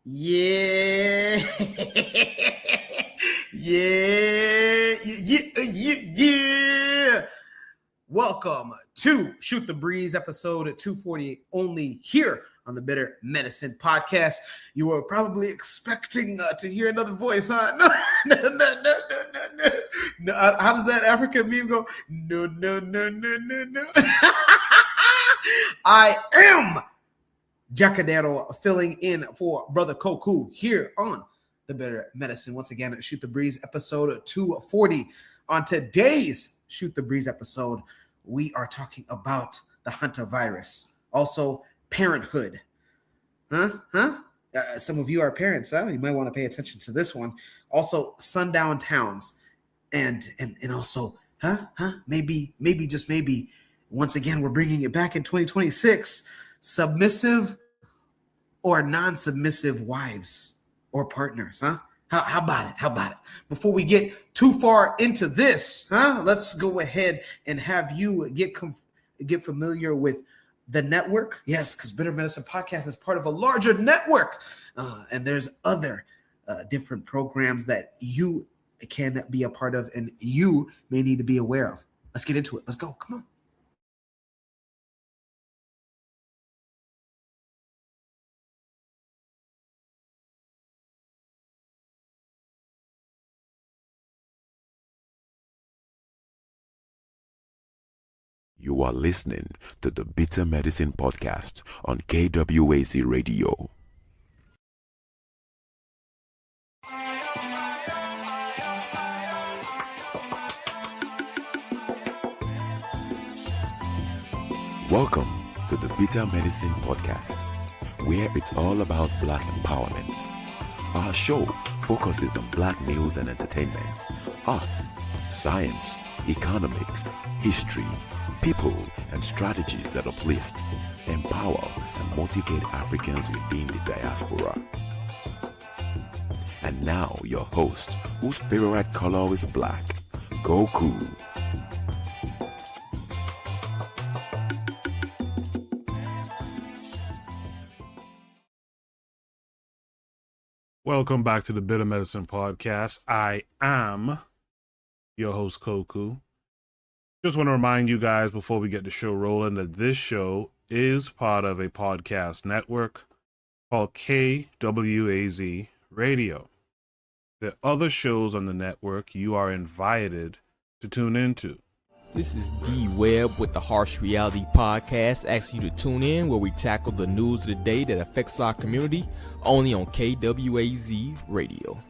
Yeah. Yeah. Welcome to Shoot the Breeze, episode 240, only here on the Bitter Medicine Podcast. You were probably expecting to hear another voice, huh? No. How does that African meme go? No. I am Jacadero filling in for Brother Koku here on the Bitter Medicine. Once again, Shoot the Breeze episode 240. On today's Shoot the Breeze episode, we are talking about the hantavirus, also parenthood. Some of you are parents, huh? You might want to pay attention to this one. Also, sundown towns, and also, maybe just maybe, once again, we're bringing it back in 2026. Submissive or non-submissive wives or partners, huh? How about it? Before we get too far into this, let's go ahead and have you get familiar with the network. Yes, because Bitter Medicine Podcast is part of a larger network, and there's other different programs that you can be a part of and you may need to be aware of. Let's get into it. Let's go. Come on. You are listening to the Bitter Medicine Podcast on KWAC Radio. Welcome to the Bitter Medicine Podcast, where it's all about Black empowerment. Our show focuses on Black news and entertainment, arts, science, economics, history, people, and strategies that uplift, empower, and motivate Africans within the diaspora. And now your host, whose favorite color is black, Goku. Welcome back to the Bitter Medicine Podcast. I am your host, Koku. Just want to remind you guys before we get the show rolling that this show is part of a podcast network called KWAZ Radio. There are other shows on the network you are invited to tune into. This is D Webb with the Harsh Reality Podcast, asking you to tune in where we tackle the news of the day that affects our community, only on KWAZ Radio.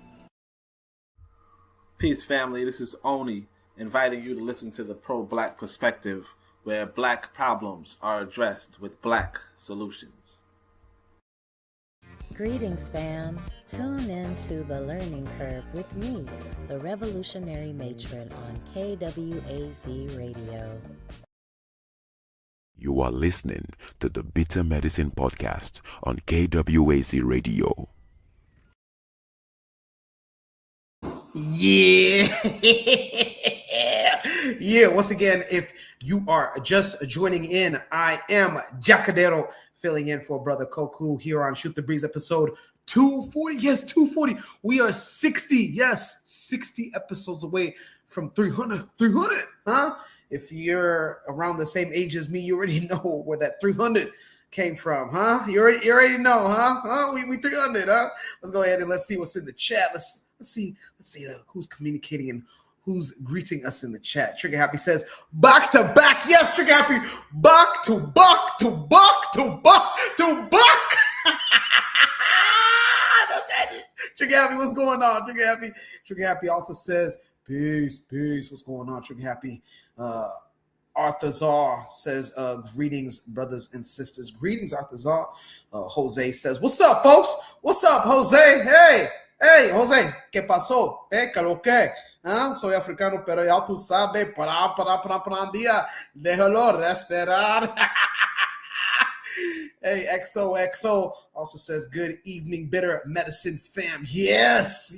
Peace, family. This is Oni, inviting you to listen to the pro-Black perspective, where Black problems are addressed with Black solutions. Greetings, fam. Tune in to The Learning Curve with me, the Revolutionary Matron on KWAZ Radio. You are listening to the Bitter Medicine Podcast on KWAC Radio. Yeah. Yeah. Once again, if you are just joining in, I am Jacadero filling in for Brother Koku here on Shoot the Breeze episode 240. Yes, 240. We are 60 episodes away from 300, huh? If you're around the same age as me, you already know where that 300 came from, huh? You already know, huh? We 300, huh? Let's go ahead and let's see what's in the chat. Let's see who's communicating and who's greeting us in the chat. Trigger Happy says, back to back. Yes, Trigger Happy, back to back. That's right. Trigger Happy, what's going on? Trigger Happy also says, peace. What's going on, Trigger Happy? Arthur Czar says, greetings, brothers and sisters. Greetings, Arthur Czar. Jose says, what's up, folks? What's up, Jose? Hey, Jose, ¿qué pasó? ¿Qué lo que? Soy africano, pero ya tú sabes, para día, déjalo respirar. Hey, XOXO also says, good evening, Bitter Medicine fam. Yes,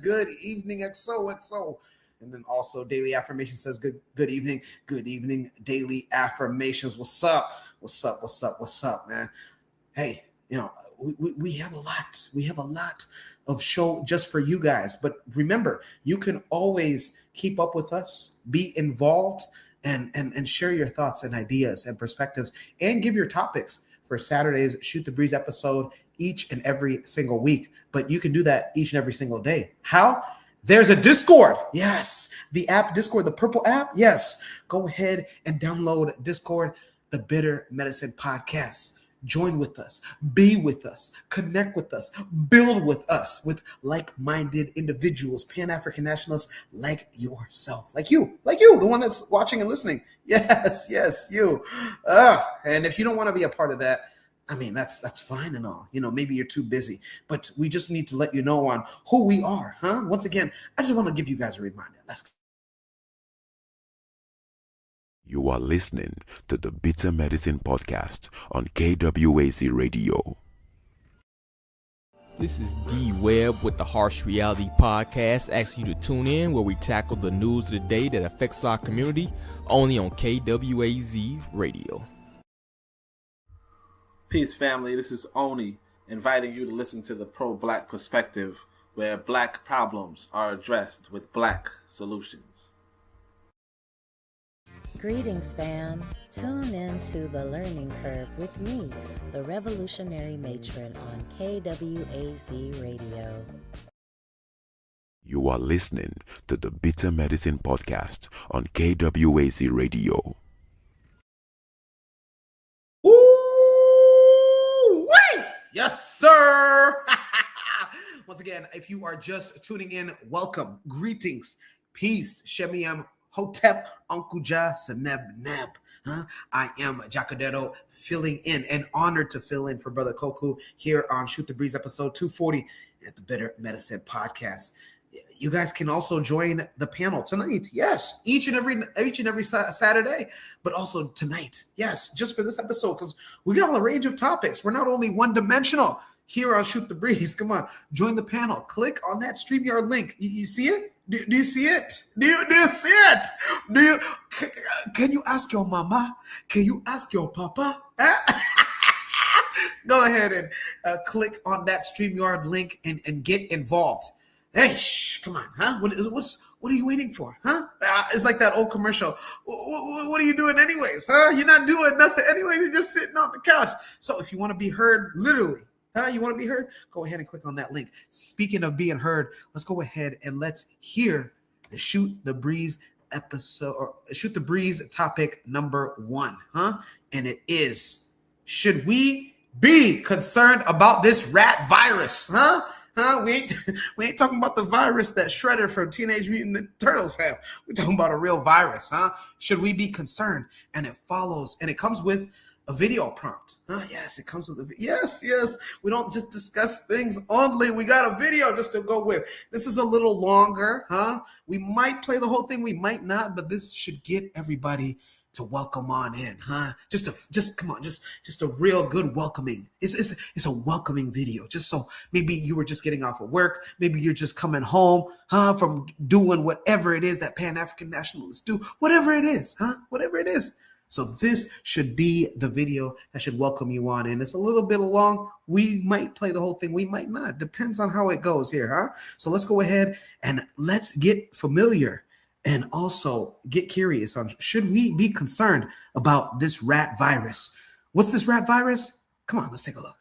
good evening, XOXO. And then also Daily Affirmation says, good evening, Daily Affirmations. What's up, man? Hey, we have a lot. We have a lot of show just for you guys. But remember, you can always keep up with us, be involved, and share your thoughts and ideas and perspectives, and give your topics for Saturday's Shoot the Breeze episode each and every single week. But you can do that each and every single day. How? There's a Discord. Yes. The app Discord, the purple app. Yes. Go ahead and download Discord, the Bitter Medicine Podcast. Join with us, be with us, connect with us, build with us, with like-minded individuals, Pan-African nationalists like yourself, like you, the one that's watching and listening. Yes, you. And if you don't want to be a part of that, I mean, that's fine and all. Maybe you're too busy, but we just need to let you know on who we are, huh? Once again, I just want to give you guys a reminder. Let's go. You are listening to the Bitter Medicine Podcast on KWAZ Radio. This is D Webb with the Harsh Reality Podcast, asking you to tune in where we tackle the news of the day that affects our community, only on KWAZ Radio. Peace, family. This is Oni, inviting you to listen to the pro-black perspective, where black problems are addressed with black solutions. Greetings, fam. Tune in to The Learning Curve with me, the revolutionary matron on KWAZ Radio. You are listening to the Bitter Medicine Podcast on KWAZ Radio. Ooh-wee! Yes, sir. Once again, if you are just tuning in, welcome, greetings, peace, Shemiam, Hotep, Ankuja, Seneb, Neb. I am Jacadero, filling in and honored to fill in for Brother Koku here on Shoot the Breeze episode 240 at the Bitter Medicine Podcast. You guys can also join the panel tonight. Yes, each and every Saturday, but also tonight. Yes, just for this episode, because we got a range of topics. We're not only one-dimensional here on Shoot the Breeze. Come on, join the panel. Click on that StreamYard link. You see it? Do you see it? Do you see it? Can you ask your mama? Can you ask your papa? Go ahead and click on that StreamYard link and get involved. Hey, come on, huh? What are you waiting for, huh? It's like that old commercial. What are you doing anyways, huh? You're not doing nothing anyways. You're just sitting on the couch. So if you want to be heard, literally, you want to be heard? Go ahead and click on that link. Speaking of being heard, let's go ahead and let's hear the Shoot the Breeze episode, or Shoot the Breeze topic number 1, huh? And it is, should we be concerned about this rat virus, huh? We ain't talking about the virus that Shredder from Teenage Mutant Ninja Turtles have. We're talking about a real virus, huh? Should we be concerned? And it follows, and it comes with a video prompt. Yes, it comes with a video. Yes. We don't just discuss things only. We got a video just to go with. This is a little longer, huh? We might play the whole thing. We might not, but this should get everybody to welcome on in, huh? Just a real good welcoming. It's a welcoming video. Just so maybe you were just getting off of work. Maybe you're just coming home, huh? From doing whatever it is that Pan-African nationalists do. Whatever it is, huh? Whatever it is. So this should be the video that should welcome you on in. It's a little bit long. We might play the whole thing. We might not. Depends on how it goes here, huh? So let's go ahead and let's get familiar and also get curious on, should we be concerned about this rat virus? What's this rat virus? Come on, let's take a look.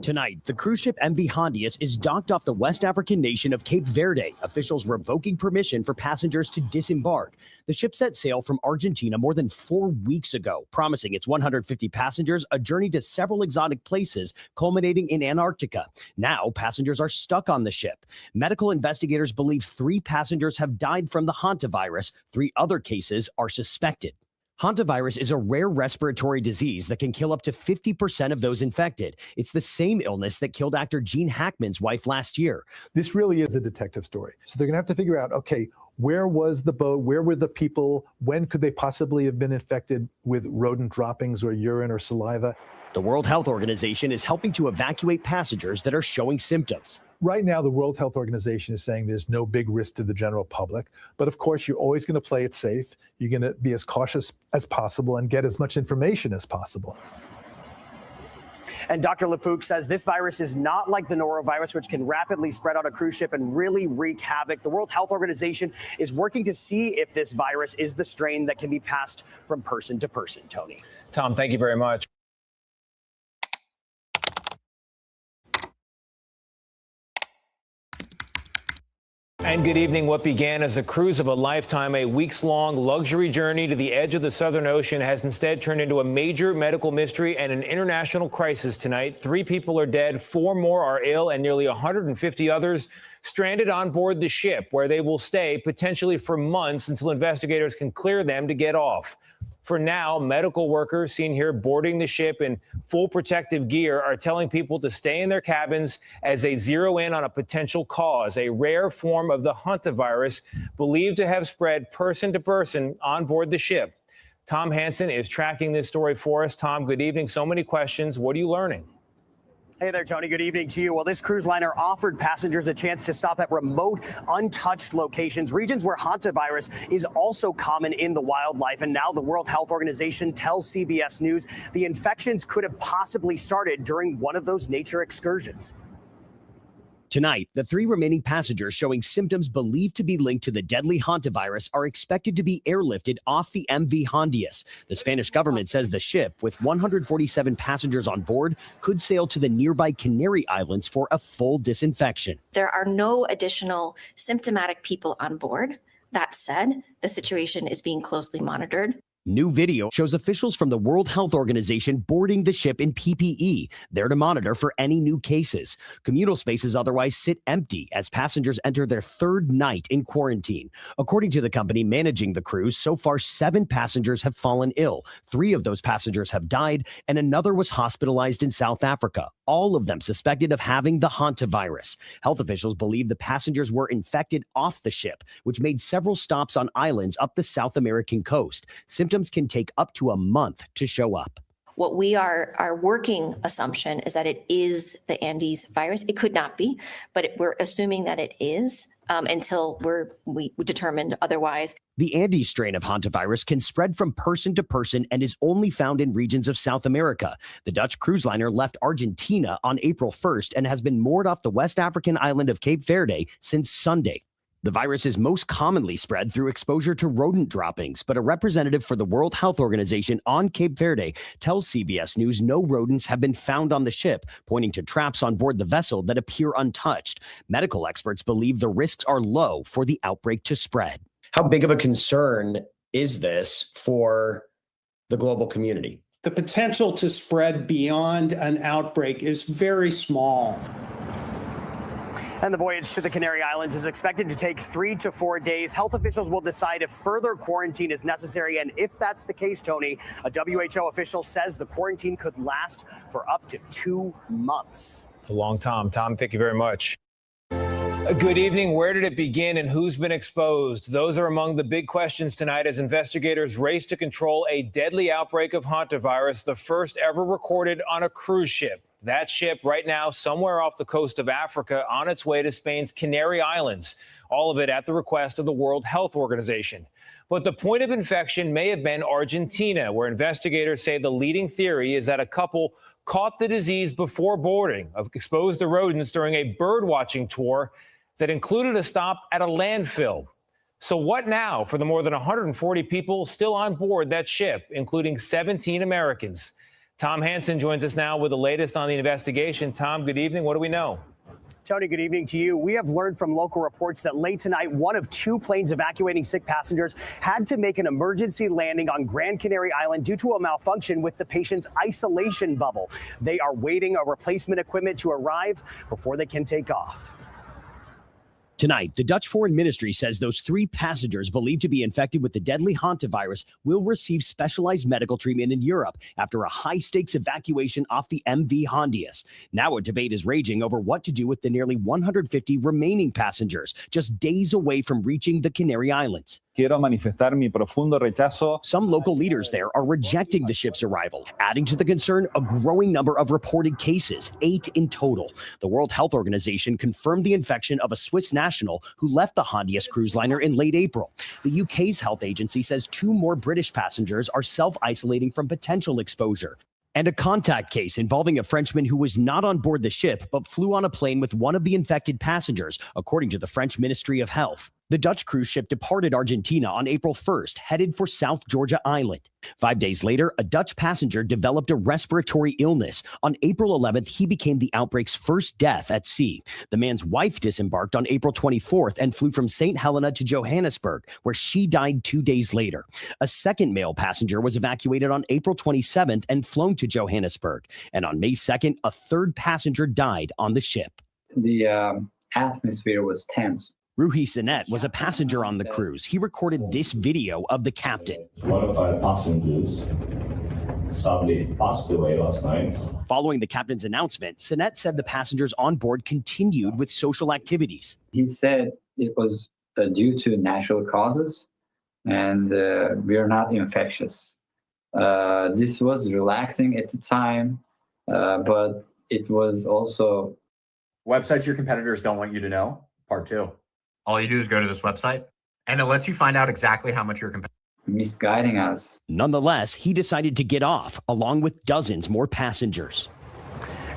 Tonight, the cruise ship MV Hondius is docked off the West African nation of Cape Verde, officials revoking permission for passengers to disembark. The ship set sail from Argentina more than 4 weeks ago, promising its 150 passengers a journey to several exotic places, culminating in Antarctica. Now, passengers are stuck on the ship. Medical investigators believe 3 passengers have died from the hantavirus. 3 other cases are suspected. Hantavirus is a rare respiratory disease that can kill up to 50% of those infected. It's the same illness that killed actor Gene Hackman's wife last year. This really is a detective story. So they're going to have to figure out, okay, where was the boat? Where were the people? When could they possibly have been infected with rodent droppings or urine or saliva? The World Health Organization is helping to evacuate passengers that are showing symptoms. Right now, the World Health Organization is saying there's no big risk to the general public. But of course, you're always going to play it safe. You're going to be as cautious as possible and get as much information as possible. And Dr. Lepouk says this virus is not like the norovirus, which can rapidly spread on a cruise ship and really wreak havoc. The World Health Organization is working to see if this virus is the strain that can be passed from person to person. Tony. Tom, thank you very much. And good evening. What began as a cruise of a lifetime, a weeks-long luxury journey to the edge of the Southern Ocean, has instead turned into a major medical mystery and an international crisis tonight. 3 people are dead, 4 more are ill, and nearly 150 others stranded on board the ship, where they will stay potentially for months until investigators can clear them to get off. For now, medical workers seen here boarding the ship in full protective gear are telling people to stay in their cabins as they zero in on a potential cause, a rare form of the hantavirus believed to have spread person to person on board the ship. Tom Hansen is tracking this story for us. Tom, good evening. So many questions. What are you learning? Hey there, Tony. Good evening to you. Well, this cruise liner offered passengers a chance to stop at remote, untouched locations, regions where hantavirus is also common in the wildlife. And now the World Health Organization tells CBS News the infections could have possibly started during one of those nature excursions. Tonight, the 3 remaining passengers showing symptoms believed to be linked to the deadly hantavirus are expected to be airlifted off the MV Hondias. The Spanish government says the ship, with 147 passengers on board, could sail to the nearby Canary Islands for a full disinfection. There are no additional symptomatic people on board. That said, the situation is being closely monitored. New video shows officials from the World Health Organization boarding the ship in PPE, there to monitor for any new cases. Communal spaces otherwise sit empty as passengers enter their 3rd night in quarantine. According to the company managing the cruise, so far 7 passengers have fallen ill. 3 of those passengers have died, and another was hospitalized in South Africa, all of them suspected of having the hantavirus. Health officials believe the passengers were infected off the ship, which made several stops on islands up the South American coast. Symptoms can take up to a month to show up. What we our working assumption is that it is the Andes virus. It could not be, but we're assuming that it is until we determined otherwise. The Andes strain of hantavirus can spread from person to person and is only found in regions of South America. The Dutch cruise liner left Argentina on April 1st and has been moored off the West African island of Cape Verde since Sunday. The virus is most commonly spread through exposure to rodent droppings, but a representative for the World Health Organization on Cape Verde tells CBS News no rodents have been found on the ship, pointing to traps on board the vessel that appear untouched. Medical experts believe the risks are low for the outbreak to spread. How big of a concern is this for the global community? The potential to spread beyond an outbreak is very small. And the voyage to the Canary Islands is expected to take 3 to 4 days. Health officials will decide if further quarantine is necessary. And if that's the case, Tony, a WHO official says the quarantine could last for up to 2 months. It's a long time. Tom, thank you very much. Good evening. Where did it begin and who's been exposed? Those are among the big questions tonight as investigators race to control a deadly outbreak of hantavirus, the first ever recorded on a cruise ship. That ship right now somewhere off the coast of Africa on its way to Spain's Canary Islands, all of it at the request of the World Health Organization. But the point of infection may have been Argentina, where investigators say the leading theory is that a couple caught the disease before boarding, exposed to rodents during a bird watching tour that included a stop at a landfill. So what now for the more than 140 people still on board that ship, including 17 Americans? Tom Hansen joins us now with the latest on the investigation. Tom, good evening. What do we know? Tony, good evening to you. We have learned from local reports that late tonight, one of 2 planes evacuating sick passengers had to make an emergency landing on Gran Canary Island due to a malfunction with the patient's isolation bubble. They are waiting a replacement equipment to arrive before they can take off. Tonight, the Dutch Foreign Ministry says those 3 passengers believed to be infected with the deadly hantavirus will receive specialized medical treatment in Europe after a high-stakes evacuation off the MV Hondias. Now a debate is raging over what to do with the nearly 150 remaining passengers, just days away from reaching the Canary Islands. Quiero manifestar mi profundo rechazo. Some local leaders there are rejecting the ship's arrival, adding to the concern a growing number of reported cases, 8 in total. The World Health Organization confirmed the infection of a Swiss national who left the Hondias cruise liner in late April. The UK's health agency says 2 more British passengers are self-isolating from potential exposure. And a contact case involving a Frenchman who was not on board the ship but flew on a plane with one of the infected passengers, according to the French Ministry of Health. The Dutch cruise ship departed Argentina on April 1st, headed for South Georgia Island. 5 days later, a Dutch passenger developed a respiratory illness. On April 11th, he became the outbreak's first death at sea. The man's wife disembarked on April 24th and flew from St. Helena to Johannesburg, where she died 2 days later. A second male passenger was evacuated on April 27th and flown to Johannesburg. And on May 2nd, a third passenger died on the ship. The atmosphere was tense. Ruhi Sinet was a passenger on the cruise. He recorded this video of the captain. One of our passengers sadly passed away last night. Following the captain's announcement, Sinet said the passengers on board continued with social activities. He said it was due to natural causes and we are not infectious. This was relaxing at the time, but it was also... Websites your competitors don't want you to know, part 2. All you do is go to this website, and it lets you find out exactly how much your competitor misguiding us. Nonetheless, he decided to get off, along with dozens more passengers.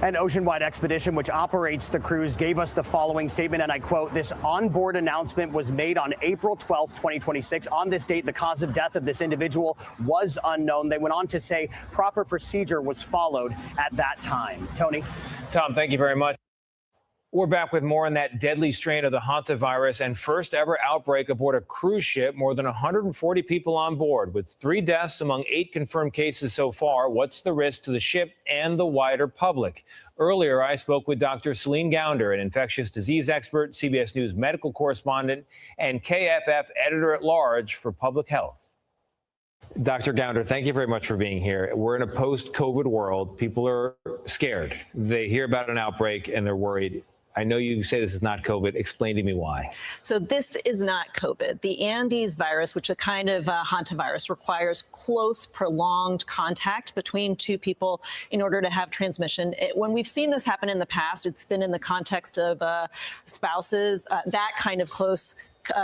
An ocean-wide expedition which operates the cruise gave us the following statement, and I quote, "This onboard announcement was made on April 12th, 2026. On this date, the cause of death of this individual was unknown." They went on to say proper procedure was followed at that time. Tony? Tom, thank you very much. We're back with more on that deadly strain of the hantavirus and first ever outbreak aboard a cruise ship. More than 140 people on board, with 3 deaths among 8 confirmed cases so far. What's the risk to the ship and the wider public? Earlier, I spoke with Dr. Celine Gounder, an infectious disease expert, CBS News medical correspondent, and KFF editor-at-large for public health. Dr. Gounder, thank you very much for being here. We're in a post-COVID world. People are scared. They hear about an outbreak and they're worried. I know you say this is not COVID. Explain to me why. So this is not COVID. The Andes virus, which is a kind of hantavirus, requires close, prolonged contact between 2 people in order to have transmission. When we've seen this happen in the past, it's been in the context of spouses, that kind of close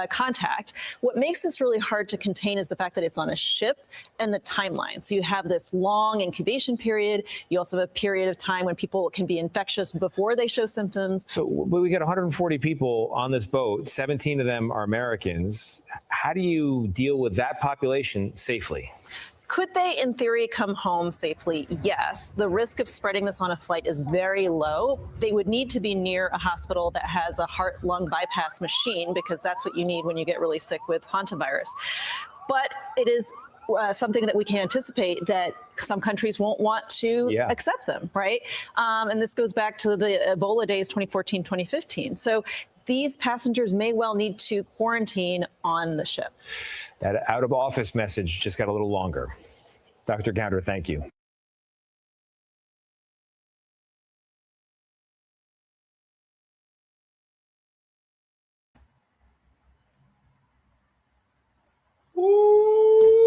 contact. What makes this really hard to contain is the fact that it's on a ship and the timeline. So you have this long incubation period. You also have a period of time when people can be infectious before they show symptoms. So we got 140 people on this boat. 17 of them are Americans. How do you deal with that population safely? Could they, in theory, come home safely? Yes. The risk of spreading this on a flight is very low. They would need to be near a hospital that has a heart-lung bypass machine, because that's what you need when you get really sick with hantavirus. But it is something that we can anticipate that some countries won't want to accept them, right? And this goes back to the Ebola days, 2014, 2015. So these passengers may well need to quarantine on the ship. That out of office message just got a little longer. Dr. Gounder, thank you. Ooh-wee.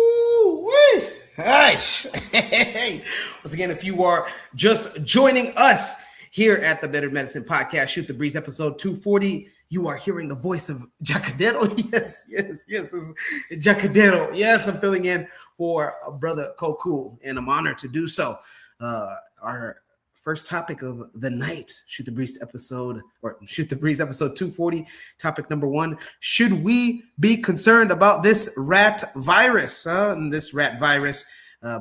Nice. Hey. Once again, if you are just joining us here at the Better Medicine Podcast, Shoot the Breeze, episode 240, you are hearing the voice of Jacadero. Yes, this is Jacadero. Yes, I'm filling in for Brother Koku, and I'm honored to do so. Our first topic of the night, Shoot the Breeze episode 240, topic number 1. Should we be concerned about this rat virus? And this rat virus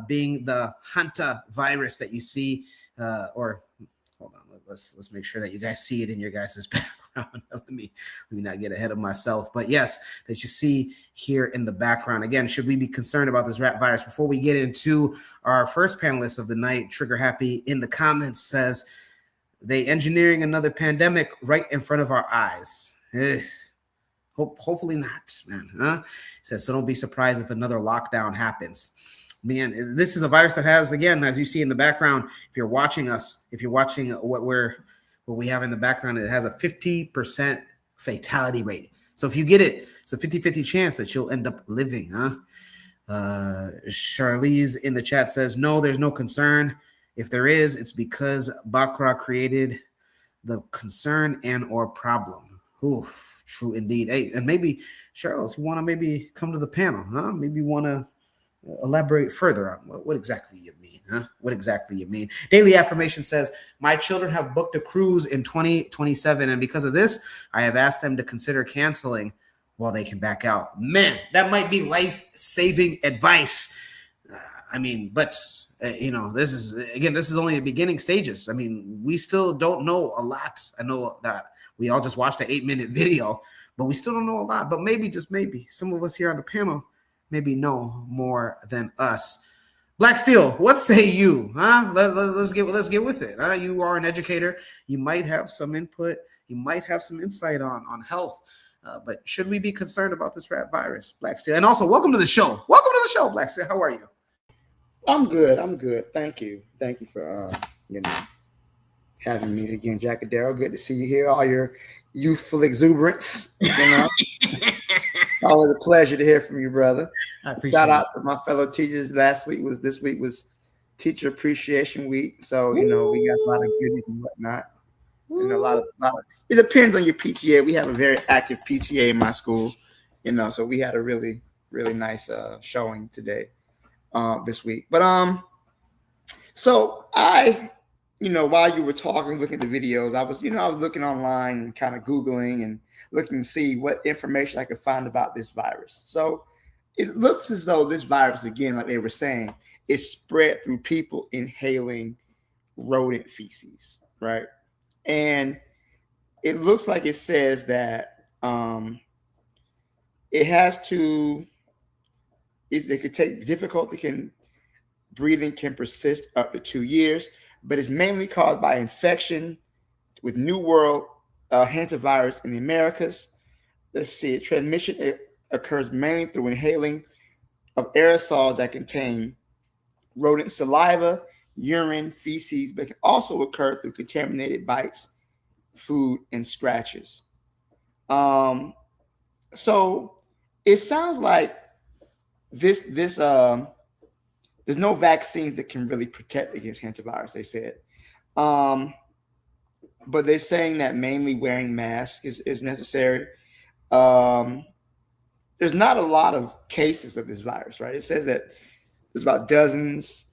being the hantavirus that you see, or hold on, let's make sure that you guys see it in your guys' background. Let me not get ahead of myself. But yes, that you see here in the background. Again, should we be concerned about this rat virus? Before we get into our first panelist of the night, Trigger Happy in the comments says, they engineering another pandemic right in front of our eyes. Hopefully not, man. He says, so don't be surprised if another lockdown happens. Man, this is a virus that has, again, as you see in the background, if you're watching us, if you're watching what we have in the background, it has a 50% fatality rate. So if you get it, it's a 50-50 chance that you'll end up living, Charlize in the chat says, no, there's no concern. If there is, it's because Bakra created the concern and or problem. Oof, true indeed. Hey, and maybe, Charles, you want to maybe come to the panel, huh? Maybe you want to elaborate further on what exactly you mean, huh? What exactly you mean? Daily Affirmation says, my children have booked a cruise in 2027, and because of this, I have asked them to consider canceling while they can back out. Man, that might be life-saving advice. But this is only the beginning stages. I mean, we still don't know a lot. I know that we all just watched an 8-minute video, but we still don't know a lot. But maybe, just maybe, some of us here on the panel maybe know more than us. Black Steel, what say you? Huh? Let's get with it. You are an educator. You might have some input. You might have some insight on health. But should we be concerned about this rat virus, Black Steel? And also, welcome to the show. Welcome to the show, Black Steel. How are you? I'm good. Thank you for having me again, Jackadero. Good to see you here. All your youthful exuberance. Always a pleasure to hear from you, brother. I appreciate Shout out to my fellow teachers. This week was Teacher Appreciation Week, so we got a lot of goodies and whatnot. And a lot of it depends on your PTA. We have a very active PTA in my school, so we had a really, really nice showing today, this week. But so I, while you were talking, looking at the videos, I was looking online and kind of Googling and looking to see what information I could find about this virus. So it looks as though this virus, again, like they were saying, is spread through people inhaling rodent feces, right? And it looks like it says that it could take difficulty breathing can persist up to 2 years, but it's mainly caused by infection with New World hantavirus in the Americas. Let's see, transmission occurs mainly through inhaling of aerosols that contain rodent saliva, urine, feces, but can also occur through contaminated bites, food, and scratches. So it sounds like there's no vaccines that can really protect against hantavirus, they said. But they're saying that mainly wearing masks is necessary. There's not a lot of cases of this virus, right? It says that there's about dozens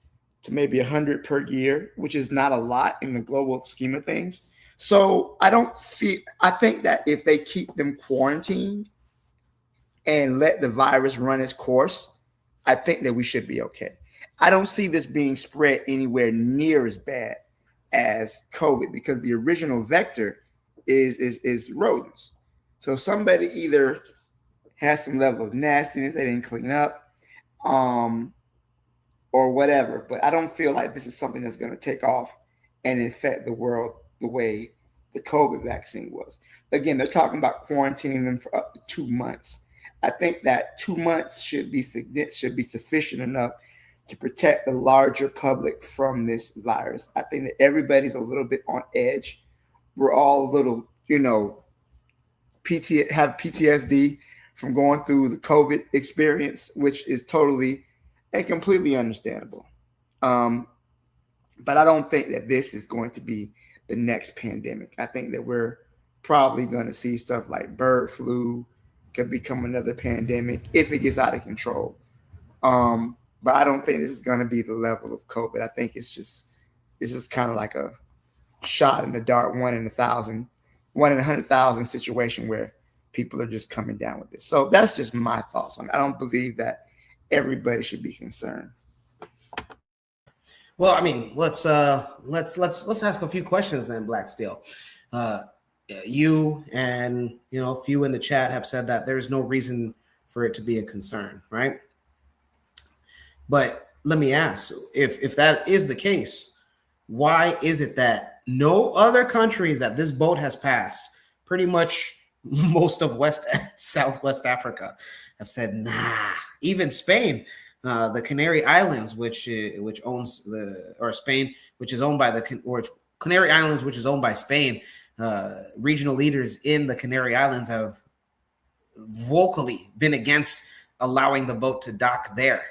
to maybe 100 per year, which is not a lot in the global scheme of things. So I think that if they keep them quarantined and let the virus run its course, I think that we should be okay. I don't see this being spread anywhere near as bad as COVID, because the original vector is rodents. So somebody either has some level of nastiness they didn't clean up, or whatever. But I don't feel like this is something that's going to take off and infect the world the way the COVID vaccine was. Again, they're talking about quarantining them for up to 2 months. I think that 2 months should be sufficient enough to protect the larger public from this virus. I think that everybody's a little bit on edge. We're all a little, have PTSD from going through the COVID experience, which is totally and completely understandable. But I don't think that this is going to be the next pandemic. I think that we're probably going to see stuff like bird flu could become another pandemic if it gets out of control. But I don't think this is going to be the level of COVID. I think it's just kind of like a shot in the dark, 1 in 100,000 situation where people are just coming down with this. So that's just my thoughts on it. I don't believe that everybody should be concerned. Well, I mean, let's ask a few questions then, Black Steel. You and a few in the chat have said that there's no reason for it to be a concern, right? But let me ask, if that is the case, why is it that no other countries that this boat has passed, pretty much most of Southwest Africa, have said nah? Even Spain, the Canary Islands, which owns Spain, which is owned by Canary Islands, which is owned by Spain. Regional leaders in the Canary Islands have vocally been against allowing the boat to dock there.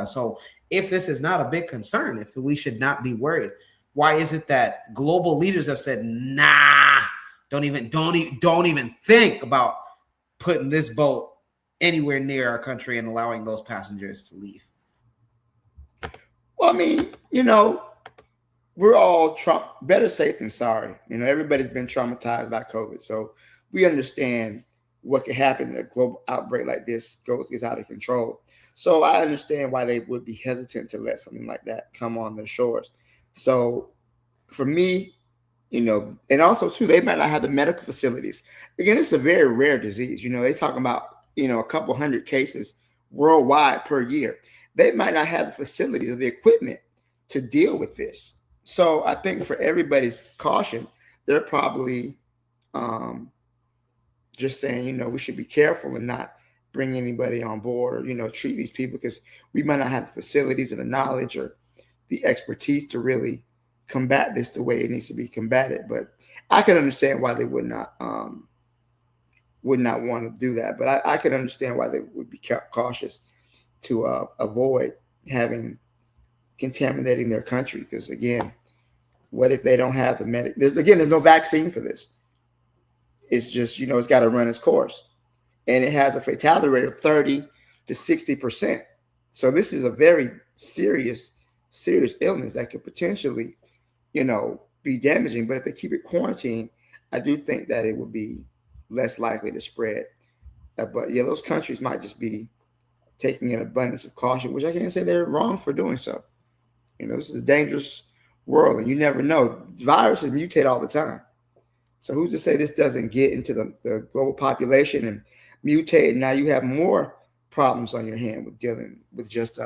So if this is not a big concern, if we should not be worried, why is it that global leaders have said, nah, don't even think about putting this boat anywhere near our country and allowing those passengers to leave? Well, I mean, we're all better safe than sorry. Everybody's been traumatized by COVID. So we understand what could happen in a global outbreak like this gets out of control. So I understand why they would be hesitant to let something like that come on their shores. So for me, and also too, they might not have the medical facilities. Again, it's a very rare disease. They talk about, a couple hundred cases worldwide per year. They might not have the facilities or the equipment to deal with this. So I think for everybody's caution, they're probably just saying, we should be careful and not bring anybody on board or, treat these people because we might not have the facilities or the knowledge or the expertise to really combat this the way it needs to be combated. But I can understand why they would not want to do that. But I can understand why they would be cautious to avoid contaminating their country. Because again, what if they don't have the there's no vaccine for this. It's just, it's got to run its course. And it has a fatality rate of 30 to 60%. So this is a very serious illness that could potentially, be damaging. But if they keep it quarantined, I do think that it would be less likely to spread. But yeah, those countries might just be taking an abundance of caution, which I can't say they're wrong for doing so. This is a dangerous world, and you never know. Viruses mutate all the time. So who's to say this doesn't get into the global population and mutate, and now you have more problems on your hand with dealing with just,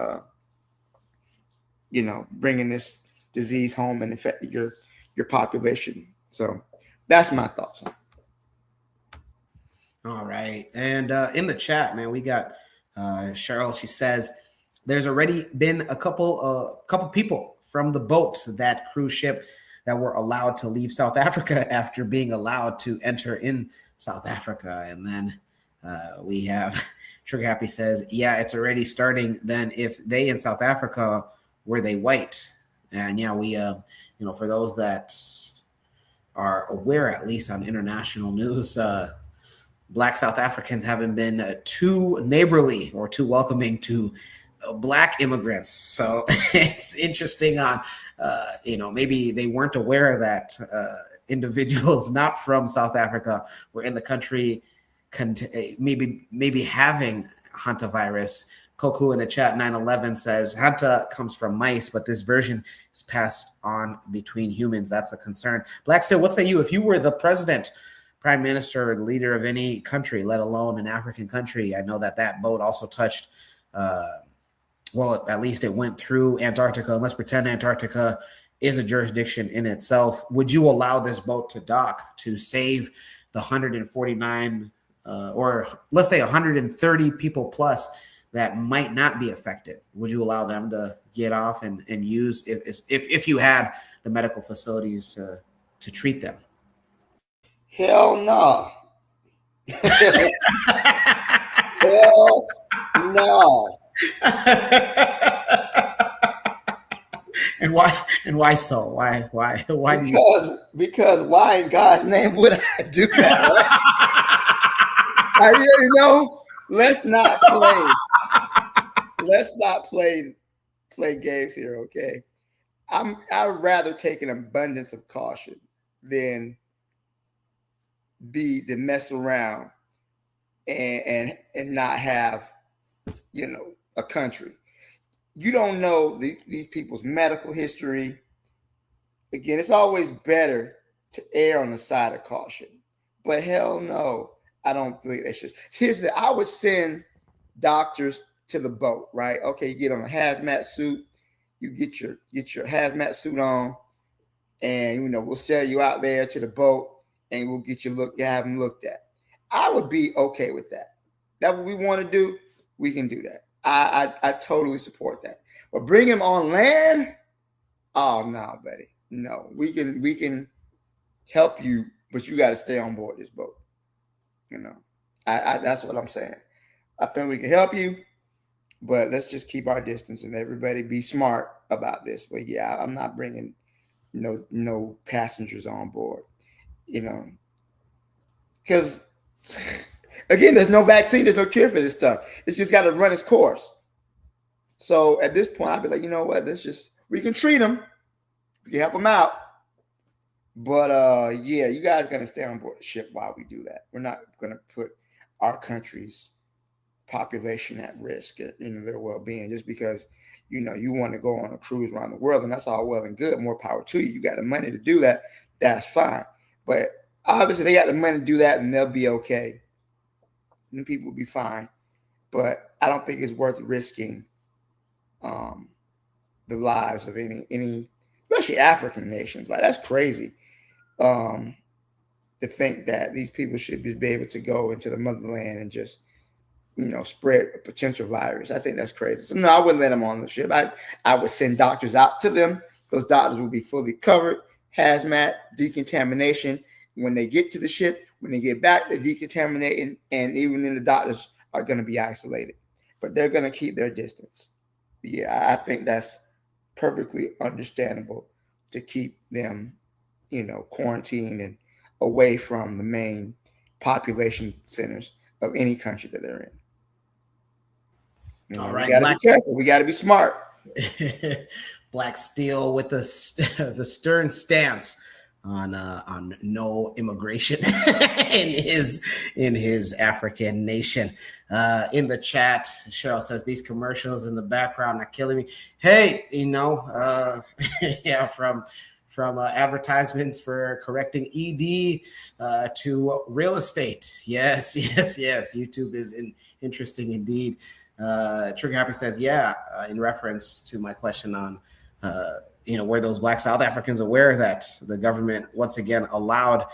bringing this disease home and affecting your population. So that's my thoughts on it. All right. And in the chat, man, we got Cheryl. She says there's already been a couple people from the boat, that cruise ship, that were allowed to leave South Africa after being allowed to enter in South Africa. And then we have Trigger Happy says, yeah, it's already starting. Then if they in South Africa, were they white? And yeah, we, for those that are aware, at least on international news, Black South Africans haven't been too neighborly or too welcoming to Black immigrants. So it's interesting on, maybe they weren't aware that individuals not from South Africa were in the country, maybe having hantavirus. Koku in the chat 911 says Hanta comes from mice, but this version is passed on between humans. That's a concern. Black Steel, what say you? If you were the president, prime minister, or the leader of any country, let alone an African country, I know that boat also touched, at least it went through Antarctica. And let's pretend Antarctica is a jurisdiction in itself. Would you allow this boat to dock to save the 149 or let's say 130 people plus that might not be affected? Would you allow them to get off and use if you had the medical facilities to treat them? Hell no. Hell no. And why so? Why because why in God's name would I do that? Let's not play games here, okay? I'd rather take an abundance of caution than mess around and not have a country. You don't know these people's medical history. Again, it's always better to err on the side of caution. But hell no, I don't think they should. I would send doctors to the boat, right? Okay, you get on a hazmat suit, you get your hazmat suit on, and we'll sell you out there to the boat, and we'll get you have them looked at. I would be okay with that. That's what we want to do. We can do that. I totally support that. But bring him on land? Oh no, buddy. No, we can help you, but you got to stay on board this boat. That's what I'm saying. I think we can help you, but let's just keep our distance and everybody be smart about this. But yeah, I'm not bringing no passengers on board. Because again, there's no vaccine, there's no cure for this stuff. It's just got to run its course. So at this point, I'd be like, you know what? We can treat them. We can help them out. But yeah, you guys got to stay on board the ship while we do that. We're not going to put our country's population at risk, their well-being, just because, you want to go on a cruise around the world, and that's all well and good. More power to you. You got the money to do that. That's fine. But obviously they got the money to do that, and they'll be okay. And people will be fine. But I don't think it's worth risking the lives of any, especially African nations. Like, that's crazy. To think that these people should just be able to go into the motherland and just, spread a potential virus. I think that's crazy. So no, I wouldn't let them on the ship. I would send doctors out to them. Those doctors will be fully covered, hazmat, decontamination. When they get to the ship, when they get back, they're decontaminating, and even then the doctors are going to be isolated. But they're going to keep their distance. Yeah, I think that's perfectly understandable to keep them, quarantined and away from the main population centers of any country that they're in. All right, we got to be smart. Black Steel with the stern stance on no immigration in his African nation. In the chat, Cheryl says these commercials in the background are killing me. Hey, yeah, from advertisements for correcting ED to real estate. Yes. YouTube is interesting indeed. Trigger Happy says, in reference to my question on, were those Black South Africans aware that the government once again allowed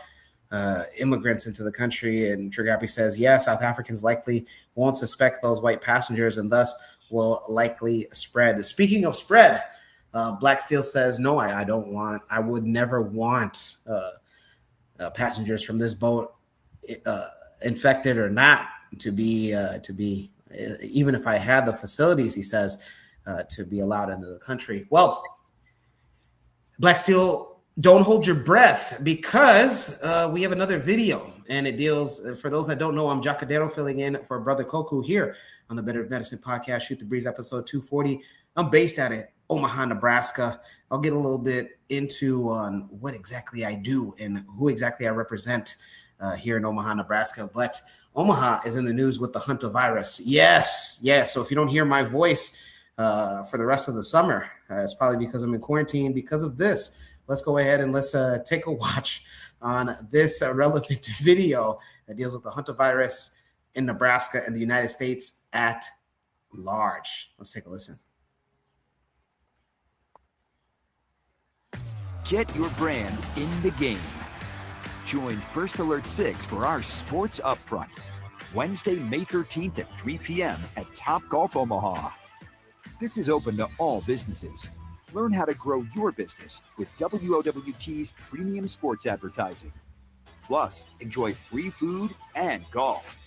immigrants into the country? And Trigger Happy says, South Africans likely won't suspect those white passengers and thus will likely spread. Speaking of spread, Black Steel says, no, I would never want passengers from this boat, infected or not, to be even if I had the facilities, he says, to be allowed into the country. Well, Black Steel, don't hold your breath, because we have another video, and it deals, for those that don't know, I'm Jacadero filling in for Brother Koku here on the Better Medicine Podcast, Shoot the Breeze, episode 240. I'm based out of Omaha, Nebraska. I'll get a little bit into on what exactly I do and who exactly I represent here in Omaha, Nebraska. But Omaha is in the news with the hantavirus. Yes. So if you don't hear my voice for the rest of the summer, it's probably because I'm in quarantine because of this. Let's go ahead and let's take a watch on this relevant video that deals with the hantavirus in Nebraska and the United States at large. Let's take a listen. Get your brand in the game. Join First Alert 6 for our Sports Upfront, Wednesday, May 13th at 3 p.m. at Topgolf Omaha. This is open to all businesses. Learn how to grow your business with WOWT's premium sports advertising. Plus, enjoy free food and golf.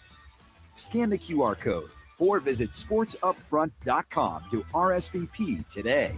Scan the QR code or visit sportsupfront.com to RSVP today.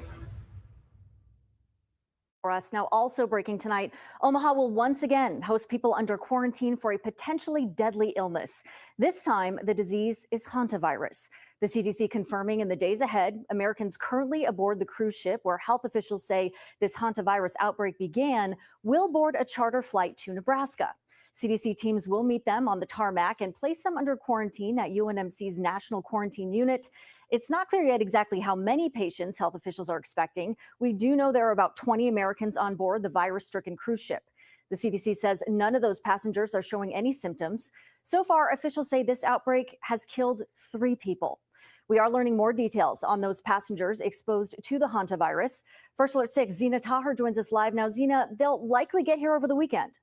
For us now, also breaking tonight, Omaha will once again host people under quarantine for a potentially deadly illness. This time, the disease is hantavirus. The CDC confirming in the days ahead, Americans currently aboard the cruise ship where health officials say this hantavirus outbreak began will board a charter flight to Nebraska. CDC teams will meet them on the tarmac and place them under quarantine at UNMC's National Quarantine Unit. It's not clear yet exactly how many patients health officials are expecting. We do know there are about 20 Americans on board the virus-stricken cruise ship. The CDC says none of those passengers are showing any symptoms. So far, officials say this outbreak has killed 3 people. We are learning more details on those passengers exposed to the hantavirus. First Alert 6, Zena Taher joins us live now. Zena, they'll likely get here over the weekend.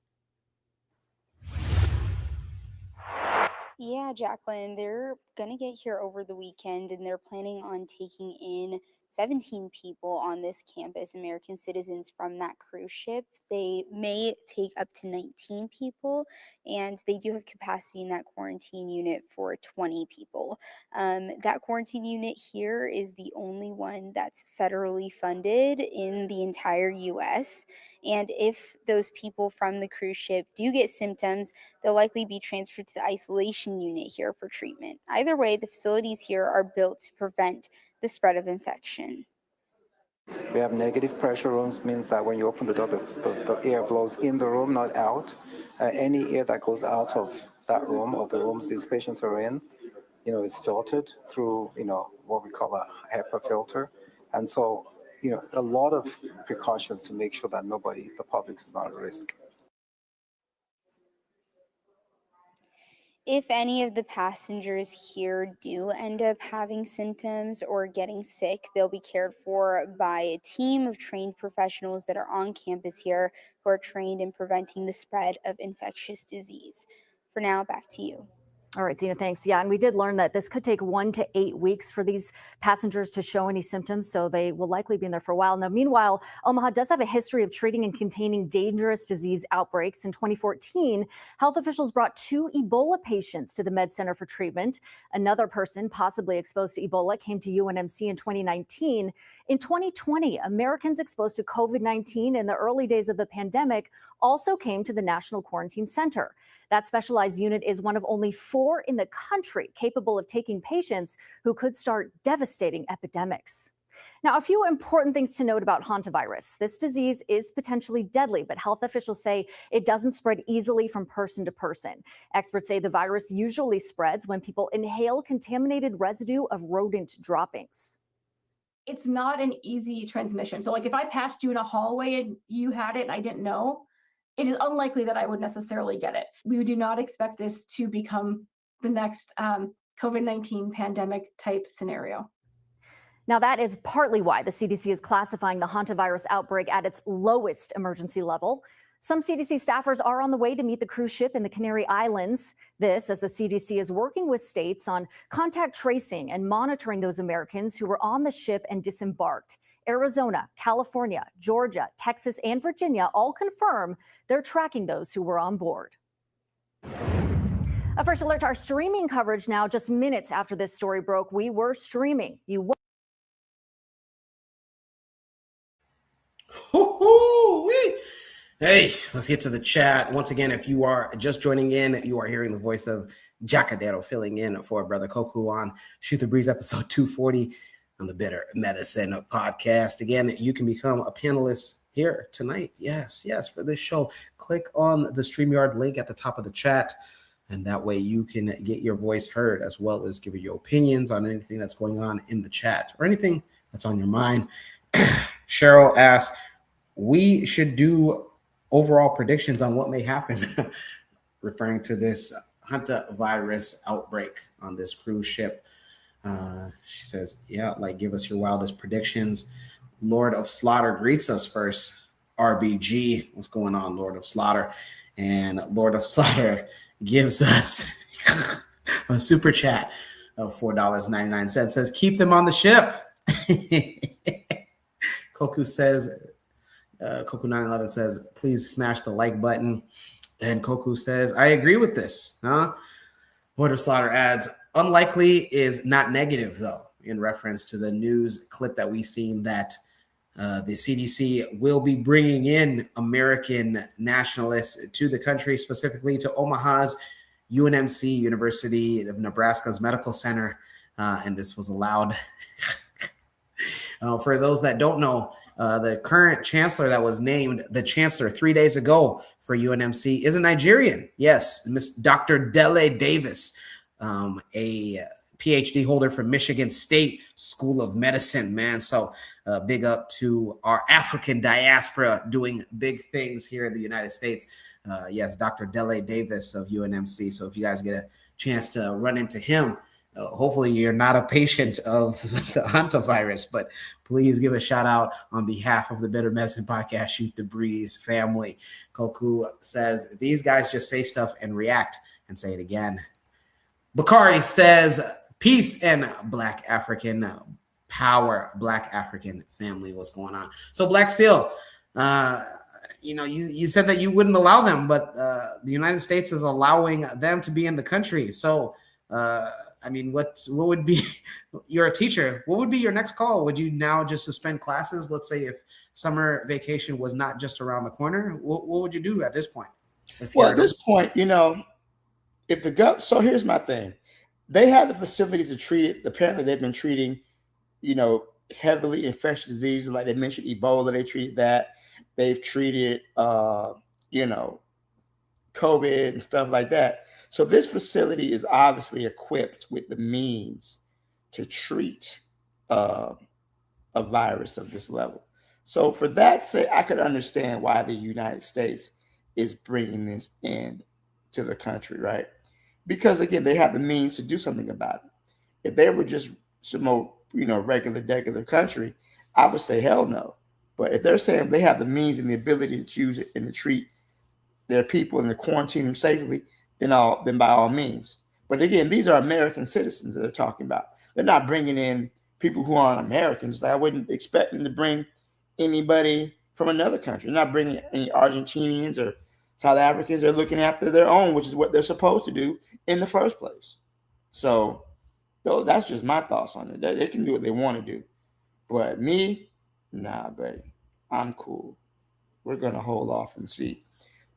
Yeah, Jacqueline, they're going to get here over the weekend, and they're planning on taking in 17 people on this campus, American citizens from that cruise ship. They may take up to 19 people, and they do have capacity in that quarantine unit for 20 people. That quarantine unit here is the only one that's federally funded in the entire U.S., and if those people from the cruise ship do get symptoms, they'll likely be transferred to the isolation unit here for treatment. Either way, the facilities here are built to prevent the spread of infection. We have negative pressure rooms, means that when you open the door, the air blows in the room, not out. Any air that goes out of that room or the rooms these patients are in, is filtered through, what we call a HEPA filter. And so, a lot of precautions to make sure that the public is not at risk. If any of the passengers here do end up having symptoms or getting sick, they'll be cared for by a team of trained professionals that are on campus here who are trained in preventing the spread of infectious disease. For now, back to you. All right, Zena, thanks. Yeah, and we did learn that this could take 1 to 8 weeks for these passengers to show any symptoms, so they will likely be in there for a while. Now, meanwhile, Omaha does have a history of treating and containing dangerous disease outbreaks. In 2014, health officials brought 2 Ebola patients to the Med Center for treatment. Another person possibly exposed to Ebola came to UNMC in 2019. In 2020, Americans exposed to COVID-19 in the early days of the pandemic also came to the National Quarantine Center. That specialized unit is one of only 4 in the country capable of taking patients who could start devastating epidemics. Now, a few important things to note about hantavirus. This disease is potentially deadly, but health officials say it doesn't spread easily from person to person. Experts say the virus usually spreads when people inhale contaminated residue of rodent droppings. It's not an easy transmission. So like if I passed you in a hallway and you had it and I didn't know, it is unlikely that I would necessarily get it. We do not expect this to become the next COVID-19 pandemic type scenario. Now, that is partly why the CDC is classifying the hantavirus outbreak at its lowest emergency level. Some CDC staffers are on the way to meet the cruise ship in the Canary Islands. This as the CDC is working with states on contact tracing and monitoring those Americans who were on the ship and disembarked. Arizona, California, Georgia, Texas, and Virginia all confirm they're tracking those who were on board. A first alert to our streaming coverage now. Just minutes after this story broke, we were streaming. Hey, let's get to the chat. Once again, if you are just joining in, you are hearing the voice of Jacadero filling in for Brother Koku on Shoot the Breeze episode 240 on the Bitter Medicine podcast. Again, you can become a panelist here tonight. Yes, for this show. Click on the StreamYard link at the top of the chat, and that way you can get your voice heard as well as give your opinions on anything that's going on in the chat or anything that's on your mind. Cheryl asks, we should do overall predictions on what may happen, referring to this hantavirus outbreak on this cruise ship. She says, give us your wildest predictions. Lord of Slaughter greets us first. RBG, what's going on, Lord of Slaughter? And Lord of Slaughter gives us a super chat of $4.99. Says, keep them on the ship. Koku says, Koku911 says, please smash the like button. And Koku says, I agree with this. Lord of Slaughter adds, unlikely is not negative, though, in reference to the news clip that we've seen that the CDC will be bringing in American nationalists to the country, specifically to Omaha's UNMC, University of Nebraska's Medical Center. And this was allowed. For those that don't know, the current chancellor that was named the chancellor 3 days ago for UNMC is a Nigerian. Yes, Miss Dr. Dele Davis, a PhD holder from Michigan State School of Medicine, man. So big up to our African diaspora doing big things here in the United States. Yes, Dr. Dele Davis of UNMC. So if you guys get a chance to run into him, hopefully you're not a patient of the hantavirus, but please give a shout out on behalf of the Bitter Medicine Podcast, Shoot the Breeze family. Koku says, these guys just say stuff and react and say it again. Bakari says, peace and Black African power, Black African family. What's going on? So Black Steel, you said that you wouldn't allow them, but the United States is allowing them to be in the country. So, what would be, you're a teacher, what would be your next call? Would you now just suspend classes? Let's say if summer vacation was not just around the corner, what would you do at this point? Well, at this point, if the so here's my thing. They have the facilities to treat it. Apparently they've been treating, heavily infectious diseases. Like they mentioned Ebola, they treated that. They've treated, COVID and stuff like that. So this facility is obviously equipped with the means to treat a virus of this level. So for that sake, I could understand why the United States is bringing this in to the country, right? Because again, they have the means to do something about it. If they were just some more, regular country, I would say hell no. But if they're saying they have the means and the ability to use it and to treat their people and to quarantine them safely, then by all means. But again, these are American citizens that they're talking about. They're not bringing in people who aren't Americans. Like I wouldn't expect them to bring anybody from another country. They're not bringing any Argentinians or South Africans. They're looking after their own, which is what they're supposed to do in the first place. So that's just my thoughts on it. They can do what they want to do. But me, nah, buddy. I'm cool. We're going to hold off and see.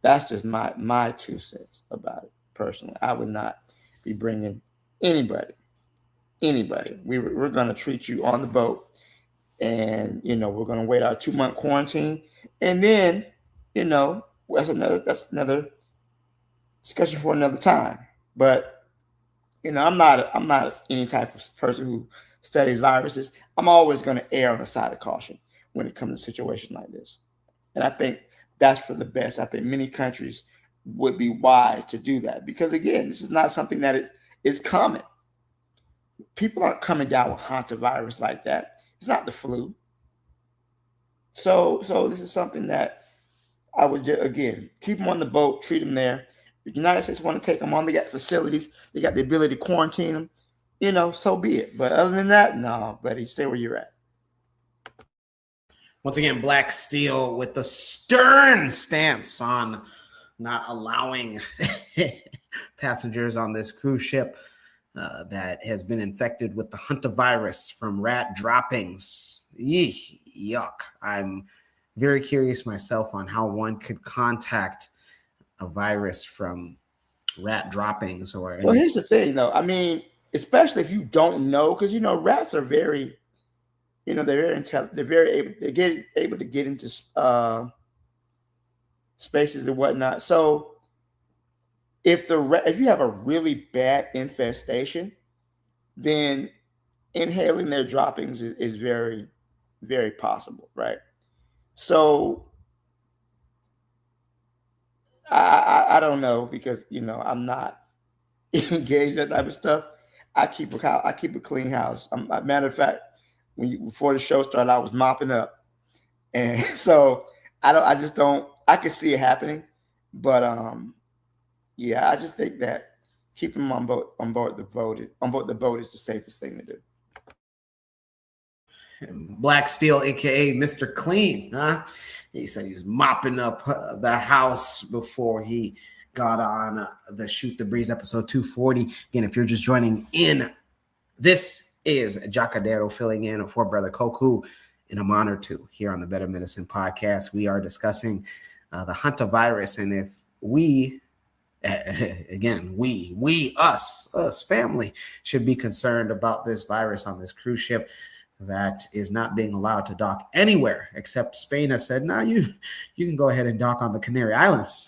That's just my 2 cents about it, personally. I would not be bringing anybody. We're going to treat you on the boat. And, we're going to wait our 2-month quarantine. And then, that's another discussion for another time. But, I'm not any type of person who studies viruses. I'm always going to err on the side of caution when it comes to a situation like this. And I think that's for the best. I think many countries would be wise to do that because, again, this is not something that is common. People aren't coming down with hantavirus like that. It's not the flu. So this is something that I would, again, keep them on the boat, treat them there. If the United States want to take them on, they got facilities, they got the ability to quarantine them, so be it. But other than that, no, buddy, stay where you're at. Once again, Black Steel with the stern stance on not allowing passengers on this cruise ship that has been infected with the hantavirus from rat droppings. Yuck. I'm very curious myself on how one could contact a virus from rat droppings or. Well, here's the thing, though. I mean, especially if you don't know, because rats are very, they're very intelligent. They're very able to get into spaces and whatnot. So if you have a really bad infestation, then inhaling their droppings is very, very possible, right? So I don't know because I'm not engaged in that type of stuff. I keep a clean house. Matter of fact, before the show started, I was mopping up, and so I can see it happening, but I just think that keeping them on board the boat is the safest thing to do. Black Steel, aka Mr. Clean, huh? He said he was mopping up the house before he got on the Shoot the Breeze episode 240. Again, if you're just joining in, this is Jacadero filling in for Brother Koku, and I'm honored to here on the Better Medicine podcast. We are discussing the hantavirus, and if we, again, us family should be concerned about this virus on this cruise ship that is not being allowed to dock anywhere except Spain has said, no, you can go ahead and dock on the Canary Islands.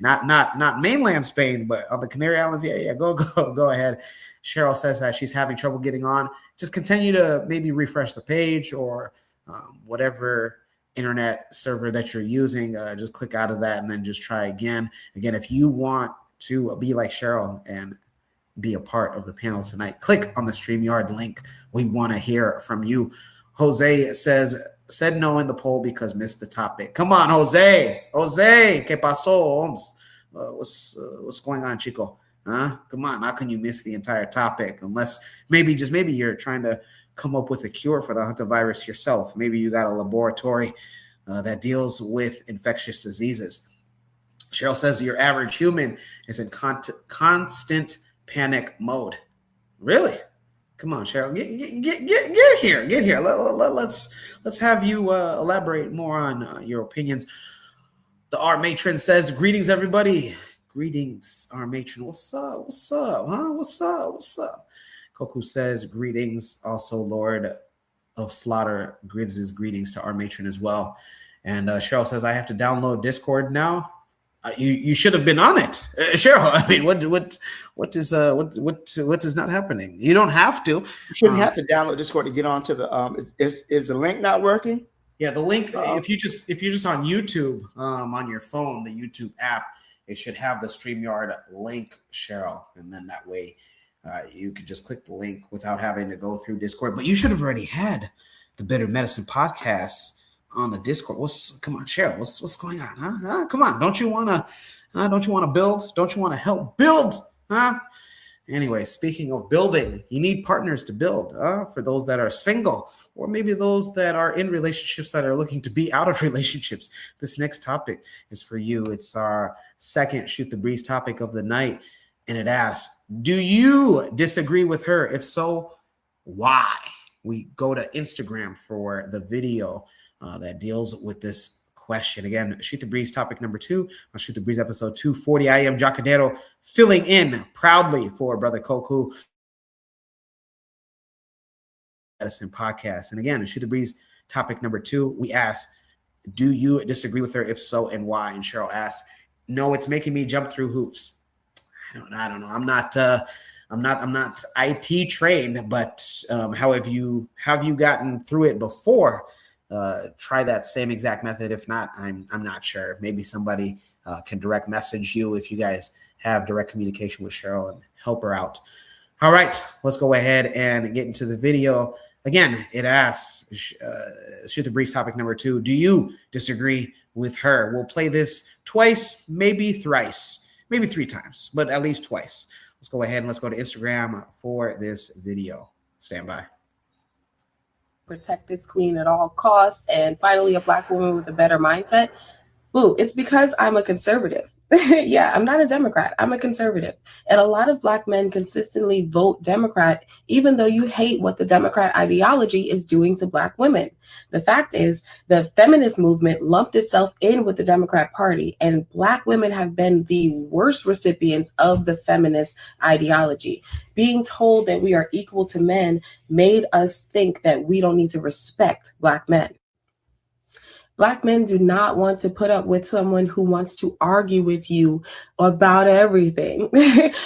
not mainland Spain, but on the Canary Islands. Yeah, go ahead. Cheryl says that she's having trouble getting on. Just continue to maybe refresh the page or whatever internet server that you're using. Just click out of that and then just try again. Again, if you want to be like Cheryl and be a part of the panel tonight, click on the StreamYard link. We want to hear from you. Jose said no in the poll because missed the topic. Come on, Jose, ¿qué pasó, Holmes? What's going on, Chico? Huh? Come on, how can you miss the entire topic? Unless maybe you're trying to come up with a cure for the hantavirus yourself. Maybe you got a laboratory that deals with infectious diseases. Cheryl says your average human is in constant panic mode. Really? Come on, Cheryl, get here. Let's have you elaborate more on your opinions. The R Matron says, greetings, everybody. Greetings, R Matron. What's up? What's up? Koku says, greetings. Also, Lord of Slaughter gives his greetings to our matron as well. And Cheryl says, I have to download Discord now. You should have been on it, Cheryl. I mean, what is not happening? You don't have to. You shouldn't have to download Discord to get onto the. Is the link not working? Yeah, the link. If you're just on YouTube on your phone, the YouTube app, it should have the StreamYard link, Cheryl, and then that way you could just click the link without having to go through Discord. But you should have already had the Better Medicine podcast on the Discord. Come on, Cheryl, what's going on? Huh? Come on, don't you want to build? Don't you want to help build? Huh? Anyway, speaking of building, you need partners to build. For those that are single, or maybe those that are in relationships that are looking to be out of relationships, this next topic is for you. It's our second Shoot the Breeze topic of the night, and it asks, do you disagree with her? If so, why? We go to Instagram for the video that deals with this question. Again, Shoot the Breeze topic number 2 on Shoot the Breeze episode 240. I am Jacadero, filling in proudly for Brother Koku Medicine podcast. And again, Shoot the Breeze topic number 2, we ask, do you disagree with her? If so, and why? And Cheryl asks, no, it's making me jump through hoops. I don't know. I'm not IT trained, but how have you gotten through it before? Try that same exact method. If not, I'm not sure. Maybe somebody can direct message you if you guys have direct communication with Cheryl and help her out. All right, let's go ahead and get into the video. Again, it asks, Shoot the Breeze topic number 2, do you disagree with her? We'll play this twice, maybe thrice, maybe 3 times, but at least twice. Let's go ahead and let's go to Instagram for this video. Stand by. Protect this queen at all costs, and finally a Black woman with a better mindset. Boo, it's because I'm a conservative. Yeah, I'm not a Democrat. I'm a conservative. And a lot of Black men consistently vote Democrat, even though you hate what the Democrat ideology is doing to Black women. The fact is, the feminist movement lumped itself in with the Democrat Party, and Black women have been the worst recipients of the feminist ideology. Being told that we are equal to men made us think that we don't need to respect Black men. Black men do not want to put up with someone who wants to argue with you about everything,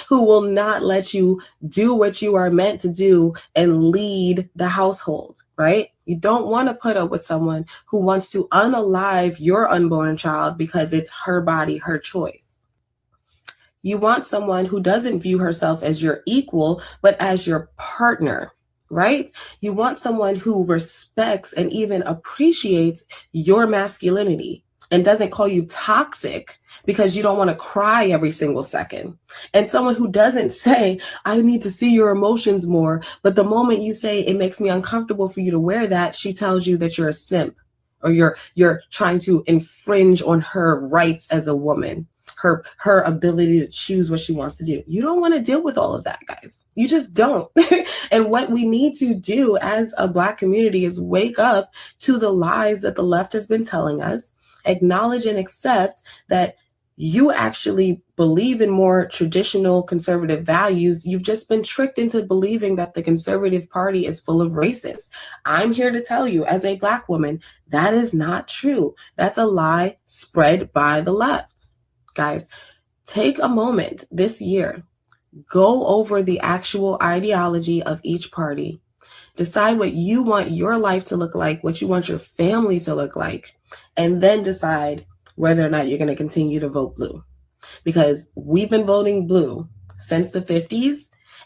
who will not let you do what you are meant to do and lead the household, right? You don't want to put up with someone who wants to unalive your unborn child because it's her body, her choice. You want someone who doesn't view herself as your equal, but as your partner. Right? You want someone who respects and even appreciates your masculinity and doesn't call you toxic because you don't want to cry every single second. And someone who doesn't say, I need to see your emotions more. But the moment you say it makes me uncomfortable for you to wear that, she tells you that you're a simp or you're trying to infringe on her rights as a woman. Her ability to choose what she wants to do. You don't want to deal with all of that, guys. You just don't. And what we need to do as a Black community is wake up to the lies that the left has been telling us, acknowledge and accept that you actually believe in more traditional conservative values. You've just been tricked into believing that the conservative party is full of racists. I'm here to tell you, as a Black woman, that is not true. That's a lie spread by the left. Guys, take a moment this year, go over the actual ideology of each party, decide what you want your life to look like, what you want your family to look like, and then decide whether or not you're going to continue to vote blue. Because we've been voting blue since the 50s,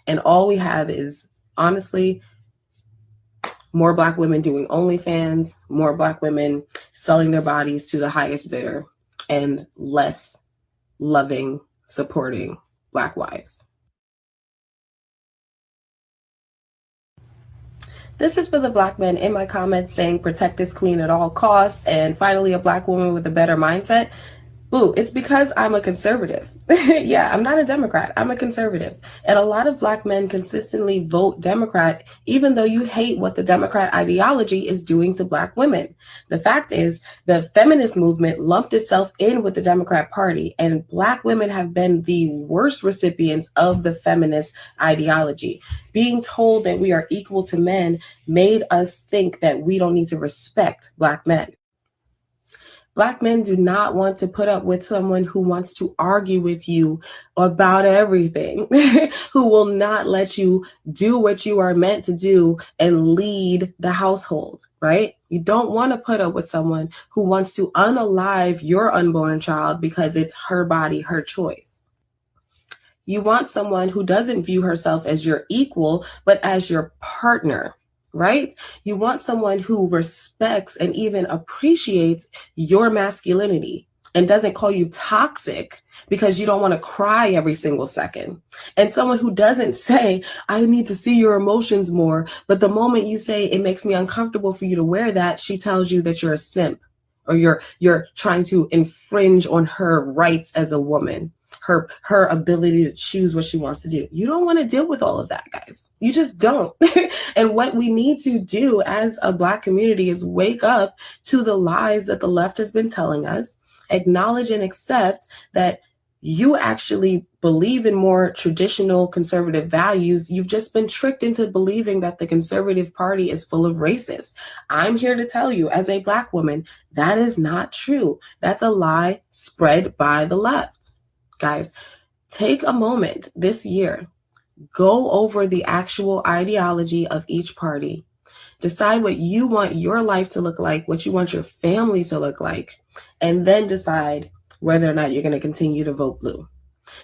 and all we have is, honestly, more Black women doing OnlyFans, more Black women selling their bodies to the highest bidder, and less loving, supporting Black wives. This is for the Black men in my comments saying protect this queen at all costs, and finally a Black woman with a better mindset. Boo, it's because I'm a conservative. Yeah, I'm not a Democrat. I'm a conservative. And a lot of Black men consistently vote Democrat, even though you hate what the Democrat ideology is doing to Black women. The fact is, the feminist movement lumped itself in with the Democrat Party, and Black women have been the worst recipients of the feminist ideology. Being told that we are equal to men made us think that we don't need to respect Black men. Black men do not want to put up with someone who wants to argue with you about everything, who will not let you do what you are meant to do and lead the household, right? You don't want to put up with someone who wants to unalive your unborn child because it's her body, her choice. You want someone who doesn't view herself as your equal, but as your partner, right? You want someone who respects and even appreciates your masculinity and doesn't call you toxic because you don't want to cry every single second. And someone who doesn't say, I need to see your emotions more, but the moment you say it makes me uncomfortable for you to wear that, she tells you that you're a simp or you're trying to infringe on her rights as a woman. Her ability to choose what she wants to do. You don't want to deal with all of that, guys. You just don't. And what we need to do as a Black community is wake up to the lies that the left has been telling us, acknowledge and accept that you actually believe in more traditional conservative values. You've just been tricked into believing that the conservative party is full of racists. I'm here to tell you, as a Black woman, that is not true. That's a lie spread by the left. Guys, take a moment this year, go over the actual ideology of each party, decide what you want your life to look like, what you want your family to look like, and then decide whether or not you're going to continue to vote blue.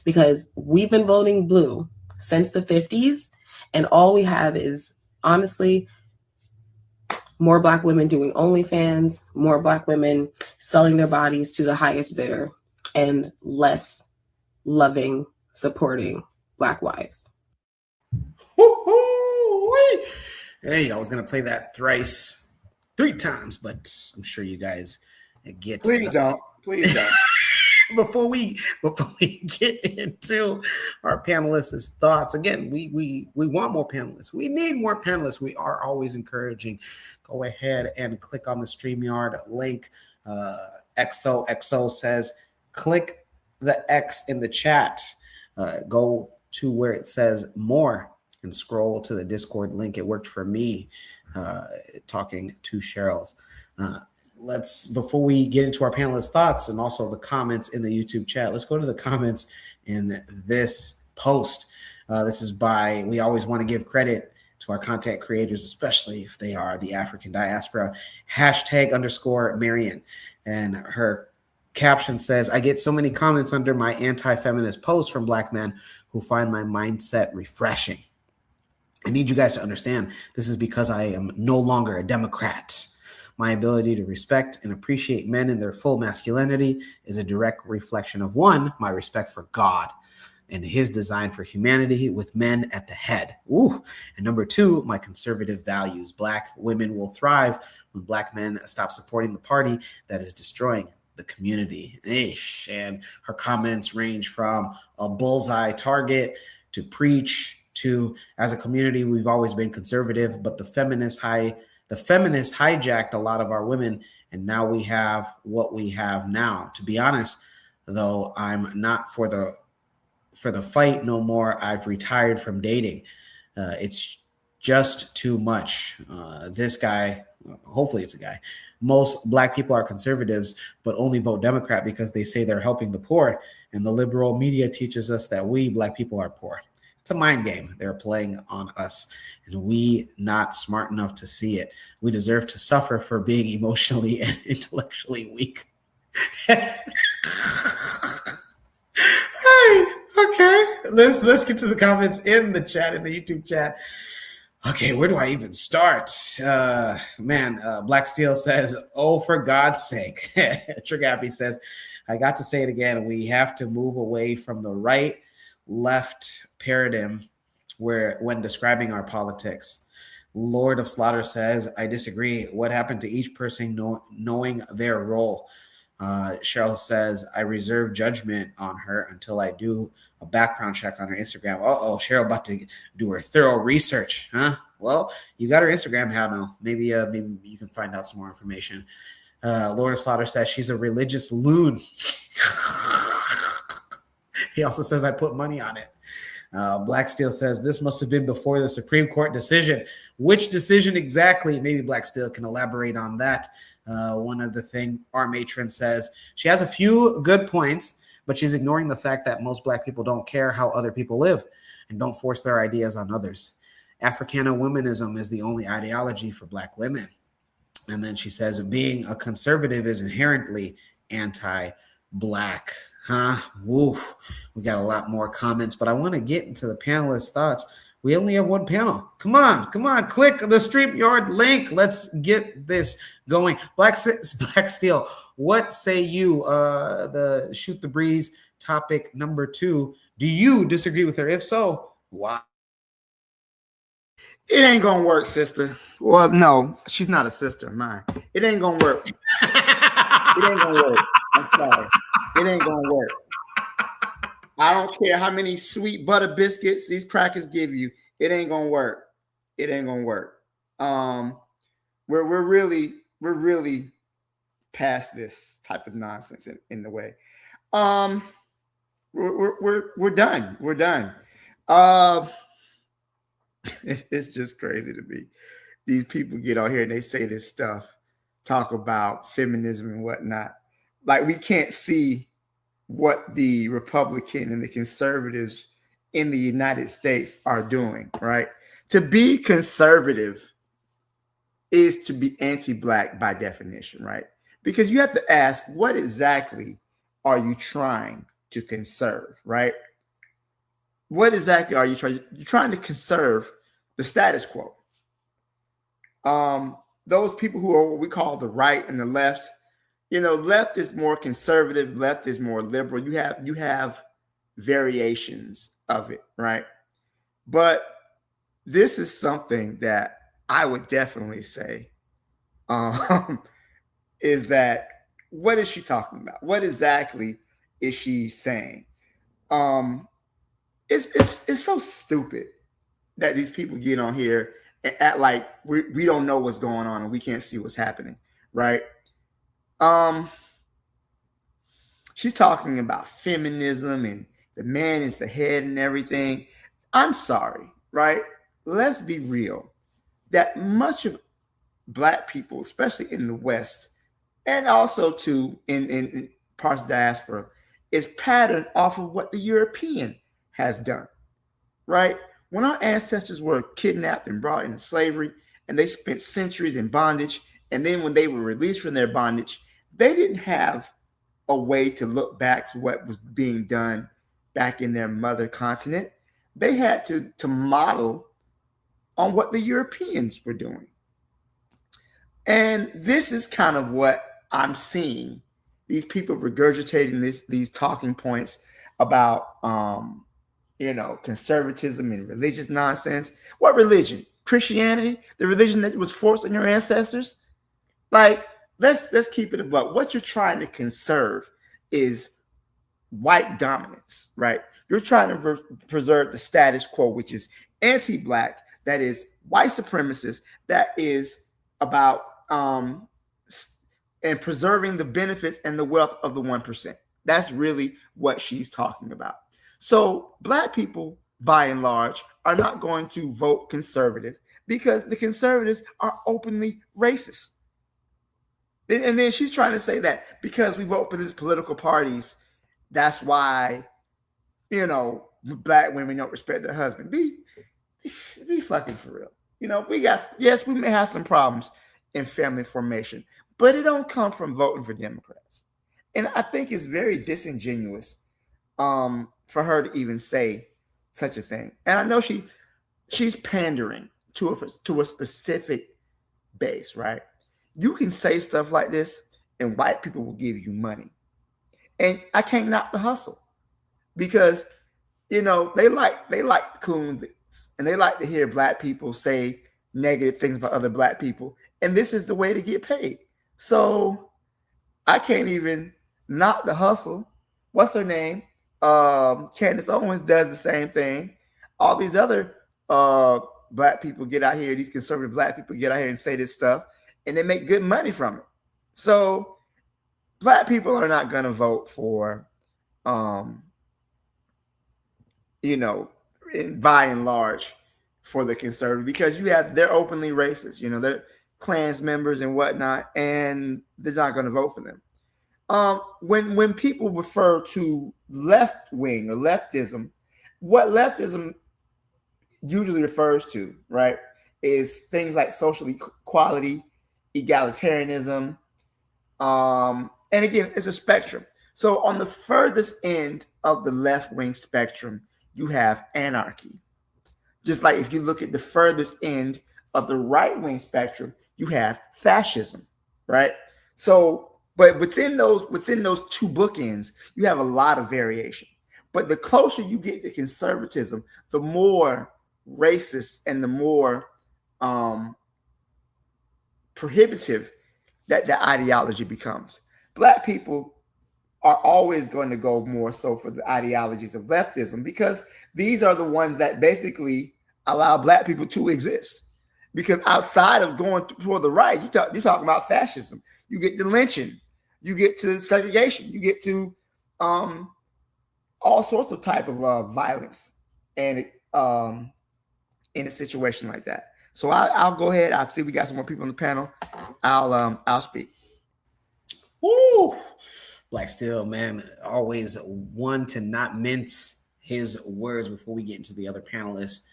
Because we've been voting blue since the 50s, and all we have is, honestly, more Black women doing OnlyFans, more Black women selling their bodies to the highest bidder, and less loving, supporting Black wives. Hey, I was gonna play that three times, but I'm sure you guys get. Please don't. Before we get into our panelists' thoughts, again, we want more panelists. We need more panelists. We are always encouraging. Go ahead and click on the StreamYard link. XOXO says, click the X in the chat. Go to where it says more and scroll to the Discord link. It worked for me talking to Cheryl's. Before we get into our panelists' thoughts and also the comments in the YouTube chat, let's go to the comments in this post. This is by, we always want to give credit to our content creators, especially if they are the African diaspora, #_Marian. And her caption says, I get so many comments under my anti-feminist posts from Black men who find my mindset refreshing. I need you guys to understand this is because I am no longer a Democrat. My ability to respect and appreciate men in their full masculinity is a direct reflection of, one, my respect for God and his design for humanity with men at the head. Ooh. And number two, my conservative values. Black women will thrive when Black men stop supporting the party that is destroying the community. And her comments range from a bullseye target to preach to, as a community, we've always been conservative, but the feminists hijacked a lot of our women, and now we have what we have now. To be honest, though, I'm not for the fight no more. I've retired from dating. It's just too much. This guy, hopefully it's a guy. Most Black people are conservatives, but only vote Democrat because they say they're helping the poor. And the liberal media teaches us that we Black people are poor. It's a mind game they're playing on us, and we not smart enough to see it. We deserve to suffer for being emotionally and intellectually weak. Hey, okay, let's get to the comments in the chat, in the YouTube chat. Okay, where do I even start? Black Steel says, oh, for God's sake. Triggappy says, I got to say it again. We have to move away from the right-left paradigm when describing our politics. Lord of Slaughter says, I disagree. What happened to each person knowing their role? Cheryl says, I reserve judgment on her until I do a background check on her Instagram. Uh-oh, Cheryl about to do her thorough research, huh? Well, you got her Instagram handle. Maybe you can find out some more information. Lord of Slaughter says she's a religious loon. He also says I put money on it. Black Steel says this must have been before the Supreme Court decision. Which decision exactly? Maybe Black Steel can elaborate on that. One of the thing our matron says, she has a few good points, but she's ignoring the fact that most Black people don't care how other people live and don't force their ideas on others. Africana womanism is the only ideology for Black women. And then she says being a conservative is inherently anti-Black. Huh? Woof. We got a lot more comments, but I want to get into the panelists' thoughts. We only have one panel. Come on. Click the StreamYard link. Let's get this going. Black Steel, what say you? The Shoot the Breeze topic number 2. Do you disagree with her? If so, why? It ain't gonna work, sister. Well, no, she's not a sister of mine. It ain't gonna work. It ain't gonna work. I'm sorry. It ain't gonna work. I don't care how many sweet butter biscuits these crackers give you. It ain't gonna work. It ain't gonna work. We're really past this type of nonsense in the way. We're done. We're done. It's just crazy to me. These people get on here and they say this stuff, talk about feminism and whatnot. Like we can't see what the Republican and the conservatives in the United States are doing, right? To be conservative is to be anti-Black by definition, right? Because you have to ask, what exactly are you trying to conserve, right? What exactly are you trying? You're trying to conserve the status quo. Those people who are what we call the right and the left, left is more conservative, left is more liberal. You have variations of it, right? But this is something that I would definitely say is that what is she talking about? What exactly is she saying? It's so stupid that these people get on here and act like we don't know what's going on and we can't see what's happening, right? She's talking about feminism and the man is the head and everything. I'm sorry, right? Let's be real. That much of Black people, especially in the West, and also too in parts of diaspora, is patterned off of what the European has done, right? When our ancestors were kidnapped and brought into slavery and they spent centuries in bondage, and then when they were released from their bondage, they didn't have a way to look back to what was being done back in their mother continent. They had to model on what the Europeans were doing. And this is kind of what I'm seeing. These people regurgitating these talking points about conservatism and religious nonsense. What religion? Christianity? The religion that was forced on your ancestors? Like, let's keep it above. What you're trying to conserve is white dominance, right? You're trying to preserve the status quo, which is anti-Black, that is white supremacist, that is about and preserving the benefits and the wealth of the 1%. That's really what she's talking about. So Black people, by and large, are not going to vote conservative because the conservatives are openly racist. And then she's trying to say that because we vote for these political parties, that's why, Black women don't respect their husband. Be fucking for real. We may have some problems in family formation, but it don't come from voting for Democrats. And I think it's very disingenuous for her to even say such a thing. And I know she's pandering to a specific base, right? You can say stuff like this and white people will give you money. And I can't knock the hustle because, they like coon and they like to hear Black people say negative things about other Black people. And this is the way to get paid. So I can't even knock the hustle. What's her name? Candace Owens does the same thing. All these other black people get out here, these conservative black people get out here and say this stuff, and they make good money from it. So black people are not going to vote for, by and large, for the conservative, because they're openly racist. They're Klans members and whatnot, and they're not going to vote for them. When people refer to left wing or leftism, what leftism usually refers to, right, is things like social equality, egalitarianism, and again, it's a spectrum. So on the furthest end of the left wing spectrum, you have anarchy. Just like if you look at the furthest end of the right wing spectrum, you have fascism, right? So, but within those two bookends, you have a lot of variation. But the closer you get to conservatism, the more racist and the more prohibitive that the ideology becomes. Black people are always going to go more so for the ideologies of leftism, because these are the ones that basically allow black people to exist. Because outside of going for the right, you're talking about fascism. You get to lynching, you get to segregation, you get to all sorts of type of violence, and in a situation like that. So I'll go ahead. I see we got some more people on the panel. I'll speak. Woo! Black Steel, man, always one to not mince his words. Before we get into the other panelists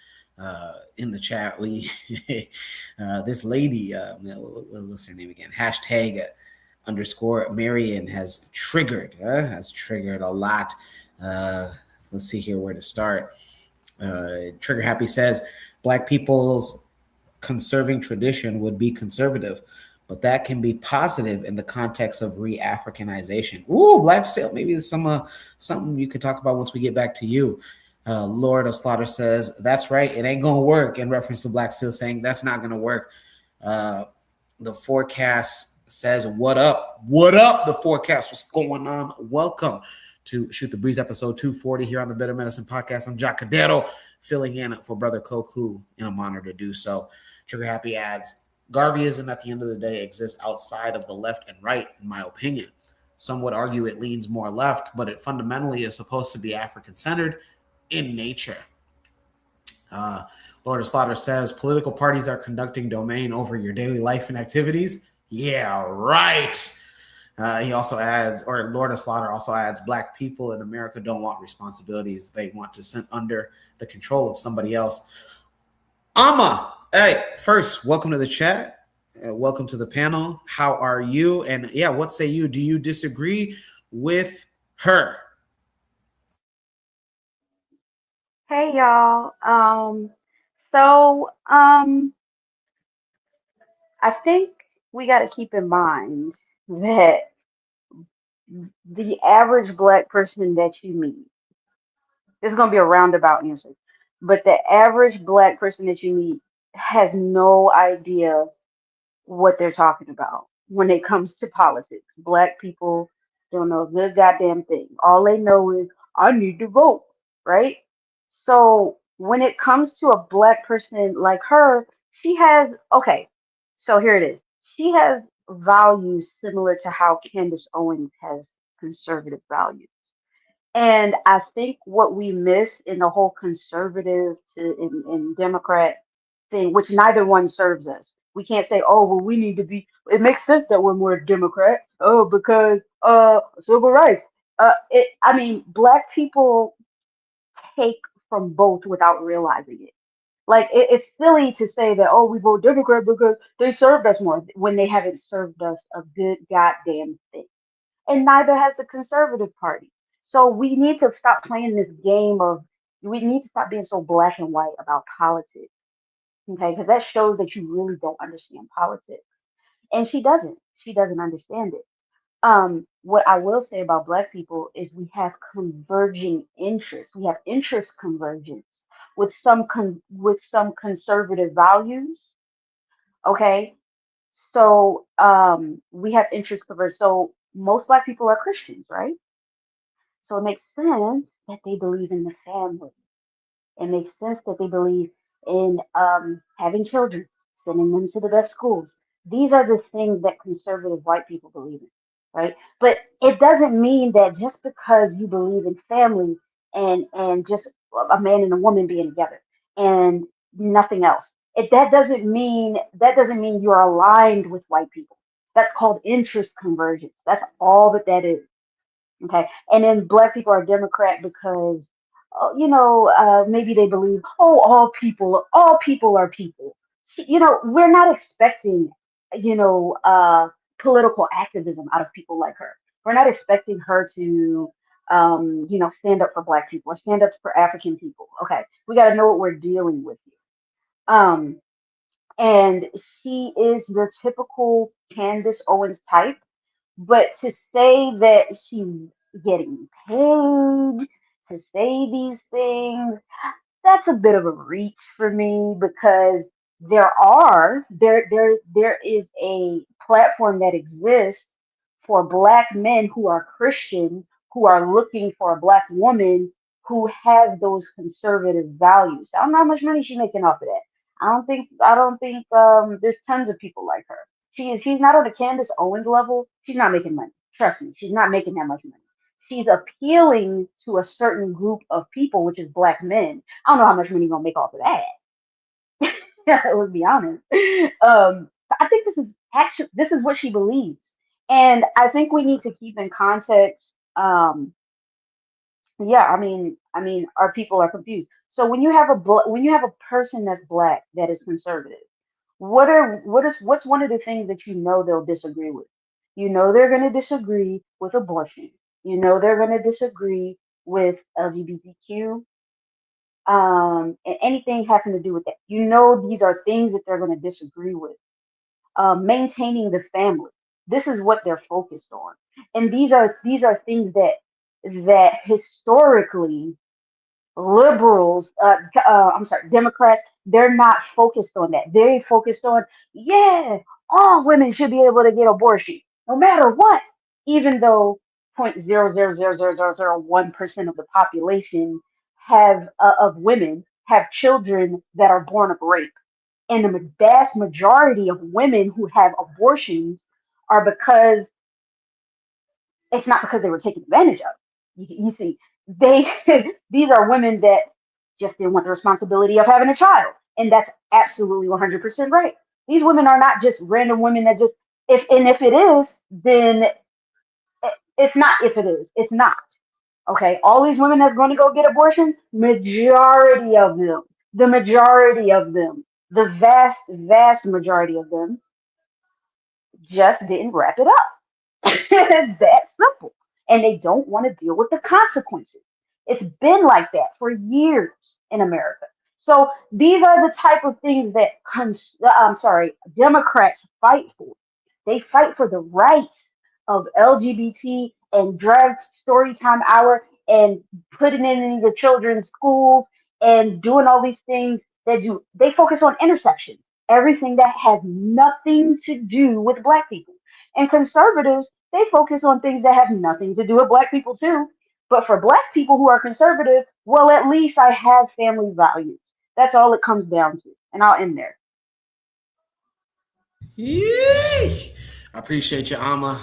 in the chat, this lady, what's her name again? #_ Marion has triggered a lot. Let's see here where to start. Trigger Happy says Black people's conserving tradition would be conservative, but that can be positive in the context of re-Africanization. Ooh, Black Steel, maybe it's something you could talk about once we get back to you. Lord of Slaughter says, that's right, it ain't gonna work, in reference to Black Steel saying that's not gonna work. The forecast says, what up? What up, the forecast? What's going on? Welcome to Shoot the Breeze, episode 240 here on the Better Medicine Podcast. I'm Jack Cadero, filling in for Brother Koku, and I'm honored to do so. Trigger Happy adds, Garveyism at the end of the day exists outside of the left and right, in my opinion. Some would argue it leans more left, but it fundamentally is supposed to be African-centered in nature. Lord of Slaughter says, political parties are conducting domain over your daily life and activities. Yeah, right. He also adds, or Lord of Slaughter also adds, Black people in America don't want responsibilities. They want to sit under the control of somebody else. Amma, hey, first, welcome to the chat. Welcome to the panel. How are you? And yeah, what say you? Do you disagree with her? Hey, y'all. I think we got to keep in mind that the average Black person that you meet, this is going to be a roundabout answer, but the average Black person that you meet has no idea what they're talking about when it comes to politics. Black people don't know a good goddamn thing. All they know is, I need to vote, right? So when it comes to a Black person like her, she has, okay, so here it is. She has values similar to how Candace Owens has conservative values. And I think what we miss in the whole conservative and Democrat thing, which neither one serves us. We can't say, oh, well, we need to be, it makes sense that we're more Democrat. Oh, because civil rights. I mean, Black people take from both without realizing it. Like it's silly to say that, oh, we vote Democrat because they served us more when they haven't served us a good goddamn thing. And neither has the Conservative Party. So we need to stop playing this game of, we need to stop being so black and white about politics. Okay, because that shows that you really don't understand politics. And she doesn't. She doesn't understand it. What I will say about Black people is we have converging interests. We have interest convergence with some conservative values. Okay, so we have interest convergence. So most Black people are Christians, right? So it makes sense that they believe in the family. It makes sense that they believe in having children, sending them to the best schools. These are the things that conservative white people believe in, right? But it doesn't mean that just because you believe in family and just a man and a woman being together and nothing else, that doesn't mean you're aligned with white people. That's called interest convergence. That's all that is. Okay. And then Black people are Democrat because, maybe they believe, oh, all people are people. We're not expecting, you know, uh, political activism out of people like her. We're not expecting her to, stand up for Black people or stand up for African people. Okay. We got to know what we're dealing with here. And she is your typical Candace Owens type, but to say that she's getting paid to say these things, that's a bit of a reach for me because there is a platform that exists for Black men who are Christian who are looking for a Black woman who has those conservative values. I don't know how much money she's making off of that. I don't think there's tons of people like her. She's not on the Candace Owens level. She's not making money. Trust me, she's not making that much money. She's appealing to a certain group of people, which is Black men. I don't know how much money you're gonna make off of that. Let's be honest. I think this is what she believes, and I think we need to keep in context. Yeah, I mean, our people are confused. So when you have a person that's Black that is conservative, what's one of the things that they'll disagree with? They're going to disagree with abortion. They're going to disagree with LGBTQ, and anything having to do with that. These are things that they're going to disagree with. Maintaining the family. This is what they're focused on, and these are things that historically liberals, I'm sorry, Democrats, they're not focused on that. They're focused on, yeah, all women should be able to get abortion, no matter what, even though 0.0000001% of the population of women have children that are born of rape. And the vast majority of women who have abortions are because it's not because they were taken advantage of. You see, they these are women that just didn't want the responsibility of having a child, and that's absolutely 100% right. These women are not just random women that just if it is, then it's not. If it is, it's not. Okay, all these women that's going to go get abortions, the majority of them, the vast majority of them, just didn't wrap it up. That simple. And they don't want to deal with the consequences. It's been like that for years in America. So these are the type of things that Democrats fight for. They fight for the rights of LGBT and drag story time hour and putting it in the children's schools and doing all these things they focus on intersections, everything that has nothing to do with Black people. And conservatives, they focus on things that have nothing to do with Black people too. But for Black people who are conservative, well, at least I have family values. That's all it comes down to. And I'll end there. Yeesh. I appreciate you, Ama.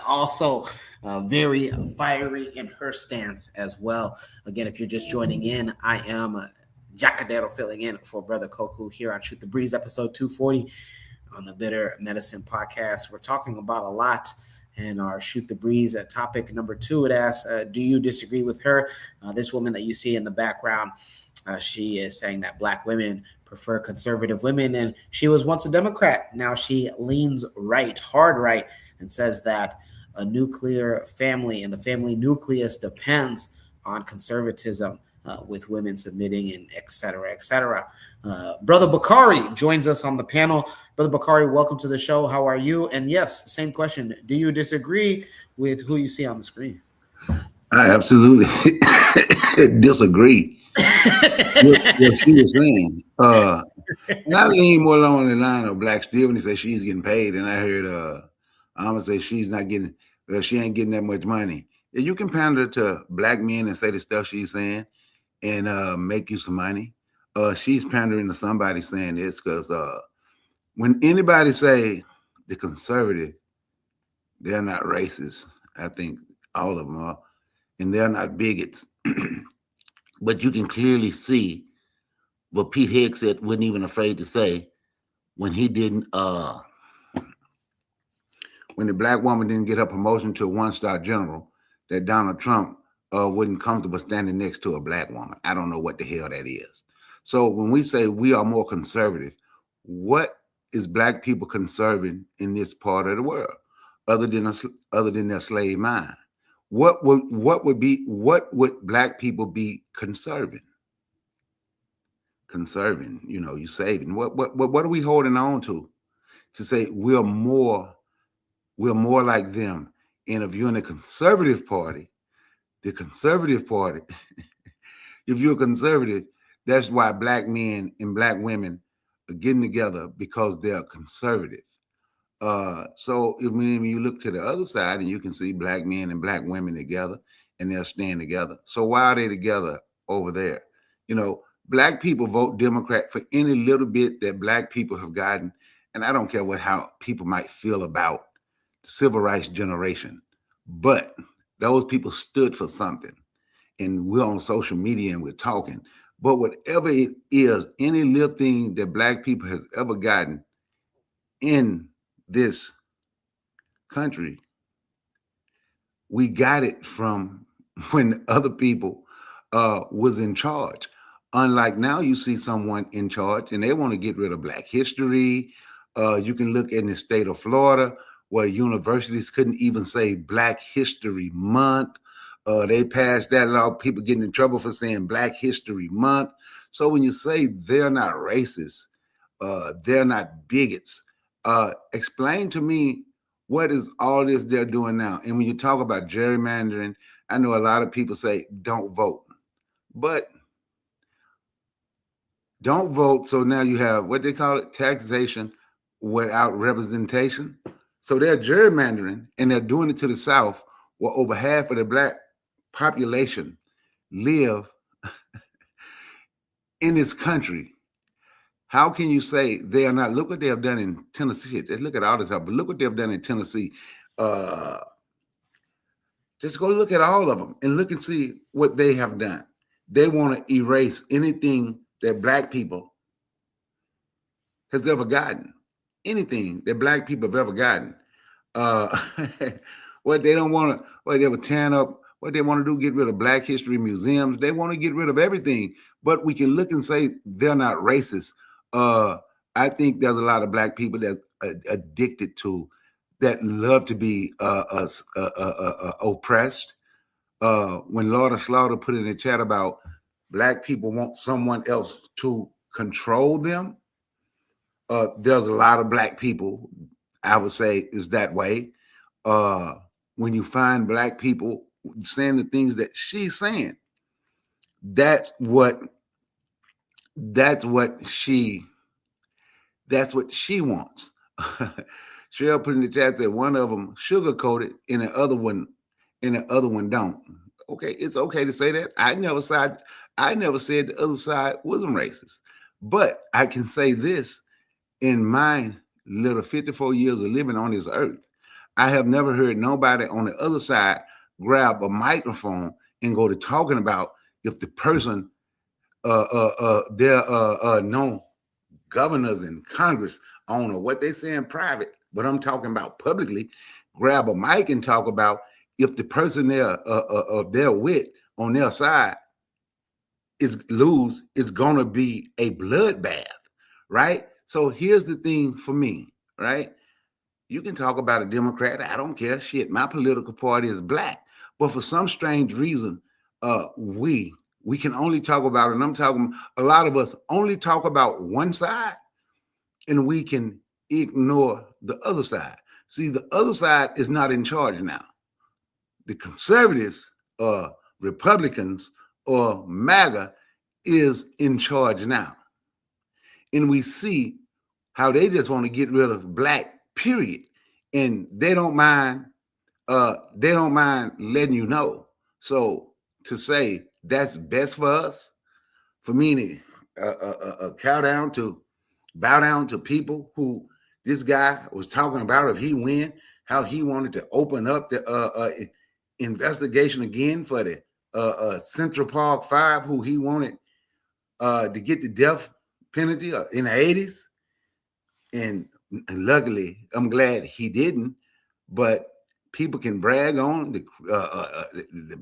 Also, very fiery in her stance as well. Again, if you're just joining in, I am Jacadero filling in for Brother Koku here on Shoot the Breeze, episode 240 on the Bitter Medicine podcast. We're talking about a lot. And our Shoot the Breeze topic number 2, it asks, do you disagree with her? This woman that you see in the background, she is saying that Black women prefer conservative women, and she was once a Democrat. Now she leans right, hard right, and says that a nuclear family and the family nucleus depends on conservatism, with women submitting and et cetera, et cetera. Brother Bakari joins us on the panel. Brother Bakari, welcome to the show. How are you? And yes, same question. Do you disagree with who you see on the screen? I absolutely disagree with what she was saying. And I lean more along the line of Black Steel when he says she's getting paid. And I heard Alma say she's not getting She ain't getting that much money. You can pander to black men and say the stuff she's saying and make you some money. She's pandering to somebody saying this because when anybody say the conservative, they're not racist. I think all of them are, and they're not bigots. But you can clearly see what Pete Hegseth wasn't even afraid to say when he didn't when the black woman didn't get her promotion to a one-star general, that Donald Trump wasn't comfortable standing next to a black woman. I don't know what the hell that is. So when we say we are more conservative, what is black people conserving in this part of the world, other than their slave mind? What would black people be conserving? Conserving, you saving. What are we holding on to say we're more like them? And if you're in the conservative party, if you're conservative, that's why black men and black women are getting together, because they're conservative. So when you look to the other side and you can see black men and black women together and they're staying together. So why are they together over there? Black people vote Democrat for any little bit that black people have gotten. And I don't care how people might feel about the civil rights generation, but those people stood for something. And we're on social media and we're talking. But whatever it is, any little thing that black people has ever gotten in this country, we got it from when other people was in charge. Unlike now, you see someone in charge and they want to get rid of Black history. You can look in the state of Florida where universities couldn't even say Black History Month. They passed that law, people getting in trouble for saying Black History Month. So when you say they're not racist, they're not bigots, explain to me what is all this they're doing now. And when you talk about gerrymandering, I know a lot of people say don't vote, but don't vote. So now you have what they call it, taxation without representation. So they're gerrymandering and they're doing it to the South, where over half of the black population live in this country. How can you say they are not? Look what they have done in Tennessee. Just look at all this stuff, but look what they've done in Tennessee. Just go look at all of them and look and see what they have done. They want to erase anything that black people has ever gotten. Anything that black people have ever gotten. What they don't want to, what they were tearing up, what they want to do, get rid of Black history museums. They want to get rid of everything. But we can look and say they're not racist. I think there's a lot of black people that's addicted to, that love to be oppressed. When Lord Slaughter put in the chat about black people want someone else to control them, there's a lot of black people, I would say, is that way. When you find black people saying the things that she's saying, that's what she wants. Cheryl put in the chat that one of them sugarcoated and the other one don't. Okay, it's okay to say that. I never said the other side wasn't racist. But I can say this, in my little 54 years of living on this earth, I have never heard nobody on the other side grab a microphone and go to talking about if the person they're known governors and Congress, I don't know what they say in private, but I'm talking about publicly, grab a mic and talk about if the person they're with on their side is gonna be a bloodbath, right? So here's the thing for me, right? You can talk about a Democrat, I don't care, shit, my political party is black. But for some strange reason, we can only talk about, and I'm talking, a lot of us only talk about one side and we can ignore the other side. See, the other side is not in charge now. The conservatives, Republicans, or MAGA is in charge now. And we see how they just want to get rid of black, period. And they don't mind they don't mind letting you know. So to say that's best for us, for me to bow down to people who this guy was talking about, if he win, how he wanted to open up the investigation again for the Central Park 5, who he wanted to get the death penalty in the 80s. And luckily, I'm glad he didn't. But people can brag on the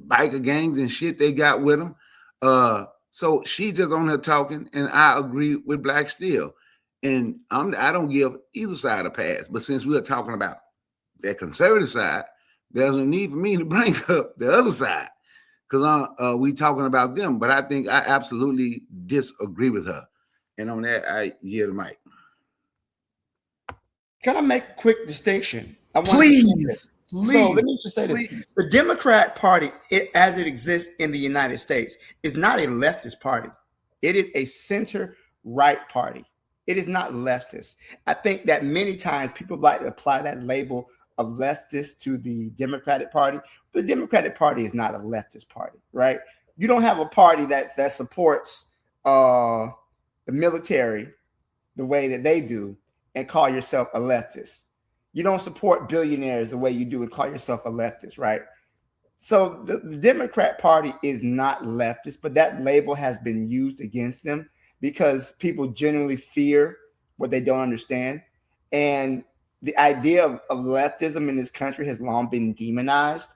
biker gangs and shit they got with them. So she just on her talking, and I agree with Black Steel. And I don't give either side a pass. But since we are talking about that conservative side, there's no need for me to bring up the other side, because we talking about them. But I think I absolutely disagree with her. And on that, I yield the mic. Can I make a quick distinction? Please. So let me just say this. The Democrat Party, as it exists in the United States, is not a leftist party. It is a center-right party. It is not leftist. I think that many times people like to apply that label of leftist to the Democratic Party. But the Democratic Party is not a leftist party, right? You don't have a party that supports the military the way that they do and call yourself a leftist. You don't support billionaires the way you do and call yourself a leftist, right? So the Democrat Party is not leftist, but that label has been used against them because people genuinely fear what they don't understand. And the idea of leftism in this country has long been demonized,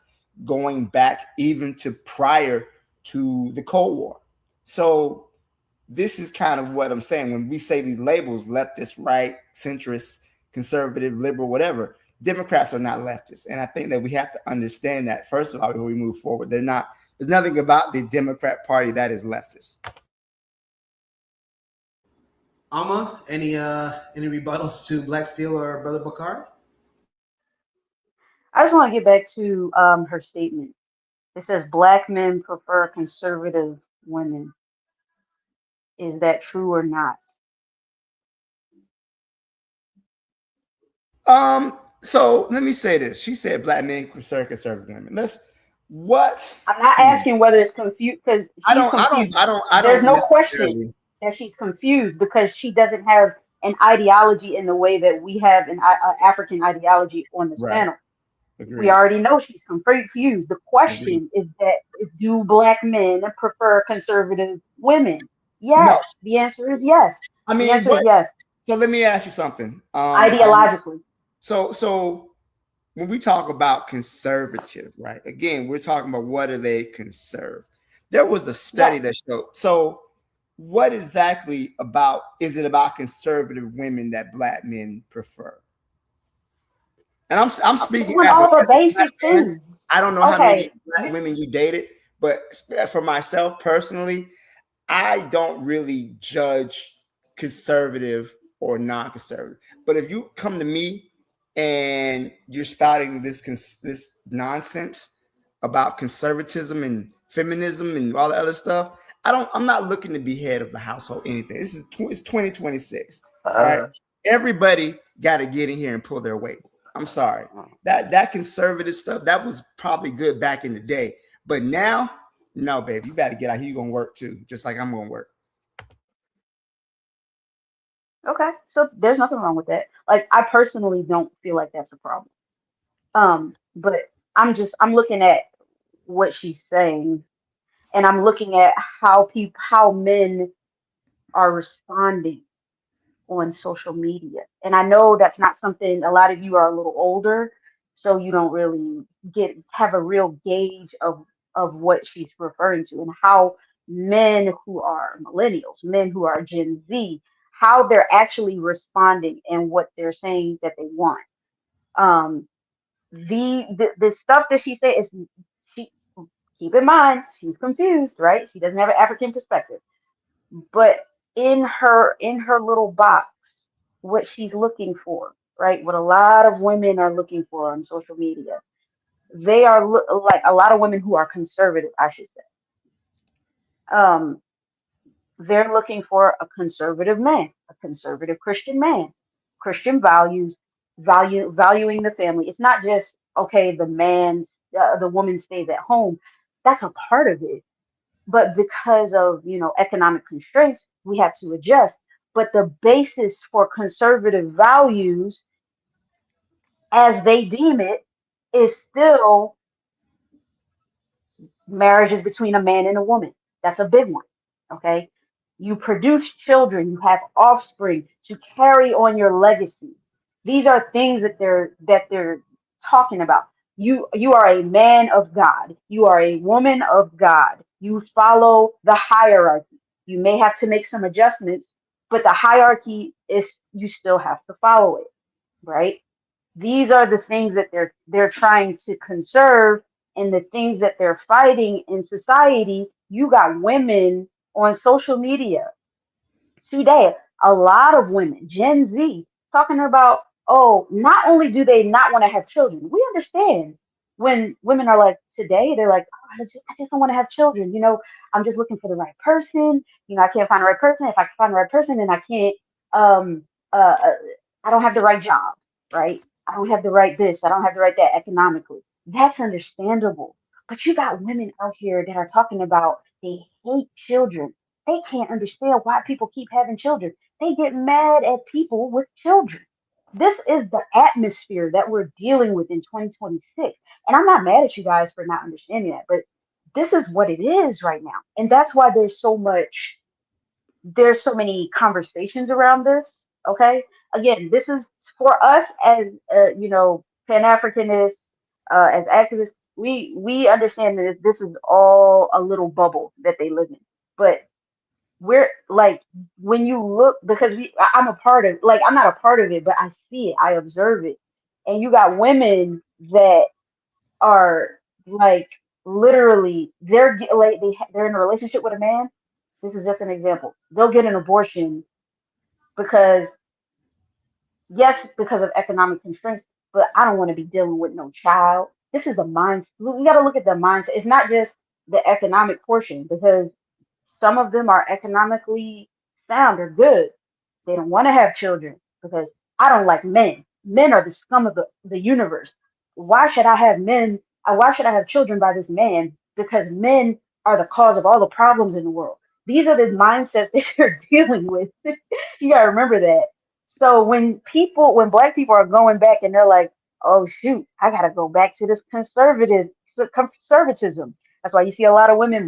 going back even to prior to the Cold War. So this is kind of what I'm saying. When we say these labels, leftist, right, centrist, conservative, liberal, whatever, Democrats are not leftists. And I think that we have to understand that, first of all, before we move forward. There's nothing about the Democrat Party that is leftist. Alma, any rebuttals to Black Steel or Brother Bakari? I just want to get back to her statement. It says Black men prefer conservative women. Is that true or not? So let me say this. She said Black men prefer conservative women. I'm not asking whether it's confused, because there's no question that she's confused because she doesn't have an ideology in the way that we have an African ideology on this panel. Agreed. We already know she's confused. The question is that do Black men prefer conservative women? Yes. No. The answer is yes. I mean, the answer is yes. So let me ask you something. Ideologically. So when we talk about conservative, right? Again, we're talking about what do they conserve? There was a study that showed. So what exactly is it about conservative women that Black men prefer? And I'm speaking as all the basic things. I don't know how many Black women you dated, but for myself personally, I don't really judge conservative or non-conservative. But if you come to me and you're spouting this nonsense about conservatism and feminism and all the other stuff, I'm not looking to be head of the household anything. It's 2026. All right. Everybody got to get in here and pull their weight. I'm sorry. That conservative stuff, that was probably good back in the day. But now, no, baby, you got to get out here. You're going to work too, just like I'm going to work. Okay, so there's nothing wrong with that. Like, I personally don't feel like that's a problem. But I'm looking at what she's saying, and I'm looking at how men are responding on social media. And I know that's not something, a lot of you are a little older, so you don't really have a real gauge of what she's referring to, and how men who are millennials, men who are Gen Z, how they're actually responding and what they're saying that they want. The stuff that she said is, keep in mind, she's confused, right? She doesn't have an African perspective. But in her little box, what she's looking for, right? What a lot of women are looking for on social media. They are like a lot of women who are conservative, I should say. They're looking for a conservative man, a conservative Christian man, Christian values, valuing the family. It's not just okay, the woman stays at home. That's a part of it. But because of, economic constraints, we have to adjust. But the basis for conservative values, as they deem it, is still marriage is between a man and a woman. That's a big one. Okay. You produce children, you have offspring to carry on your legacy. These are things that they're talking about. You are a man of God. You are a woman of God. You follow the hierarchy. You may have to make some adjustments, but the hierarchy is you still have to follow it, right? These are the things that they're trying to conserve, and the things that they're fighting in society. You got women on social media today, a lot of women, Gen Z, talking about, oh, not only do they not want to have children, we understand when women are like today, they're like, oh, I just don't want to have children. I'm just looking for the right person. I can't find the right person. If I can find the right person, then I can't, um, I don't have the right job, right? I don't have the right this, I don't have the right that economically. That's understandable. But you got women out here that are talking about they hate children. They can't understand why people keep having children. They get mad at people with children. This is the atmosphere that we're dealing with in 2026. And I'm not mad at you guys for not understanding that, but this is what it is right now. And that's why there's so many conversations around this. Okay. Again, this is for us as, Pan-Africanists, as activists. We understand that this is all a little bubble that they live in. But we're like, when you look, because I'm a part of, like, I'm not a part of it, but I see it, I observe it. And you got women that are like, literally, they're in a relationship with a man. This is just an example. They'll get an abortion because, yes, because of economic constraints, but I don't want to be dealing with no child. This is the mindset. We got to look at the mindset. It's not just the economic portion, because some of them are economically sound or good. They don't want to have children because I don't like men. Men are the scum of the universe. Why should I have men? Why should I have children by this man? Because men are the cause of all the problems in the world. These are the mindsets that you're dealing with. You gotta remember that. So when black people are going back and they're like, oh shoot, I gotta go back to this conservatism. That's why you see a lot of women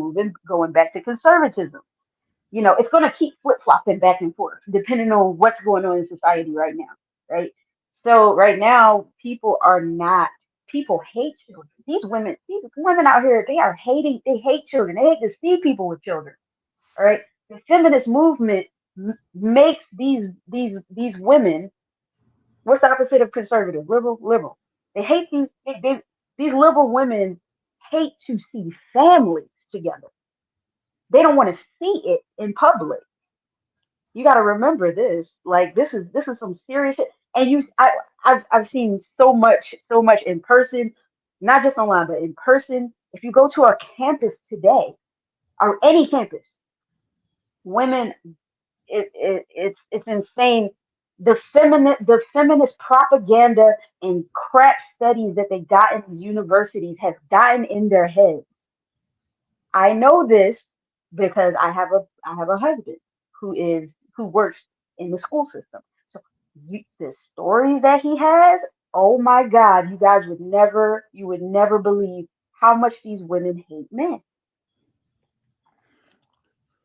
going back to conservatism. It's going to keep flip flopping back and forth depending on what's going on in society right now, right? So right now, people hate children. These women out here, they hate children. They hate to see people with children, all right? The feminist movement makes these women, what's the opposite of conservative? Liberal. They hate these liberal women hate to see families together. They don't want to see it in public. You got to remember this. Like, this is some serious shit. And I've seen so much in person, not just online, but in person. If you go to a campus today, or any campus, women, it's insane. The feminist propaganda and crap studies that they got in these universities has gotten in their heads. I know this because I have a husband who works in the school system. So the stories that he has, oh my God, you would never believe how much these women hate men.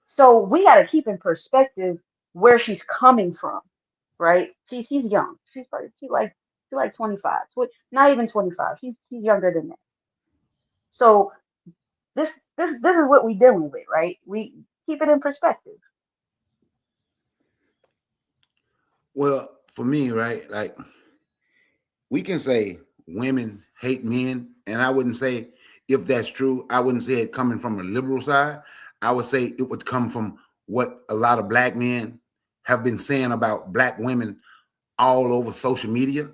So we got to keep in perspective where she's coming from, right? She's young. She's like 25, not even 25. She's younger than that. So this is what we dealing with, right? We keep it in perspective. Well, for me, right, like, we can say women hate men, and I wouldn't say, if that's true, I wouldn't say it coming from a liberal side. I would say it would come from what a lot of black men have been saying about black women all over social media,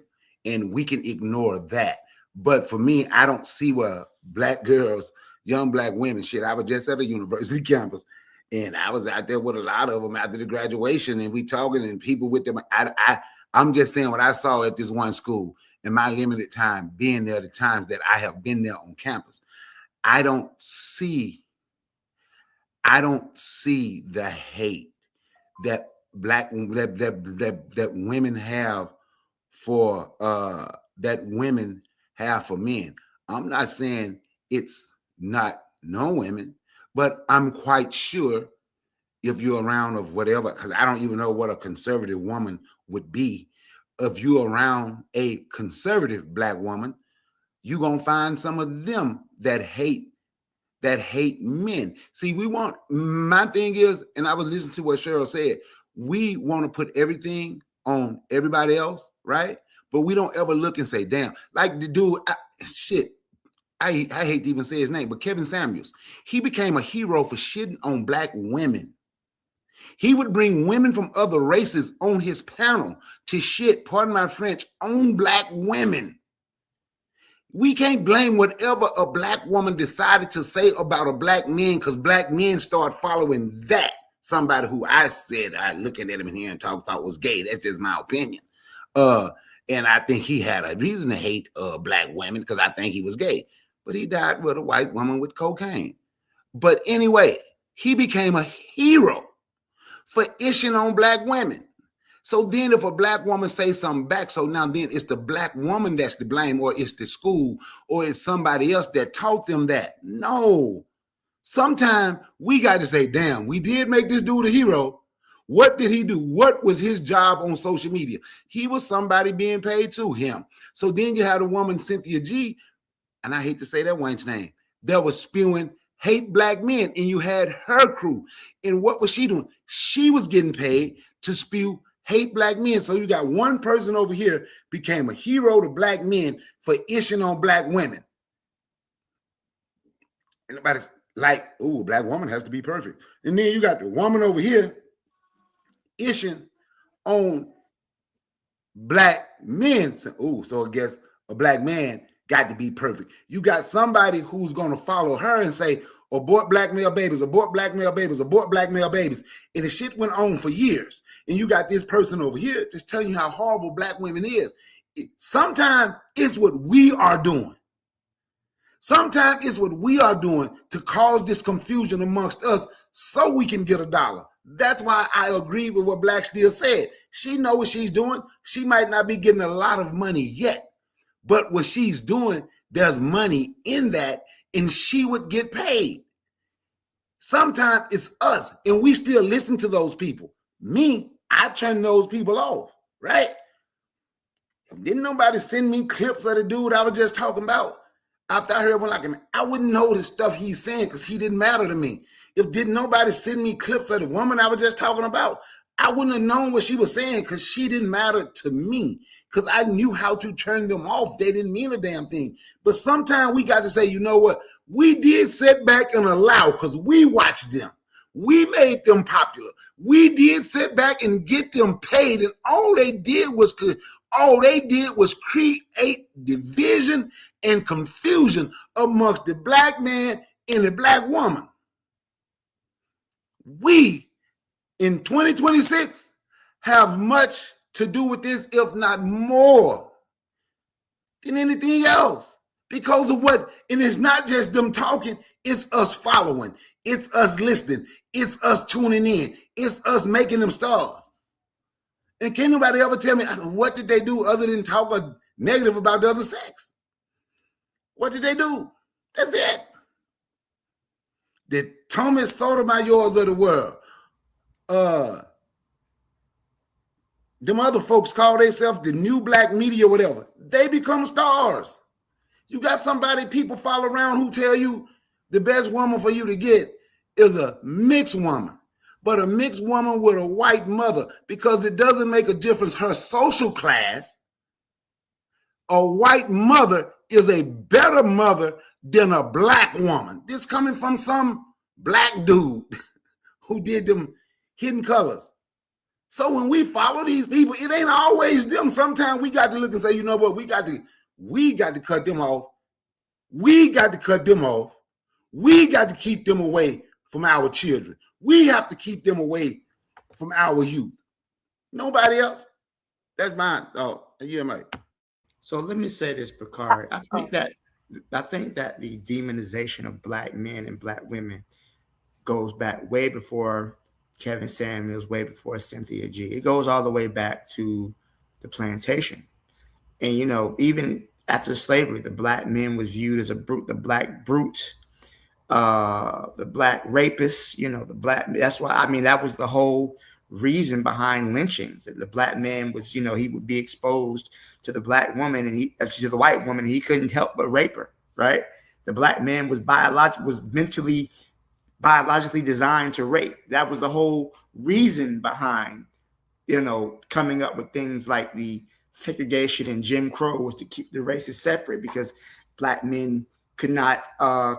and we can ignore that. But for me, I don't see where black girls, young black women, I was just at a university campus, and I was out there with a lot of them after the graduation, and we talking, and people with them. I'm just saying what I saw at this one school. in my limited time being there, the times that I have been there on campus, I don't see the hate that that women have for men. I'm not saying it's not no women, but I'm quite sure if you're around of whatever, because I don't even know what a conservative woman would be. If you're around a conservative black woman, you're gonna find some of them that hate men. See, my thing is, and I was listening to what Cheryl said, we want to put everything on everybody else, right? But we don't ever look and say, damn, like the dude, I hate to even say his name, but Kevin Samuels, he became a hero for shitting on black women. He would bring women from other races on his panel to shit, pardon my French, on black women. We can't blame whatever a black woman decided to say about a black man because black men start following that. Somebody who I looking at him in here and thought was gay. That's just my opinion. And I think he had a reason to hate black women because I think he was gay. But he died with a white woman with cocaine. But anyway, he became a hero for ishing on black women. So then if a black woman says something back, so now then it's the black woman that's to blame, or it's the school, or it's somebody else that taught them that. No. Sometimes we got to say, damn, we did make this dude a hero. What did he do? What was his job on social media? He was somebody being paid to him. So then you had a woman, Cynthia G, and I hate to say that wench name, that was spewing hate black men, and you had her crew. And what was she doing? She was getting paid to spew hate black men. So you got one person over here became a hero to black men for ishing on black women. And nobody's like, ooh, black woman has to be perfect. And then you got the woman over here ishing on black men. So, ooh, so I guess a black man got to be perfect. You got somebody who's going to follow her and say, abort black male babies, abort black male babies, abort black male babies. And the shit went on for years. And you got this person over here just telling you how horrible black women is. Sometimes it's what we are doing. Sometimes it's what we are doing to cause this confusion amongst us so we can get a dollar. That's why I agree with what Black Steel said. She knows what she's doing. She might not be getting a lot of money yet, but what she's doing, there's money in that, and she would get paid. Sometimes it's us, and we still listen to those people. Me, I turn those people off, right? Didn't nobody send me clips of the dude I was just talking about? After I heard one like him, I wouldn't know the stuff he's saying because he didn't matter to me. If didn't nobody send me clips of the woman I was just talking about, I wouldn't have known what she was saying because she didn't matter to me. Because I knew how to turn them off. They didn't mean a damn thing. But sometimes we got to say, you know what? We did sit back and allow because we watched them. We made them popular. We did sit back and get them paid. And all they did was create division and confusion amongst the black man and the black woman. We, in 2026, have much to do with this, if not more than anything else, because of what, and it's not just them talking, it's us following, it's us listening, it's us tuning in, it's us making them stars. And can't nobody ever tell me what did they do other than talk negative about the other sex? What did they do? That's it. The Thomas Sotomayors of the world, them other folks call themselves the new black media, whatever. They become stars. You got somebody people follow around who tell you the best woman for you to get is a mixed woman, but a mixed woman with a white mother, because it doesn't make a difference her social class. A white mother is a better mother than a black woman. This coming from some black dude who did them Hidden Colors. So when we follow these people, it ain't always them. Sometimes we got to look and say, you know what, we got to cut them off. We got to cut them off. We got to keep them away from our children. We have to keep them away from our youth. Nobody else. That's mine. Oh, yeah, mate. So let me say this, Bakari. I think that the demonization of black men and black women goes back way before Kevin Samuels, way before Cynthia G. It goes all the way back to the plantation. And even after slavery, the black man was viewed as a brute, the black brute, the black rapist, the black. That's why, I mean, that was the whole reason behind lynchings. That the black man was, he would be exposed to the black woman and to the white woman, and he couldn't help but rape her, right? The black man was biologically designed to rape. That was the whole reason behind, coming up with things like the segregation and Jim Crow, was to keep the races separate because black men could not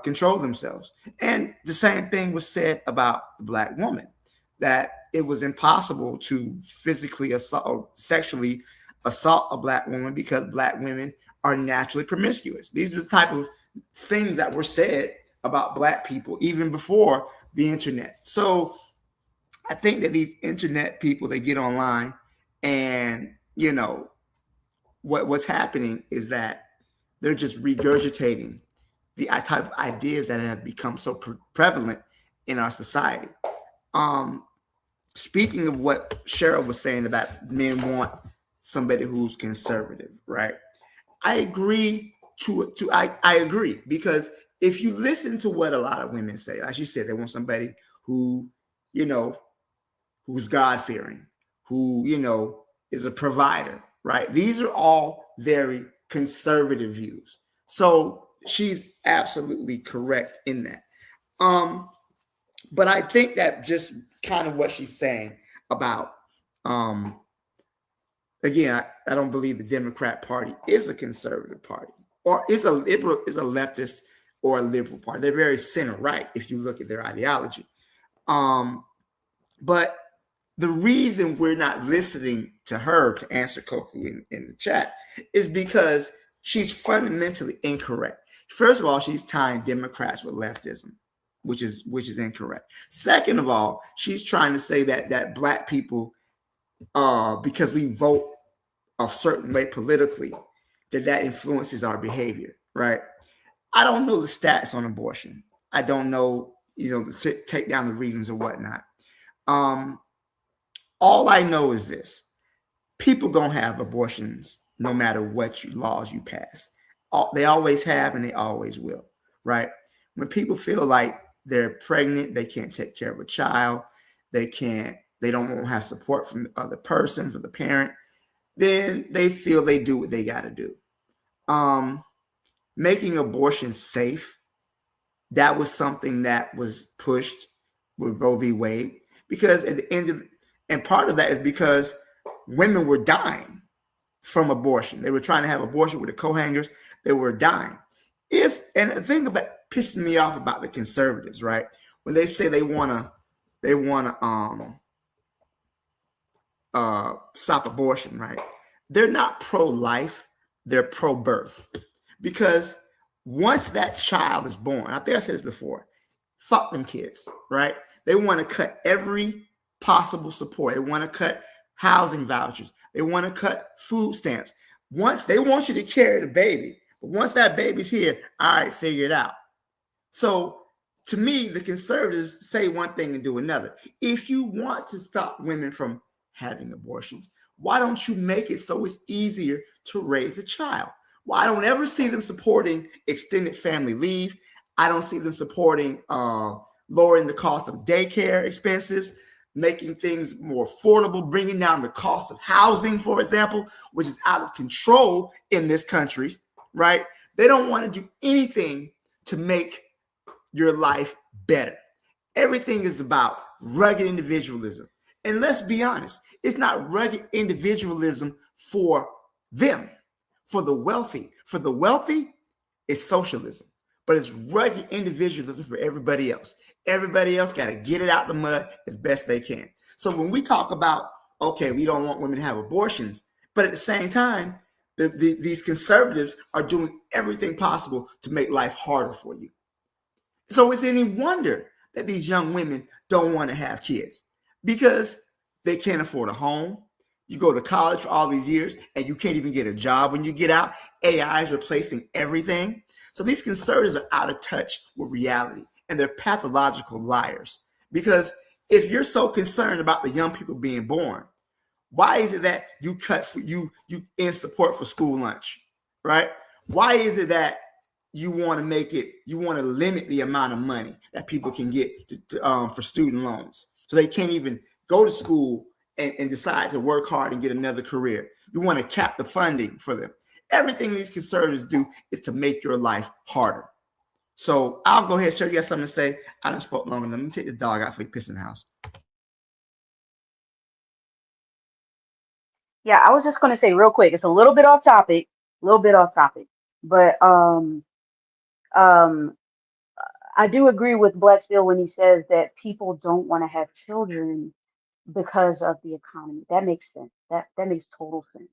control themselves. And the same thing was said about the black woman, that it was impossible to physically assault or sexually assault a black woman because black women are naturally promiscuous. These are the type of things that were said about black people even before the internet. So I think that these internet people, they get online and, what's happening is that they're just regurgitating the type of ideas that have become so prevalent in our society. Speaking of what Cheryl was saying about men want somebody who's conservative, right? I agree I agree, because if you listen to what a lot of women say, as you said, they want somebody who, who's God-fearing, who, is a provider, right? These are all very conservative views. So she's absolutely correct in that. But I think that just kind of what she's saying about, again, I don't believe the Democrat Party is a conservative party or is a leftist or a liberal party. They're very center right if you look at their ideology. But the reason we're not listening to her, to answer Koku in the chat, is because she's fundamentally incorrect. First of all, she's tying Democrats with leftism, which is incorrect. Second of all, she's trying to say that black people, because we vote a certain way politically, that influences our behavior, right? I don't know the stats on abortion. I don't know, to take down the reasons or whatnot. All I know is this: people gonna have abortions no matter what laws you pass. They always have and they always will, right? When people feel like they're pregnant, they can't take care of a child, they don't want to have support from the other person, from the parent, then they feel they do what they got to do. Making abortion safe, that was something that was pushed with Roe v. Wade, because at the end of and part of that is because women were dying from abortion. They were trying to have abortion with the co-hangers. They were dying. And the thing about pissing me off about the conservatives, right? When they say they want to stop abortion, right? They're not pro-life, they're pro-birth. Because once that child is born, I think I said this before, fuck them kids, right? They want to cut every possible support. They want to cut housing vouchers. They want to cut food stamps. Once they want you to carry the baby, but once that baby's here, all right, figure it out. So to me, the conservatives say one thing and do another. If you want to stop women from having abortions, why don't you make it so it's easier to raise a child? Well, I don't ever see them supporting extended family leave. I don't see them supporting lowering the cost of daycare expenses, making things more affordable, bringing down the cost of housing, for example, which is out of control in this country, right? They don't want to do anything to make your life better. Everything is about rugged individualism. And let's be honest, it's not rugged individualism for them, for the wealthy. For the wealthy, it's socialism, but it's rugged individualism for everybody else. Everybody else got to get it out the mud as best they can. So when we talk about, okay, we don't want women to have abortions, but at the same time, these conservatives are doing everything possible to make life harder for you. So it's any wonder that these young women don't want to have kids, because they can't afford a home, You go to college for all these years and you can't even get a job when you get out. AI is replacing everything. So these conservatives are out of touch with reality, and they're pathological liars. Because if you're so concerned about the young people being born, why is it that you cut for you in support for school lunch, right? Why is it that you want to limit the amount of money that people can get for student loans, so they can't even go to school and decide to work hard and get another career? You want to cap the funding for them. Everything these conservatives do is to make your life harder. So I'll go ahead and show you guys something to say. I done spoke long enough. Let me take this dog out for he piss in the house. Yeah, I was just going to say real quick. It's a little bit off topic, but um, I do agree with Black Steel when he says that people don't want to have children because of the economy. That makes sense. That makes total sense.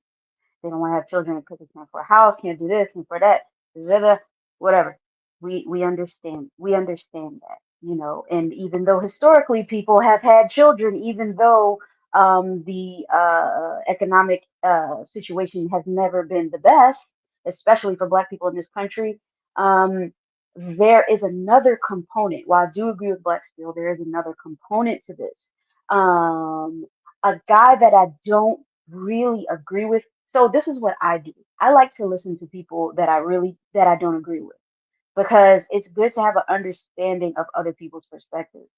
They don't want to have children because they can't afford a house, can't do this, can't afford that, whatever. We understand. We understand that, you know. And even though historically people have had children, even though the economic situation has never been the best, especially for Black people in this country, there is another component. While I do agree with Black Steel, there is another component to this. A guy that I don't really agree with. So this is what I do. I like to listen to people that I don't agree with, because it's good to have an understanding of other people's perspectives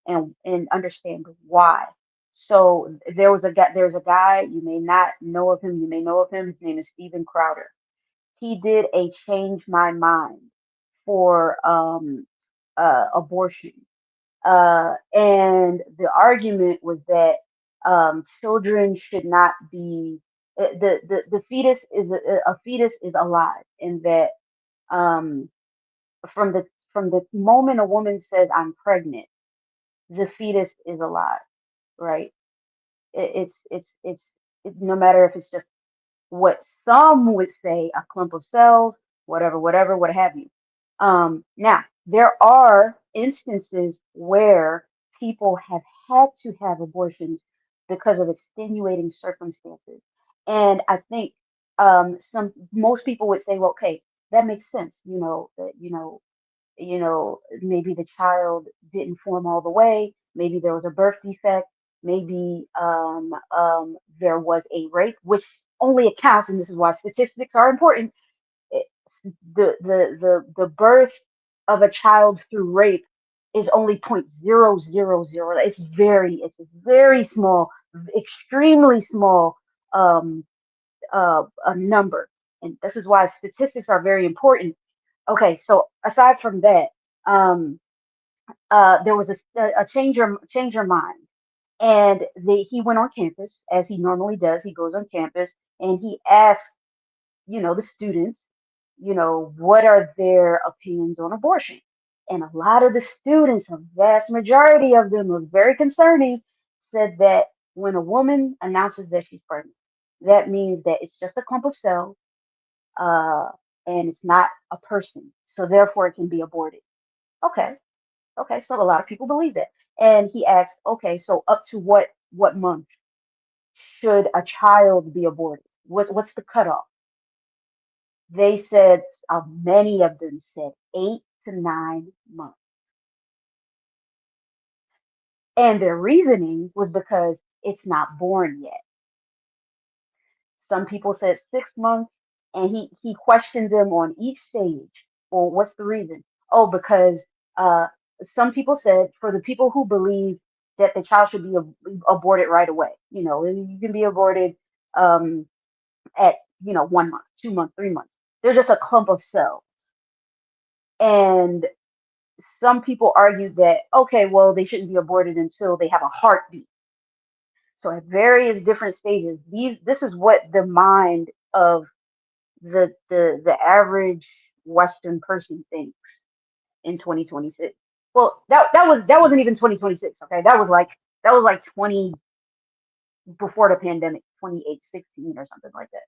and understand why. So there's a guy, you may not know of him, you may know of him. His name is Steven Crowder. He did a Change My Mind for abortion. And the argument was that children should not be the fetus is a fetus is alive, and that um, from the moment a woman says I'm pregnant, the fetus is alive, right? It's no matter if it's just what some would say a clump of cells, whatever, what have you. Now, there are instances where people have had to have abortions because of extenuating circumstances. And I think most people would say, well, okay, that makes sense, that maybe the child didn't form all the way, maybe there was a birth defect, maybe there was a rape, which only accounts, and this is why statistics are important. it- the birth of a child through rape is only 0.000. It's a very small, extremely small a number, and this is why statistics are very important. Okay, so aside from that, um, there was a change your mind, and he went on campus as he normally does. He goes on campus and he asked, the students, what are their opinions on abortion? And a lot of the students, a vast majority of them, was very concerning, said that when a woman announces that she's pregnant, that means that it's just a clump of cells, uh, and it's not a person. So therefore, it can be aborted. Okay, okay. So a lot of people believe that. And he asked, okay, so up to what month should a child be aborted? What's the cutoff? They said, many of them said 8 to 9 months. And their reasoning was because it's not born yet. Some people said 6 months, and he questioned them on each stage. Well, what's the reason? Oh, because some people said, for the people who believe that the child should be aborted right away, you can be aborted at 1 month, 2 months, 3 months. They're just a clump of cells. And some people argue that, okay, well, they shouldn't be aborted until they have a heartbeat. So at various different stages, this is what the mind of the average Western person thinks in 2026. Well, that wasn't even 2026. Okay, that was like 20 before the pandemic, 2016 or something like that.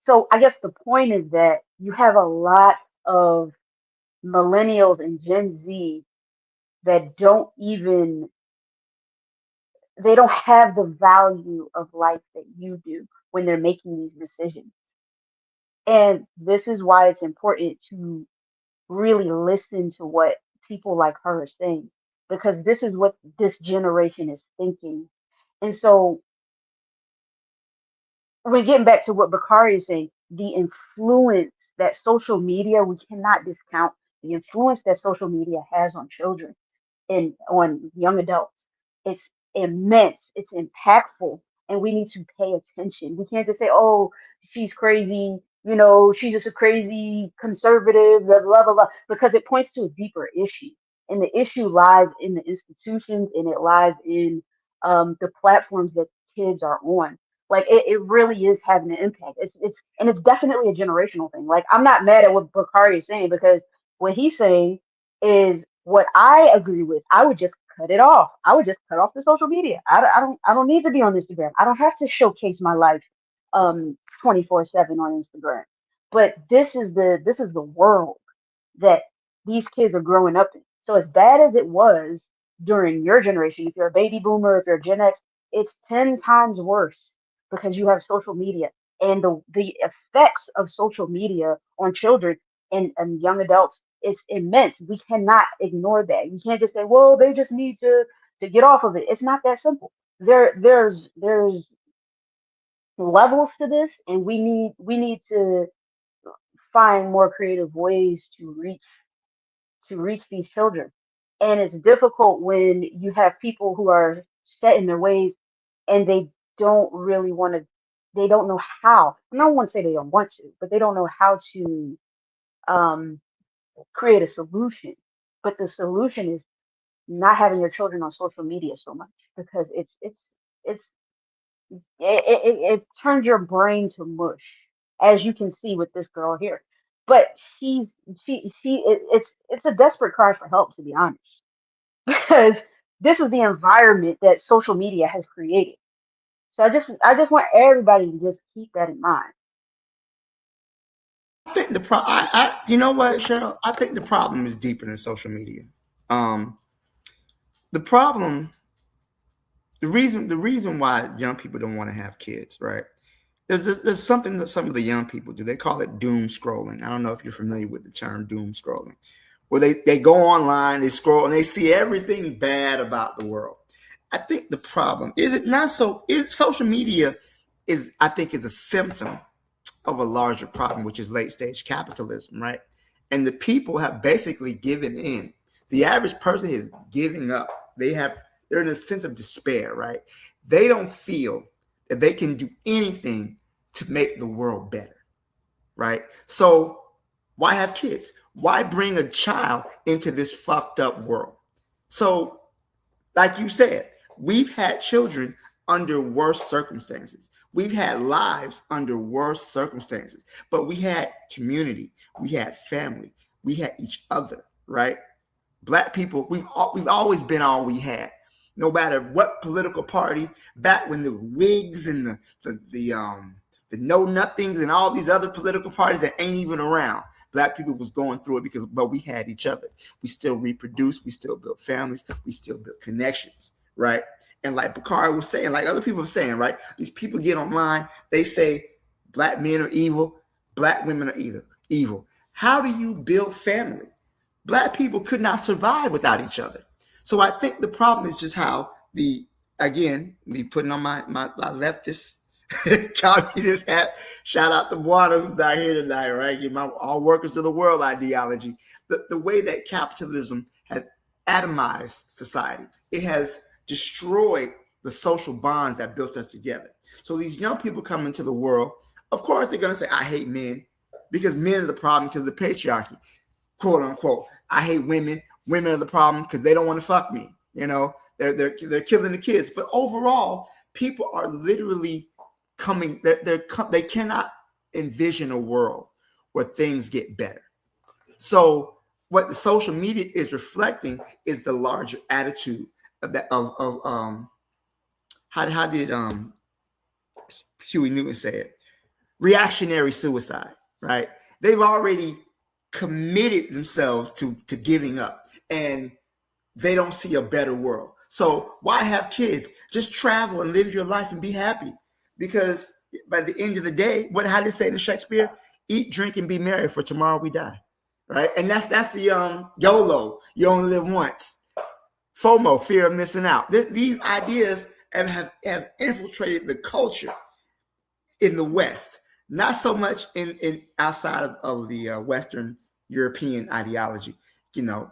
So I guess the point is that you have a lot of millennials and Gen Z that don't even they don't have the value of life that you do when they're making these decisions. And this is why it's important to really listen to what people like her are saying, because this is what this generation is thinking. And so we're getting back to what Bakari is saying, the influence that social media, we cannot discount the influence that social media has on children and on young adults. It's immense, it's impactful, and we need to pay attention. We can't just say, oh, she's crazy, you know, she's just a crazy conservative, blah, blah, blah, blah, because it points to a deeper issue. And the issue lies in the institutions, and it lies in the platforms that kids are on. Like it really is having an impact. It's definitely a generational thing. Like I'm not mad at what Bakari is saying, because what he's saying is what I agree with. I would just cut it off. I would just cut off the social media. I don't need to be on Instagram. I don't have to showcase my life 24/7 on Instagram. But this is the world that these kids are growing up in. So as bad as it was during your generation, if you're a baby boomer, if you're Gen X, it's 10 times worse because you have social media, and the effects of social media on children and young adults is immense. We cannot ignore that. You can't just say, well, they just need to get off of it. It's not that simple. There's levels to this, and we need to find more creative ways to reach these children. And it's difficult when you have people who are set in their ways and they don't really want to, they don't know how. I don't want to say they don't want to, but they don't know how to um, create a solution. But the solution is not having your children on social media so much, because it's it turns your brain to mush, as you can see with this girl here. But it's a desperate cry for help, to be honest, because this is the environment that social media has created. So I just want everybody to just keep that in mind. I think you know what, Cheryl? I think the problem is deeper than social media. Um, the problem, the reason why young people don't want to have kids, right? There's something that some of the young people do. They call it doom scrolling. I don't know if you're familiar with the term doom scrolling, where they go online, they scroll, and they see everything bad about the world. I think the problem is it not so is social media is I think is a symptom of a larger problem, which is late stage capitalism, right? And the people have basically given in. The average person is giving up. They're in a sense of despair, right? They don't feel that they can do anything to make the world better, right? So why have kids? Why bring a child into this fucked up world? So, like you said, we've had children under worse circumstances. We've had lives under worse circumstances, but we had community, we had family, we had each other, right? Black people, we've always been all we had, no matter what political party. Back when the Whigs and the Know Nothings and all these other political parties that ain't even around, Black people was going through it but we had each other. We still reproduced, we still built families, we still built connections, right? And like Bakari was saying, like other people are saying, right? These people get online, they say Black men are evil, Black women are evil. How do you build family? Black people could not survive without each other. So I think the problem is just how me putting on my leftist communist hat. Shout out to Buana, who's not here tonight, right? Get my all workers of the world ideology. The way that capitalism has atomized society, it has destroyed the social bonds that built us together. So these young people come into the world, of course they're going to say, I hate men, because men are the problem because of the patriarchy, quote unquote. I hate women. Women are the problem because they don't want to fuck me. You know, they're killing the kids. But overall, people are literally coming. They cannot envision a world where things get better. So what the social media is reflecting is the larger attitude of that how did Huey Newton say it? Reactionary suicide, right? They've already committed themselves to giving up, and they don't see a better world. So why have kids? Just travel and live your life and be happy. Because by the end of the day, how did it say in Shakespeare? Eat, drink, and be merry, for tomorrow we die. Right? And that's the YOLO. You only live once. FOMO, fear of missing out. These ideas have infiltrated the culture in the West, not so much in outside of the Western European ideology,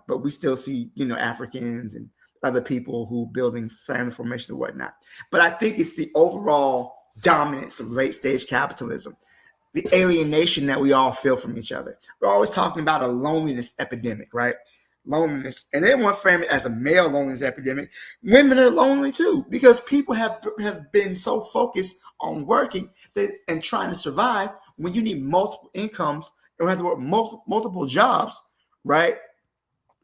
but we still see, Africans and other people who building family formations and whatnot. But I think it's the overall dominance of late stage capitalism, the alienation that we all feel from each other. We're always talking about a loneliness epidemic, right? Loneliness. And they want to frame it as a male loneliness epidemic. Women are lonely too, because people have been so focused on working and trying to survive when you need multiple incomes and have to work multiple jobs, right?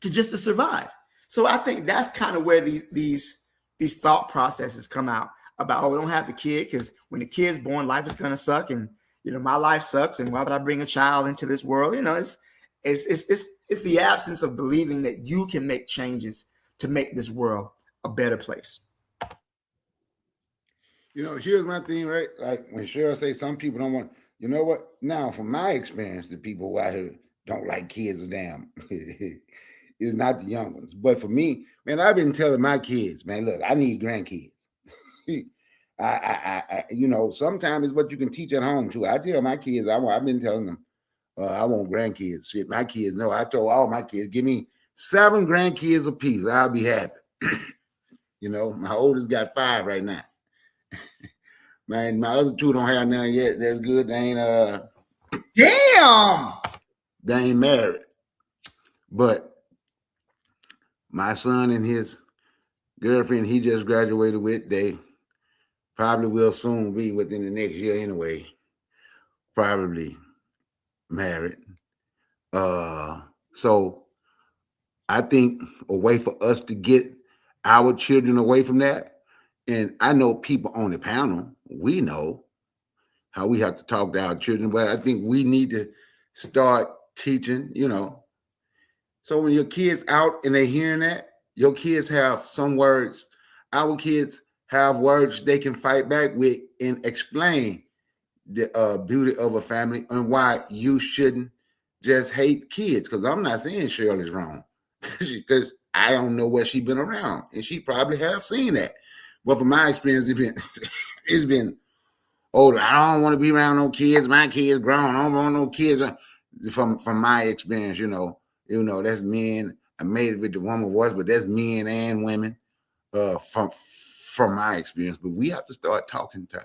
To survive. So I think that's kind of where these thought processes come out about, we don't have the kid because when the kid's born, life is gonna suck, and my life sucks, and why would I bring a child into this world? It's the absence of believing that you can make changes to make this world a better place. Here's my thing, right? Like when Cheryl say some people don't want, you know what? Now, from my experience, the people who out here don't like kids a damn is not the young ones. But for me, man, I've been telling my kids, man, look, I need grandkids. I sometimes it's what you can teach at home too. I tell my kids, I've been telling them, I want grandkids. Shit, my kids know. I told all my kids, give me 7 grandkids apiece. I'll be happy. My oldest got 5 right now. Man, my other 2 don't have none yet. That's good. They ain't damn. They ain't married. But my son and his girlfriend he just graduated with, they probably will soon be within the next year anyway. Probably married. So I think a way for us to get our children away from that, and I know people on the panel, we know how we have to talk to our children, but I think we need to start teaching, So when your kids out and they hearing that, your kids have some words. Our kids have words they can fight back with and explain the beauty of a family and why you shouldn't just hate kids. Because I'm not saying Shirley's wrong, because I don't know what she's been around, and she probably have seen that. But from my experience, it's been older. I don't want to be around no kids. My kids grown. I don't want no kids. From my experience, that's men. I made it with the woman voice, but that's men and women. From my experience, but we have to start talking to.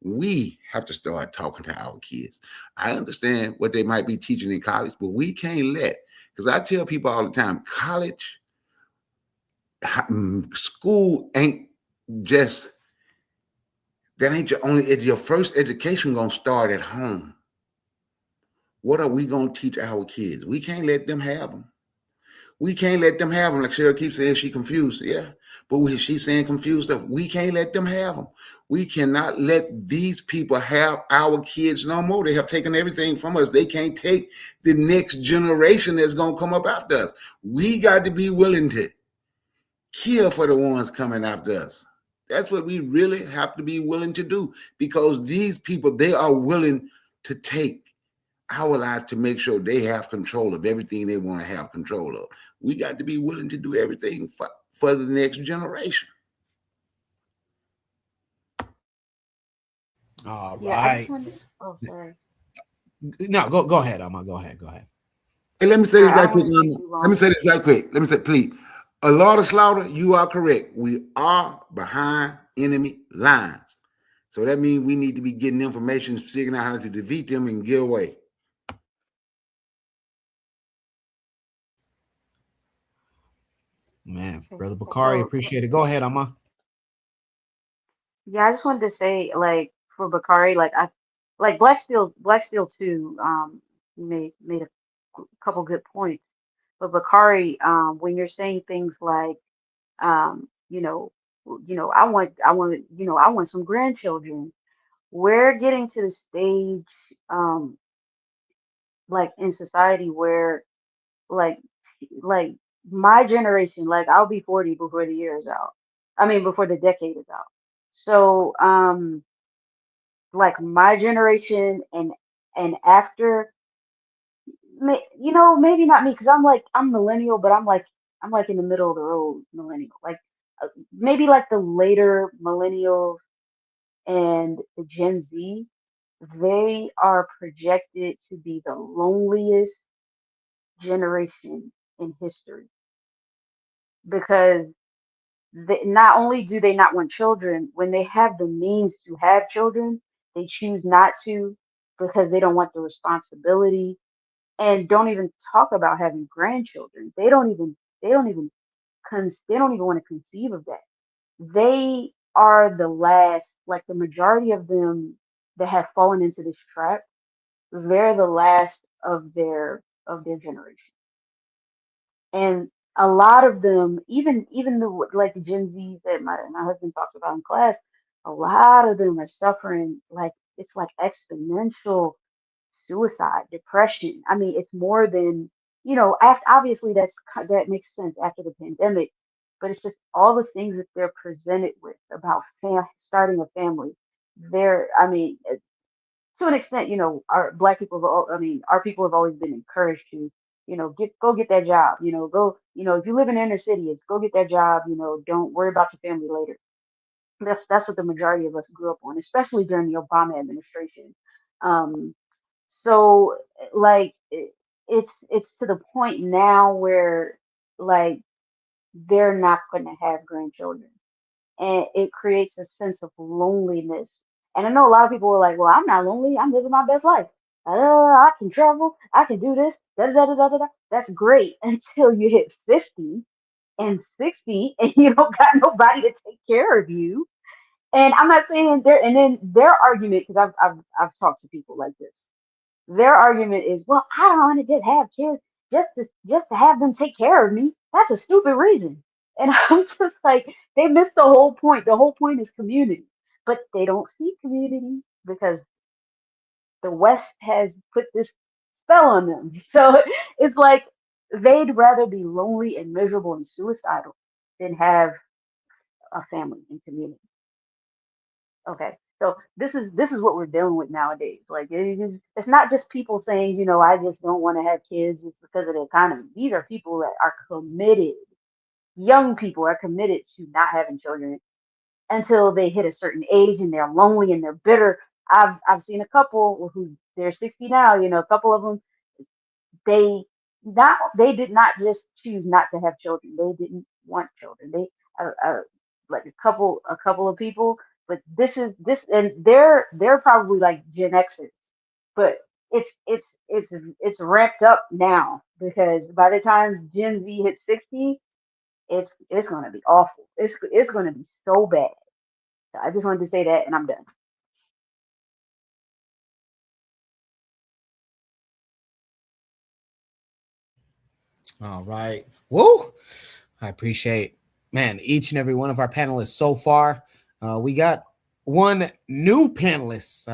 We have to start talking to our kids. I understand what they might be teaching in college, but we can't because I tell people all the time, school ain't just, that ain't your first education gonna start at home. What are we gonna teach our kids? We can't let them have them. We can't let them have them. Like Cheryl keeps saying, she confused. Yeah, but she's saying confused stuff. We can't let them have them. We cannot let these people have our kids no more. They have taken everything from us. They can't take the next generation that's going to come up after us. We got to be willing to kill for the ones coming after us. That's what we really have to be willing to do, because these people, they are willing to take our life to make sure they have control of everything they want to have control of. We got to be willing to do everything for the next generation. All Yeah, right. sorry. No, go ahead, Amma. Go ahead. Hey, let me say this right quick. Let me say this right quick. Let me say, please. A lot of slaughter, you are correct. We are behind enemy lines. So that means we need to be getting information, figuring out how to defeat them and get away. Man, Brother Bakari, appreciate it. Go ahead, Amma. Yeah, I just wanted to say, like, for Bakari, like Black Steel 2, made a couple good points. But Bakari, when you're saying things like, you know, I want some grandchildren. We're getting to the stage, like in society where, like my generation, like I'll be 40 before the year is out. I mean, before the decade is out. So, like my generation and after, maybe not me, because I'm millennial, but I'm like in the middle of the road millennial. Like maybe like the later millennials and the Gen Z, they are projected to be the loneliest generation in history because not only do they not want children, when they have the means to have children, they choose not to because they don't want the responsibility and don't even talk about having grandchildren. They don't even want to conceive of that. They are the last, like the majority of them that have fallen into this trap, they're the last of their generation. And a lot of them, even the like the Gen Zs that my husband talks about in class, a lot of them are suffering like it's like exponential suicide, depression. I mean, it's more than obviously that makes sense after the pandemic, but it's just all the things that they're presented with about starting a family. I mean, to an extent, our black people, our people have always been encouraged to, go get that job, go, if you live in the inner city, it's go get that job, don't worry about your family later. That's what the majority of us grew up on, especially during the Obama administration. Um, so like it's to the point now where like they're not going to have grandchildren and it creates a sense of loneliness. And I know a lot of people are like, well, I'm not lonely. I'm living my best life. I can travel. I can do this. Da, da, da, da, da, da. That's great until you hit 50 and 60 and you don't got nobody to take care of you. And I'm not saying and then their argument, because I've talked to people like this. Their argument is, well, I don't want to just have kids just to have them take care of me. That's a stupid reason. And I'm just like, they missed the whole point. The whole point is community. But they don't see community because the West has put this spell on them. So it's like they'd rather be lonely and miserable and suicidal than have a family and community. Okay. So this is what we're dealing with nowadays. Like it's not just people saying, I just don't want to have kids. It's because of the economy. These are people that are committed. Young people are committed to not having children until they hit a certain age and they're lonely and they're bitter. I've seen a couple who they're 60 now. A couple of them they did not just choose not to have children. They didn't want children. Like a couple of people, but this and they're probably like Gen Xers, but it's ramped up now because by the time Gen Z hits 60, it's gonna be awful. It's gonna be so bad. So I just wanted to say that, and I'm done. All right. Whoa. I appreciate, man, each and every one of our panelists so far. We got one new panelist.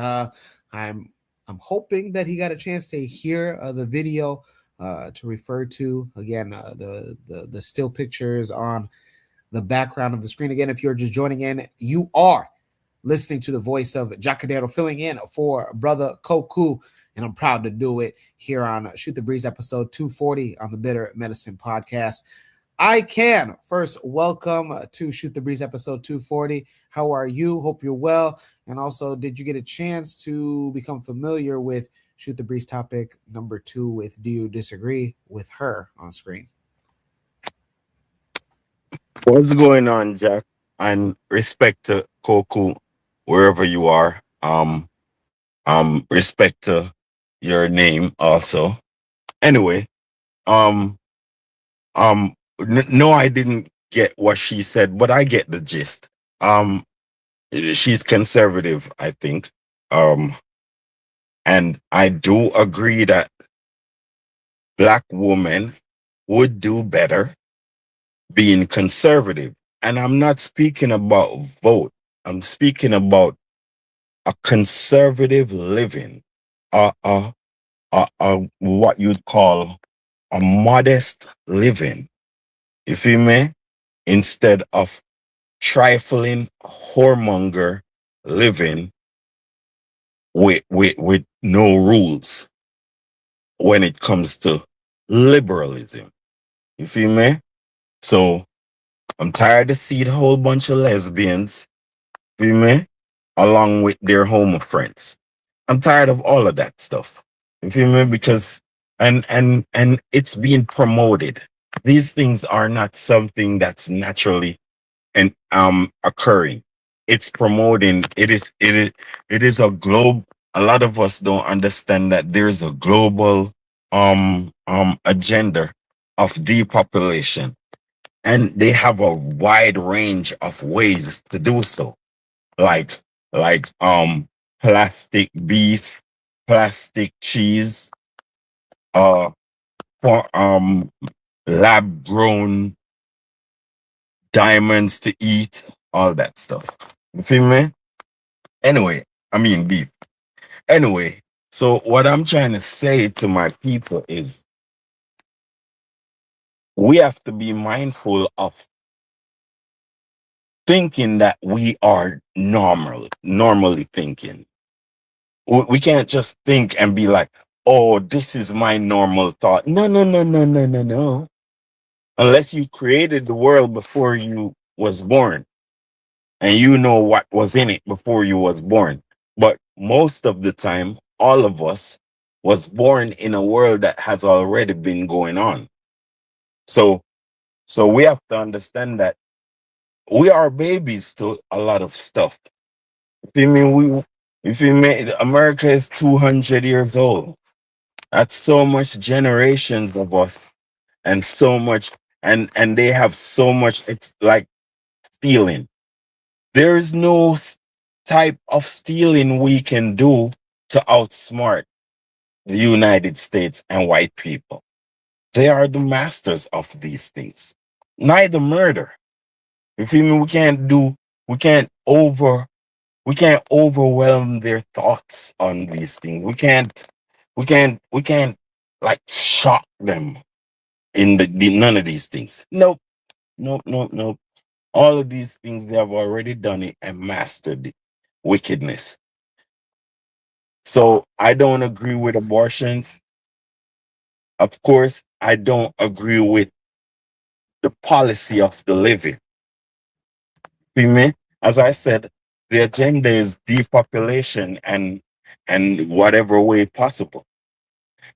I'm hoping that he got a chance to hear the video to refer to. Again, the still pictures on the background of the screen. Again, if you're just joining in, you are listening to the voice of Jacadero filling in for Brother Koku. And I'm proud to do it here on Shoot the Breeze episode 240 on the Bitter Medicine podcast. I can first welcome to Shoot the Breeze episode 240. How are you? Hope you're well. And also, did you get a chance to become familiar with Shoot the Breeze topic number 2 with Do You Disagree with her on screen? What's going on, Jack? And respect to Koku, wherever you are. Respect to your name also. Anyway, no, I didn't get what she said, but I get the gist. She's conservative, I think. And I do agree that Black women would do better being conservative. And I'm not speaking about vote. I'm speaking about a conservative living, what you'd call a modest living. You feel me? Instead of trifling, whoremonger living with no rules when it comes to liberalism. You feel me? So I'm tired of seeing a whole bunch of lesbians, feel me, along with their homo friends. I'm tired of all of that stuff. You feel me? Because and it's being promoted. These things are not something that's naturally and occurring. It's promoting. It is a globe. A lot of us don't understand that there's a global agenda of depopulation, and they have a wide range of ways to do so, like plastic beef, plastic cheese, uh lab grown diamonds to eat, all that stuff. You feel me? Anyway, I mean beef. Anyway, so what I'm trying to say to my people is we have to be mindful of thinking that we are normally thinking. We can't just think and be like, oh, this is my normal thought. No, no, no, no, no, no, no. Unless you created the world before you was born and you know what was in it before you was born. But most of the time, all of us was born in a world that has already been going on. So we have to understand that we are babies to a lot of stuff. You feel me? If you me? America is 200 years old. That's so much generations of us, and so much, and they have so much. It's like stealing. There is no type of stealing we can do to outsmart the United States and white people. They are the masters of these things. Neither murder. You feel me? We can't overwhelm their thoughts on these things. We can't like shock them in none of these things. Nope. Nope, nope, nope. All of these things, they have already done it and mastered it. Wickedness. So I don't agree with abortions. Of course, I don't agree with the policy of the living. See me? As I said, the agenda is depopulation and whatever way possible.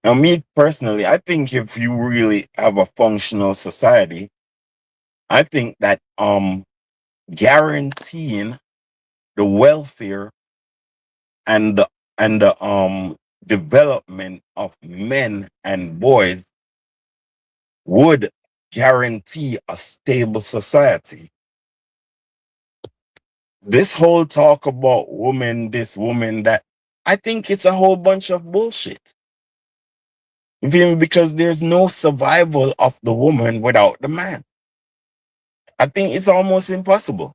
Now, me personally, I think if you really have a functional society, I think that guaranteeing the welfare and the development of men and boys would guarantee a stable society. This whole talk about woman this, woman that, I think it's a whole bunch of bullshit. You feel me? Because there's no survival of the woman without the man. I think it's almost impossible.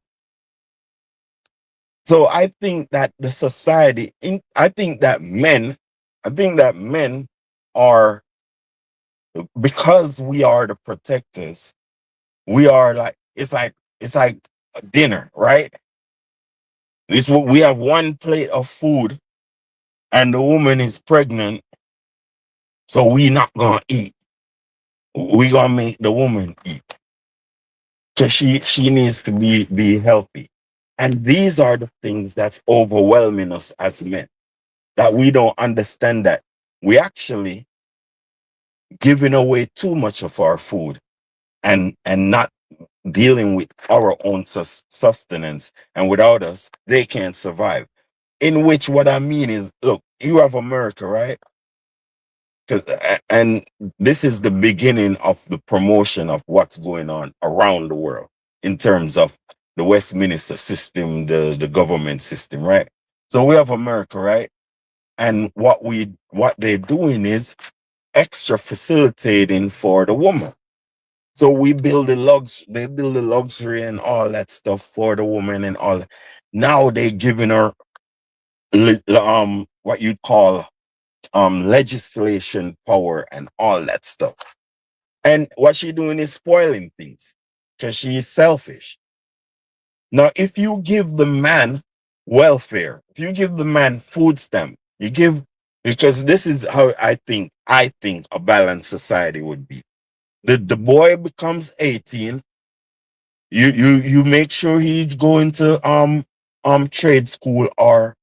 So I think that the society, I think that men are, because we are the protectors, we are like, it's like dinner, right? This we have one plate of food and the woman is pregnant, so we not gonna eat. We gonna make the woman eat. Because she needs to be healthy. And these are the things that's overwhelming us as men. That we don't understand that we actually giving away too much of our food and not dealing with our own sustenance. And without us, they can't survive. In which what I mean is, look, you have America, right? And this is the beginning of the promotion of what's going on around the world in terms of the Westminster system, the government system, right? So we have America, right? And what they're doing is extra facilitating for the woman. So they build the luxury and all that stuff for the woman and all. Now they're giving her what you'd call legislation power and all that stuff. And what she's doing is spoiling things because she is selfish. Now, if you give the man welfare, if you give the man food stamp, you give, because this is how I think a balanced society would be. The boy becomes 18. You make sure he's going to trade school or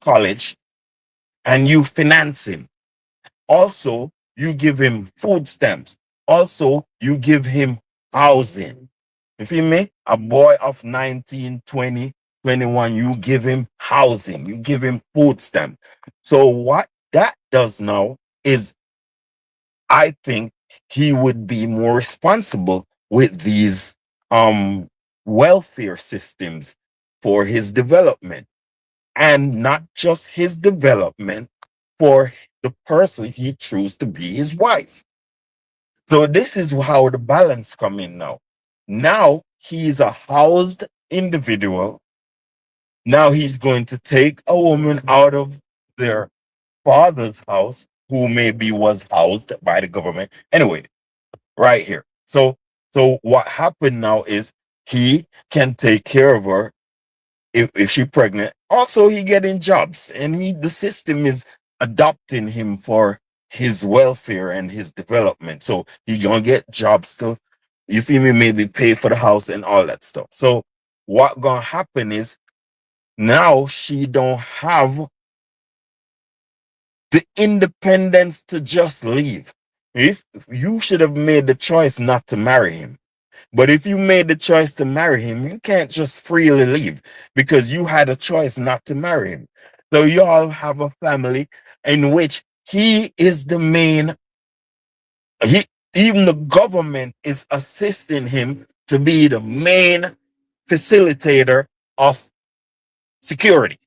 college, and you finance him. Also, you give him food stamps. Also, you give him housing. You feel me? A boy of 19, 20, 21, you give him housing, you give him food stamp. So what that does now is, I think he would be more responsible with these welfare systems for his development, and not just his development, for the person he chooses to be his wife. So this is how the balance come in now. Now he's a housed individual. Now he's going to take a woman out of their father's house, who maybe was housed by the government. Anyway, right here. So what happened now is he can take care of her if she's pregnant. Also, he getting jobs, and the system is adopting him for his welfare and his development. So he gonna get jobs to, you feel me, maybe pay for the house and all that stuff. So what gonna happen is, now she don't have the independence to just leave. If you should have made the choice not to marry him, but if you made the choice to marry him, you can't just freely leave, because you had a choice not to marry him. So you all have a family in which he is the main, even the government is assisting him to be the main facilitator of security,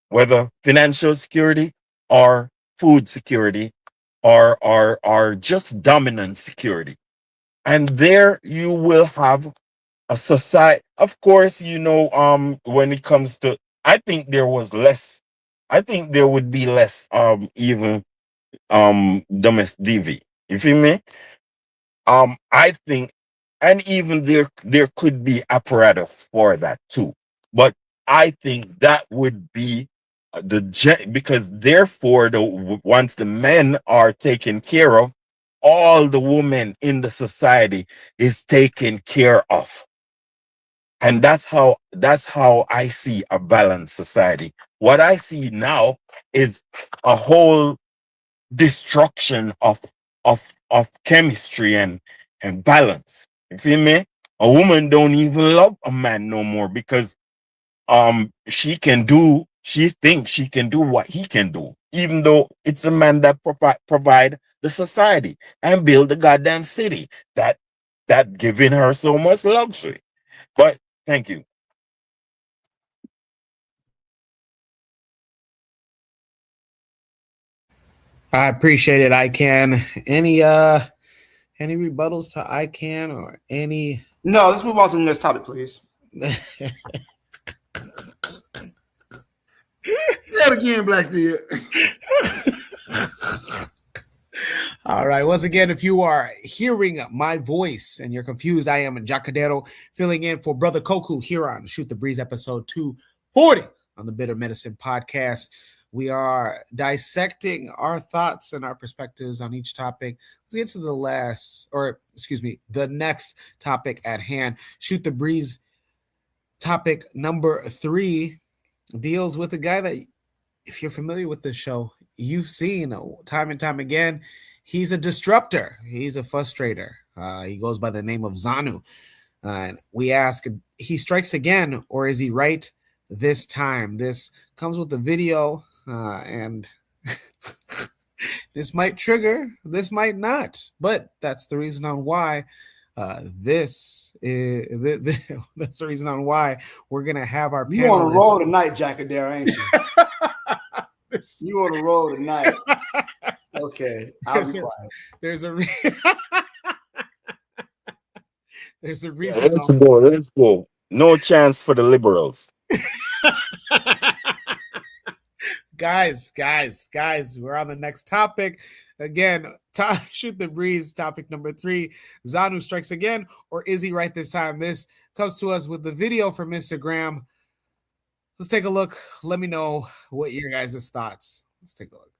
whether financial security or food security or just dominant security. And there you will have a society. Of course, when it comes to, I think there would be less even domestic DV. You feel me? I think, and even there could be apparatus for that too. But I think that would be because therefore once the men are taken care of, all the women in the society is taken care of. And that's how I see a balanced society. What I see now is a whole destruction of chemistry and balance. You feel me? A woman don't even love a man no more, because she thinks she can do what he can do, even though it's a man that provide the society and build the goddamn city that giving her so much luxury. But thank you. I appreciate it. I can. Any rebuttals to I can, or any? No, let's move on to the next topic, please. Say it again, Blackbeard. All right. Once again, if you are hearing my voice and you're confused, I am Jacadero, filling in for Brother Koku here on Shoot the Breeze, episode 240 on the Bitter Medicine podcast. We are dissecting our thoughts and our perspectives on each topic. Let's get to the next topic at hand. Shoot the Breeze topic number 3 deals with a guy that, if you're familiar with this show, you've seen time and time again. He's a disruptor. He's a frustrator. He goes by the name of Zanu. And we ask, he strikes again, or is he right this time? This comes with a video, and this might trigger, this might not, but that's the reason on why that's the reason on why we're gonna have our You on a roll tonight, Jacadero, ain't you? You on a roll tonight. Okay, I'll be quiet. There's a reason. Let's go. No chance for the liberals. Guys, we're on the next topic. Again, shoot the breeze, topic number 3. Zanu strikes again, or is he right this time? This comes to us with the video from Instagram. Let's take a look. Let me know what your guys' thoughts. Let's take a look.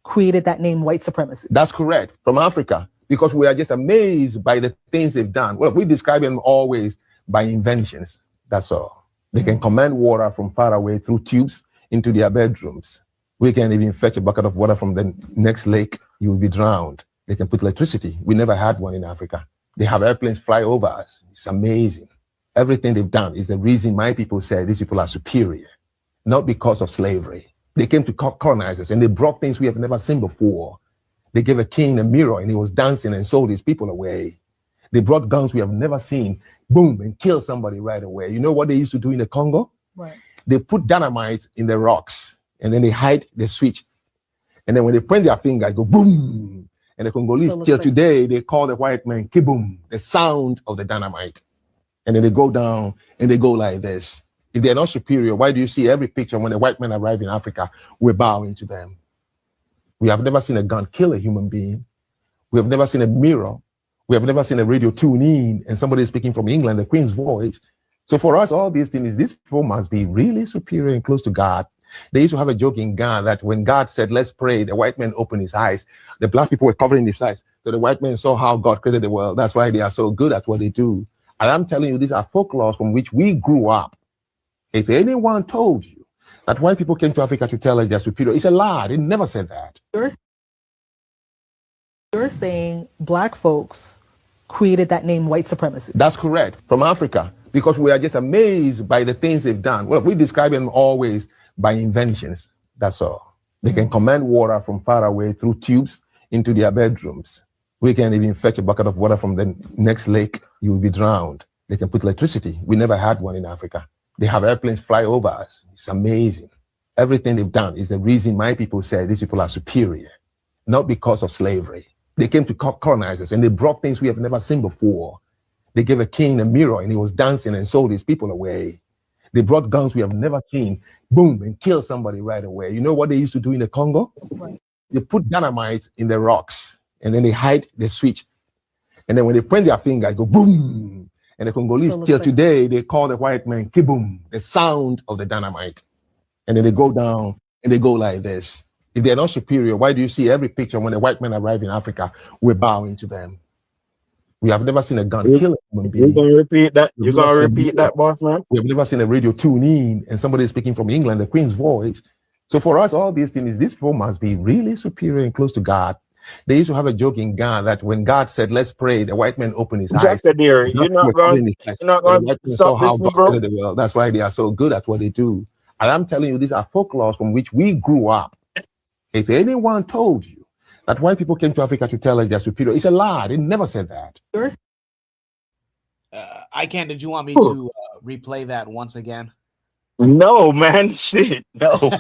Created that name white supremacy. That's correct. From Africa, because we are just amazed by the things they've done. Well, we describe them always by inventions. That's all. They can command water from far away through tubes into their bedrooms. We can even fetch a bucket of water from the next lake. You will be drowned. They can put electricity. We never had one in Africa. They have airplanes fly over us. It's amazing. Everything they've done is the reason my people say these people are superior, not because of slavery. They came to colonize us and they brought things we have never seen before. They gave a king a mirror and he was dancing and sold his people away. They brought guns we have never seen, boom, and kill somebody right away. You know what they used to do in the Congo? Right. They put dynamite in the rocks and then they hide the switch. And then when they point their finger, go boom. And the Congolese till today, they call the white man kiboom, the sound of the dynamite. And then they go down and they go like this. If they're not superior, why do you see every picture when the white men arrive in Africa, we're bowing to them? We have never seen a gun kill a human being. We have never seen a mirror. We have never seen a radio tune in and somebody speaking from England, the Queen's voice. So for us, all these things, these people must be really superior and close to God. They used to have a joke in Ghana that when God said, let's pray, the white man opened his eyes. The black people were covering his eyes. So the white man saw how God created the world. That's why they are so good at what they do. And I'm telling you, these are folklores from which we grew up. If anyone told you that white people came to Africa to tell us they're superior, it's a lie. They never said that. You're saying black folks created that name white supremacy. That's correct. From Africa, because we are just amazed by the things they've done. Well, we describe them always by inventions. That's all. They can command water from far away through tubes into their bedrooms. We can even fetch a bucket of water from the next lake. You will be drowned. They can put electricity. We never had one in Africa. They have airplanes fly over us. It's amazing. Everything they've done is the reason my people say these people are superior, not because of slavery. They came to colonize us and they brought things we have never seen before. They gave a king a mirror and he was dancing and sold his people away. They brought guns we have never seen, boom, and kill somebody right away. You know what they used to do in the Congo? Right. They put dynamite in the rocks and then they hide the switch. And then when they point their finger, go boom. And the Congolese till today, they call the white man kiboom, the sound of the dynamite. And then they go down and they go like this. If they're not superior, why do you see every picture when the white men arrive in Africa, we're bowing to them? We have never seen a gun kill a human being. You're going to repeat that? You're going to repeat that, boss man? We have never seen a radio tune in and somebody speaking from England, the Queen's voice. So for us, all these things, these people must be really superior and close to God. They used to have a joke in Ghana that when God said, let's pray, the white man opened his eyes. Dear, you're not going to stop this, Negro. The world. That's why they are so good at what they do. And I'm telling you, these are folklores from which we grew up. If anyone told you that white people came to Africa to tell us they're superior, it's a lie. They never said that. Did you want me to replay that once again? No, man. Shit, no.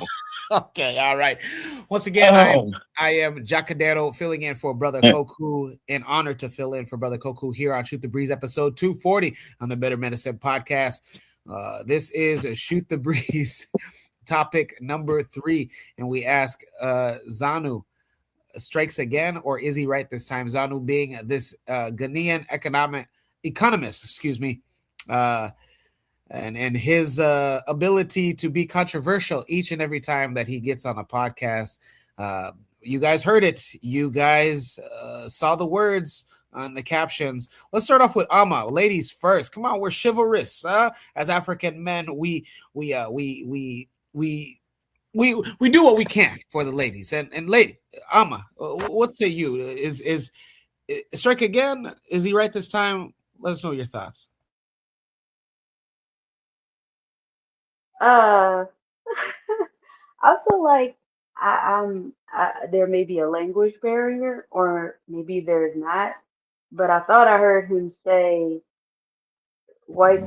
Okay, all right. Once again, I am Jacadero filling in for Brother Koku. An honor to fill in for Brother Koku here on Shoot the Breeze episode 240 on the Better Medicine podcast. This is a Shoot the Breeze topic number 3, and we ask Zanu strikes again, or is he right this time? Zanu being this Ghanaian economist, and his ability to be controversial each and every time that he gets on a podcast. You guys heard it. You guys saw the words on the captions. Let's start off with Amma. Ladies first. Come on, we're chivalrous. As African men, we do what we can for the ladies. And lady, Amma, what say you? Is strike again? Is he right this time? Let us know your thoughts. I feel like there may be a language barrier, or maybe there's not. But I thought I heard him say our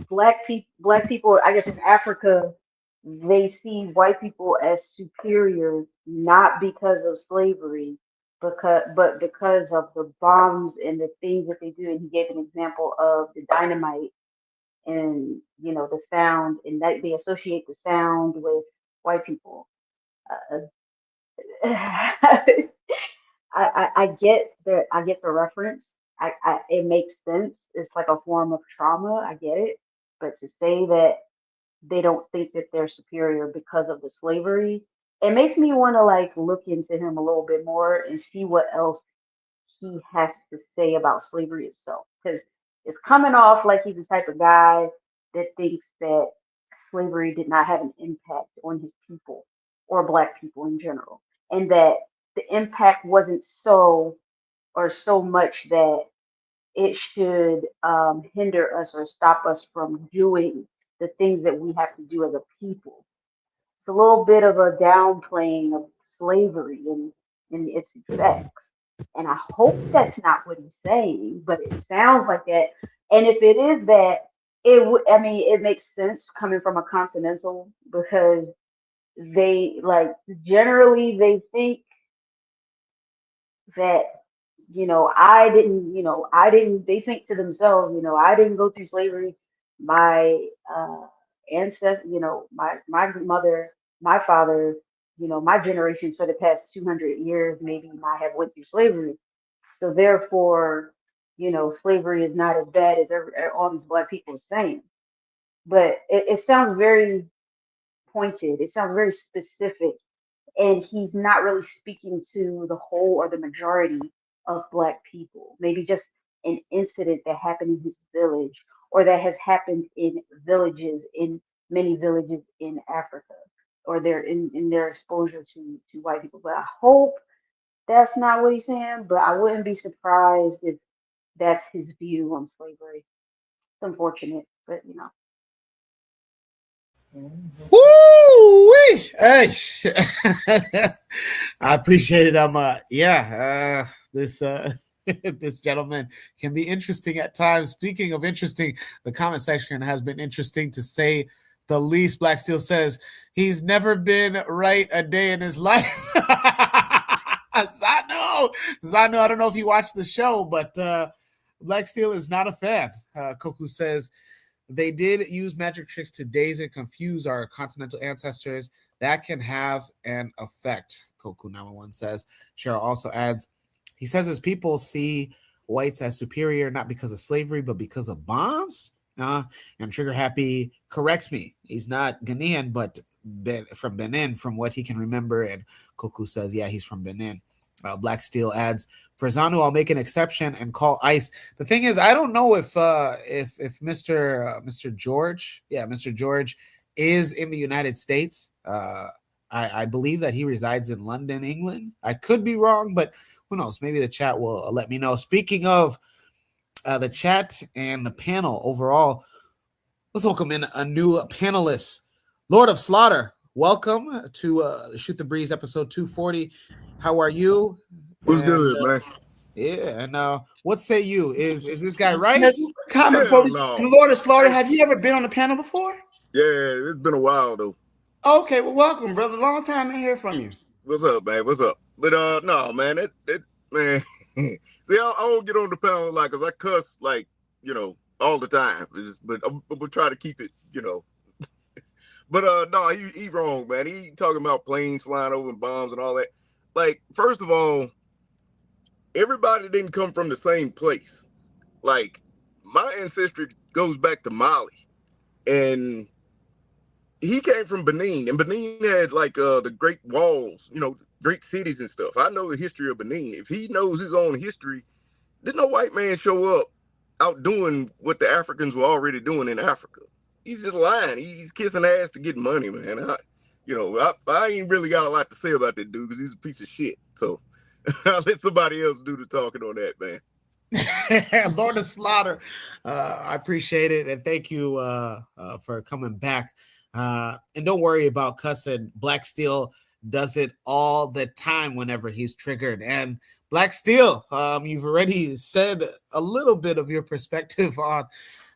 black people, I guess in Africa, they see white people as superior, not because of slavery, but because of the bombs and the things that they do. And he gave an example of the dynamite and the sound, and that they associate the sound with white people. Uh, I get the reference. It makes sense. It's like a form of trauma. I get it. But to say that they don't think that they're superior because of the slavery, it makes me want to like look into him a little bit more and see what else he has to say about slavery itself. Because it's coming off like he's the type of guy that thinks that slavery did not have an impact on his people or black people in general, and that the impact wasn't so much that it should hinder us or stop us from doing the things that we have to do as a people. It's a little bit of a downplaying of slavery and its effects. And I hope that's not what he's saying, but it sounds like that. And if it is that, it makes sense coming from a continental, because they like generally they think that they think to themselves, I didn't go through slavery. My ancestors, my mother, my father, my generations for the past 200 years maybe might have went through slavery. So therefore, slavery is not as bad as all these black people are saying. But it sounds very pointed. It sounds very specific, and he's not really speaking to the whole or the majority of black people. Maybe just an incident that happened in his village, or that has happened in many villages in Africa, or in their exposure to white people. But I hope that's not what he's saying, but I wouldn't be surprised if that's his view on slavery. It's unfortunate, but Woo! Hey, I appreciate it. This this gentleman can be interesting at times. Speaking of interesting, the comment section has been interesting to say the least. Black Steel says he's never been right a day in his life. Zanu, I don't know if you watched the show, but Black Steel is not a fan. Koku says they did use magic tricks to daze and confuse our continental ancestors. That can have an effect, Koku 911 says. Cheryl also adds, he says his people see whites as superior, not because of slavery, but because of bombs. And Trigger Happy corrects me. He's not Ghanaian, but from Benin, from what he can remember. And Koku says, yeah, he's from Benin. Black Steel adds, for Zanu, I'll make an exception and call ICE. The thing is, I don't know if Mr. George, Mr. George is in the United States. I believe that he resides in London, England. I could be wrong, but who knows? Maybe the chat will let me know. Speaking of the chat and the panel overall, let's welcome in a new panelist, Lord of Slaughter. Welcome to Shoot the Breeze episode 240. How are you? What's good, man? Yeah, and what say you? Is this guy right? Comment for Lord of Slaughter. Have you ever been on the panel before? Yeah, it's been a while though. Okay, well, welcome, brother. Long time to hear from you. What's up, man? What's up? But no, man, man. See, I don't get on the panel a lot because I cuss like all the time. But I'm gonna try to keep it, But no, he wrong, man. He talking about planes flying over and bombs and all that. Like, first of all, everybody didn't come from the same place. Like, my ancestry goes back to Mali, and he came from Benin, and Benin had like the Great Walls, great cities and stuff. I know the history of Benin. If he knows his own history, did no white man show up out doing what the Africans were already doing in Africa? He's just lying. He's kissing ass to get money, man. I ain't really got a lot to say about that dude because he's a piece of shit. So I'll let somebody else do the talking on that, man. Lord of Slaughter, I appreciate it, and thank you for coming back. And don't worry about cussing. Black Steel does it all the time whenever he's triggered. And Black Steel, you've already said a little bit of your perspective on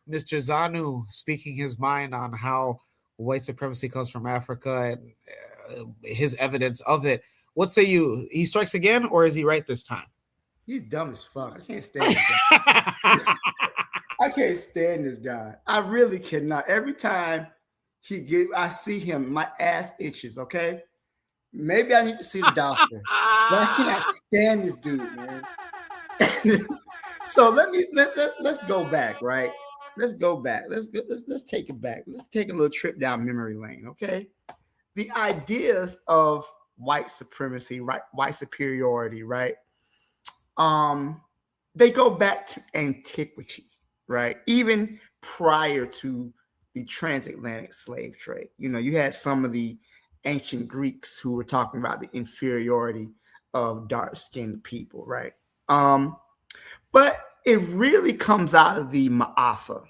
Mr. Zanu speaking his mind on how white supremacy comes from Africa and his evidence of it. What say you? He strikes again, or is he right this time? He's dumb as fuck. I can't stand him. I can't stand this guy. I really cannot. Every time I see him, my ass itches. Okay, maybe I need to see the doctor, but I cannot stand this dude, man. So let's go back, right? Let's go back. Let's take it back. Let's take a little trip down memory lane, okay? The ideas of white supremacy, right? White superiority, right? They go back to antiquity, right? Even prior to the transatlantic slave trade. You know, you had some of the ancient Greeks who were talking about the inferiority of dark-skinned people, right? But it really comes out of the ma'afa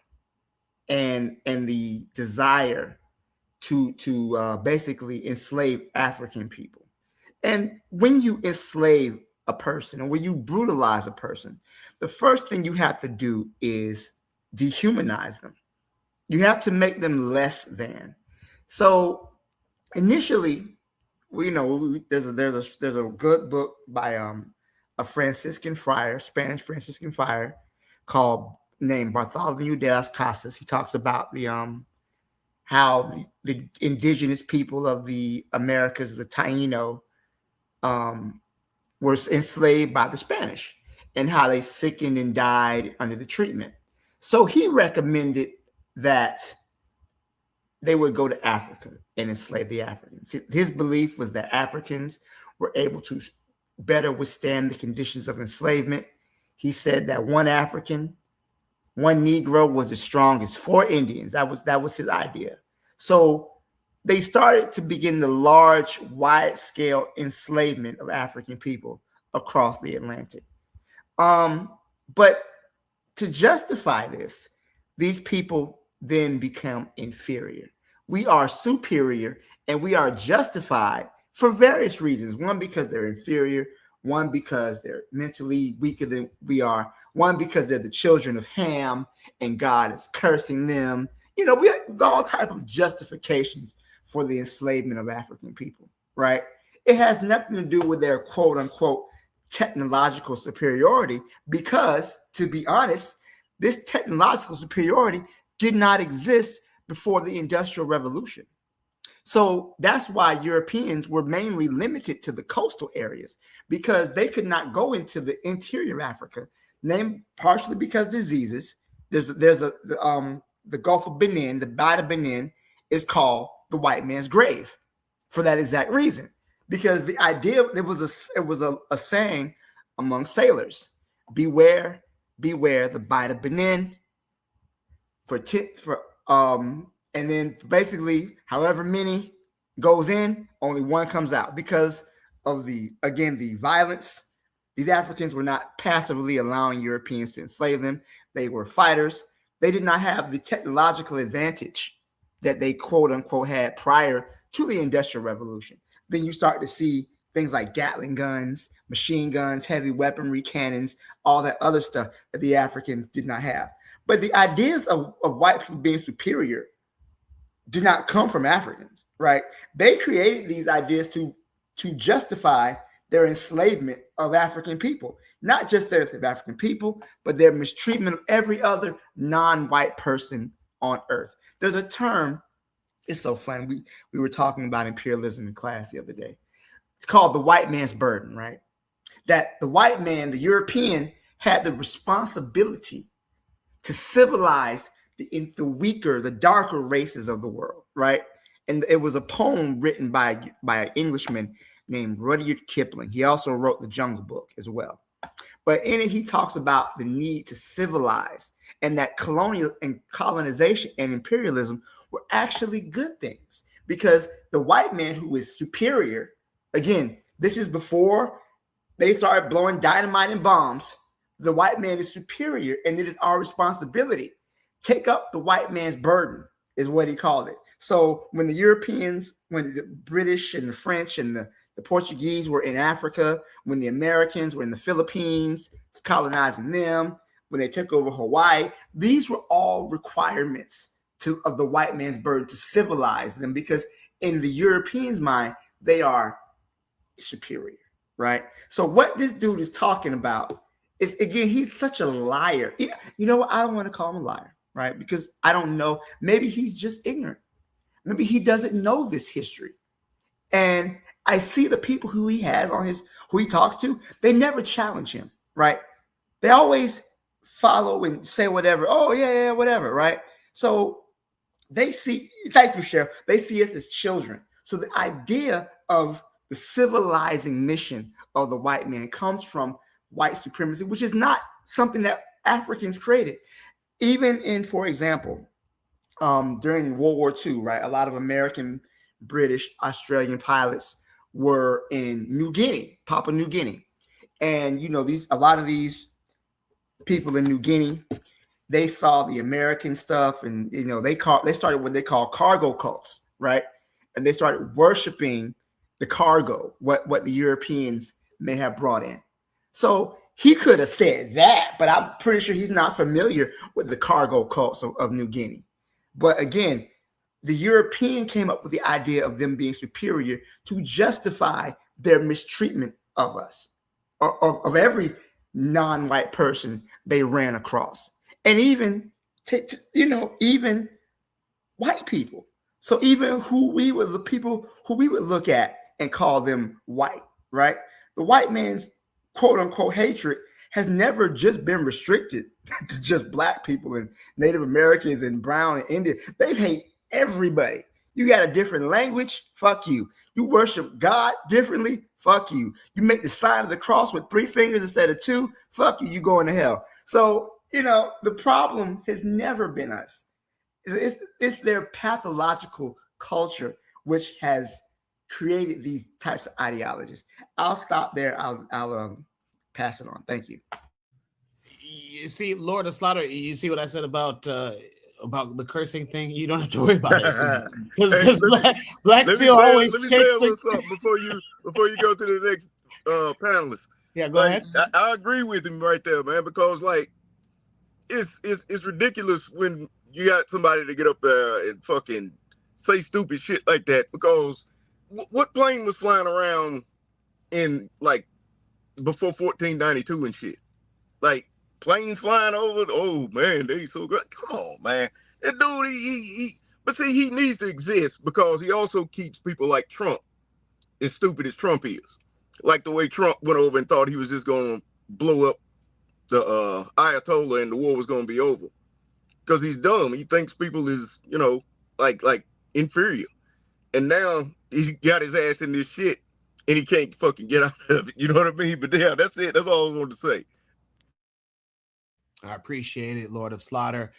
and the desire to basically enslave African people. And when you enslave a person or when you brutalize a person, the first thing you have to do is dehumanize them. You have to make them less than. So initially, there's a good book by a Franciscan friar, Spanish Franciscan friar, named Bartholomew de las Casas. He talks about the how the indigenous people of the Americas, the Taino, were enslaved by the Spanish and how they sickened and died under the treatment. So he recommended that they would go to Africa and enslave the Africans. His belief was that Africans were able to better withstand the conditions of enslavement. He said that one African, one Negro was as strong as 4 Indians. That was his idea. So they started to begin the large, wide-scale enslavement of African people across the Atlantic. But to justify this, these people then become inferior. We are superior, and we are justified for various reasons. One, because they're inferior. One, because they're mentally weaker than we are. One, because they're the children of Ham, and God is cursing them. We have all type of justifications for the enslavement of African people, right? It has nothing to do with their quote unquote technological superiority, because, to be honest, this technological superiority did not exist before the Industrial Revolution. So that's why Europeans were mainly limited to the coastal areas, because they could not go into the interior of Africa, named partially because diseases. There's the Gulf of Benin, the Bight of Benin, is called the white man's grave for that exact reason. Because the idea, it was a saying among sailors: beware the Bight of Benin. And then basically, however many goes in, only one comes out, because of the violence. These Africans were not passively allowing Europeans to enslave them. They were fighters. They did not have the technological advantage that they quote unquote had prior to the Industrial Revolution. Then you start to see things like Gatling guns, machine guns, heavy weaponry, cannons, all that other stuff that the Africans did not have. But the ideas of white people being superior did not come from Africans, right? They created these ideas to justify their enslavement of African people, not just their African people, but their mistreatment of every other non-white person on earth. There's a term, it's so fun. We were talking about imperialism in class the other day. It's called the white man's burden, right? That the white man, the European, had the responsibility to civilize the weaker, the darker races of the world, right? And it was a poem written by an Englishman named Rudyard Kipling. He also wrote the Jungle Book as well. But in it, he talks about the need to civilize, and that colonial and colonization and imperialism were actually good things, because the white man who is superior, again, this is before they started blowing dynamite and bombs. The white man is superior, and it is our responsibility. Take up the white man's burden, is what he called it. So when the Europeans, when the British and the French and the Portuguese were in Africa, when the Americans were in the Philippines, colonizing them, when they took over Hawaii, these were all requirements of the white man's burden to civilize them, because in the Europeans' mind, they are superior, right? So what this dude is talking about it's again, he's such a liar. You know what? I don't want to call him a liar, right? Because I don't know. Maybe he's just ignorant. Maybe he doesn't know this history. And I see the people who he has on who he talks to, they never challenge him, right? They always follow and say whatever. Oh, yeah, whatever, right? So they see, thank you, Sheriff. They see us as children. So the idea of the civilizing mission of the white man comes from white supremacy, which is not something that Africans created. Even in, for example, during World War II, right? A lot of American, British, Australian pilots were in New Guinea, Papua New Guinea. And, you know, a lot of these people in New Guinea, they saw the American stuff, and you know, they started what they call cargo cults, right? And they started worshiping the cargo, what the Europeans may have brought in. So he could have said that, but I'm pretty sure he's not familiar with the cargo cults of New Guinea. But again, the European came up with the idea of them being superior to justify their mistreatment of us, of every non-white person they ran across. And even, even white people. So even the people who we would look at and call them white, right? The white man's quote unquote hatred has never just been restricted to just black people and Native Americans and brown and Indian. They hate everybody. You got a different language, fuck you. You worship God differently, fuck you. You make the sign of the cross with 3 fingers instead of 2, fuck you, you going to hell. So, you know, the problem has never been us. It's their pathological culture which has created these types of ideologies. I'll stop there. I'll pass it on. Thank you. You see, Lord of Slaughter, you see what I said about the cursing thing? You don't have to worry about it because black still always let me takes say a little something before you go to the next panelist. Yeah, go ahead. I agree with him right there, man, because like it's ridiculous when you got somebody to get up there and fucking say stupid shit like that, because what plane was flying around in like before 1492 and shit? Like planes flying over, oh man, they so good. Come on, man. That dude, but see, he needs to exist because he also keeps people like Trump as stupid as Trump is. Like the way Trump went over and thought he was just going to blow up the Ayatollah and the war was going to be over. Because he's dumb. He thinks people is, you know, like inferior. And now he's got his ass in this shit and he can't fucking get out of it. You know what I mean? But yeah, that's it. That's all I wanted to say. I appreciate it, Lord of Slaughter.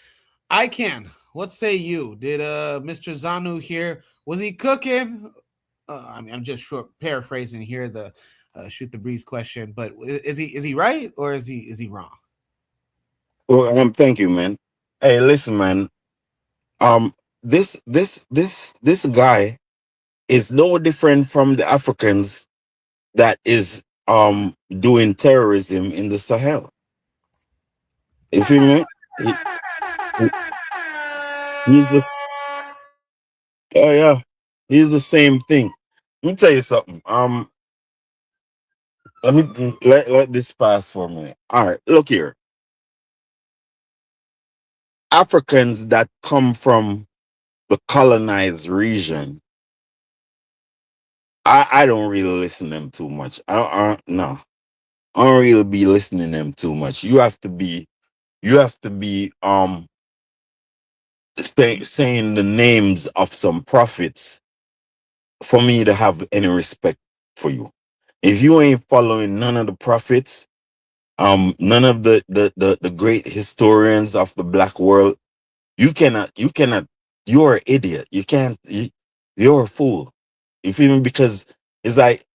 I can. What say you? Did Mr. Zanu here, was he cooking? I mean, I'm just paraphrasing here the shoot the breeze question, but is he right or is he wrong? Well, thank you, man. Hey, listen, man. This guy is no different from the Africans that is doing terrorism in the Sahel. If you mean, he's just yeah, he's the same thing. Let me tell you something. Let me let this pass for a minute. All right, look here. Africans that come from the colonized region, I don't really listen to them too much. No, I don't really be listening to them too much. You have to be saying the names of some prophets for me to have any respect for you. If you ain't following none of the prophets, none of the great historians of the black world, you cannot, you're an idiot. You're a fool. You feel me? Because it's like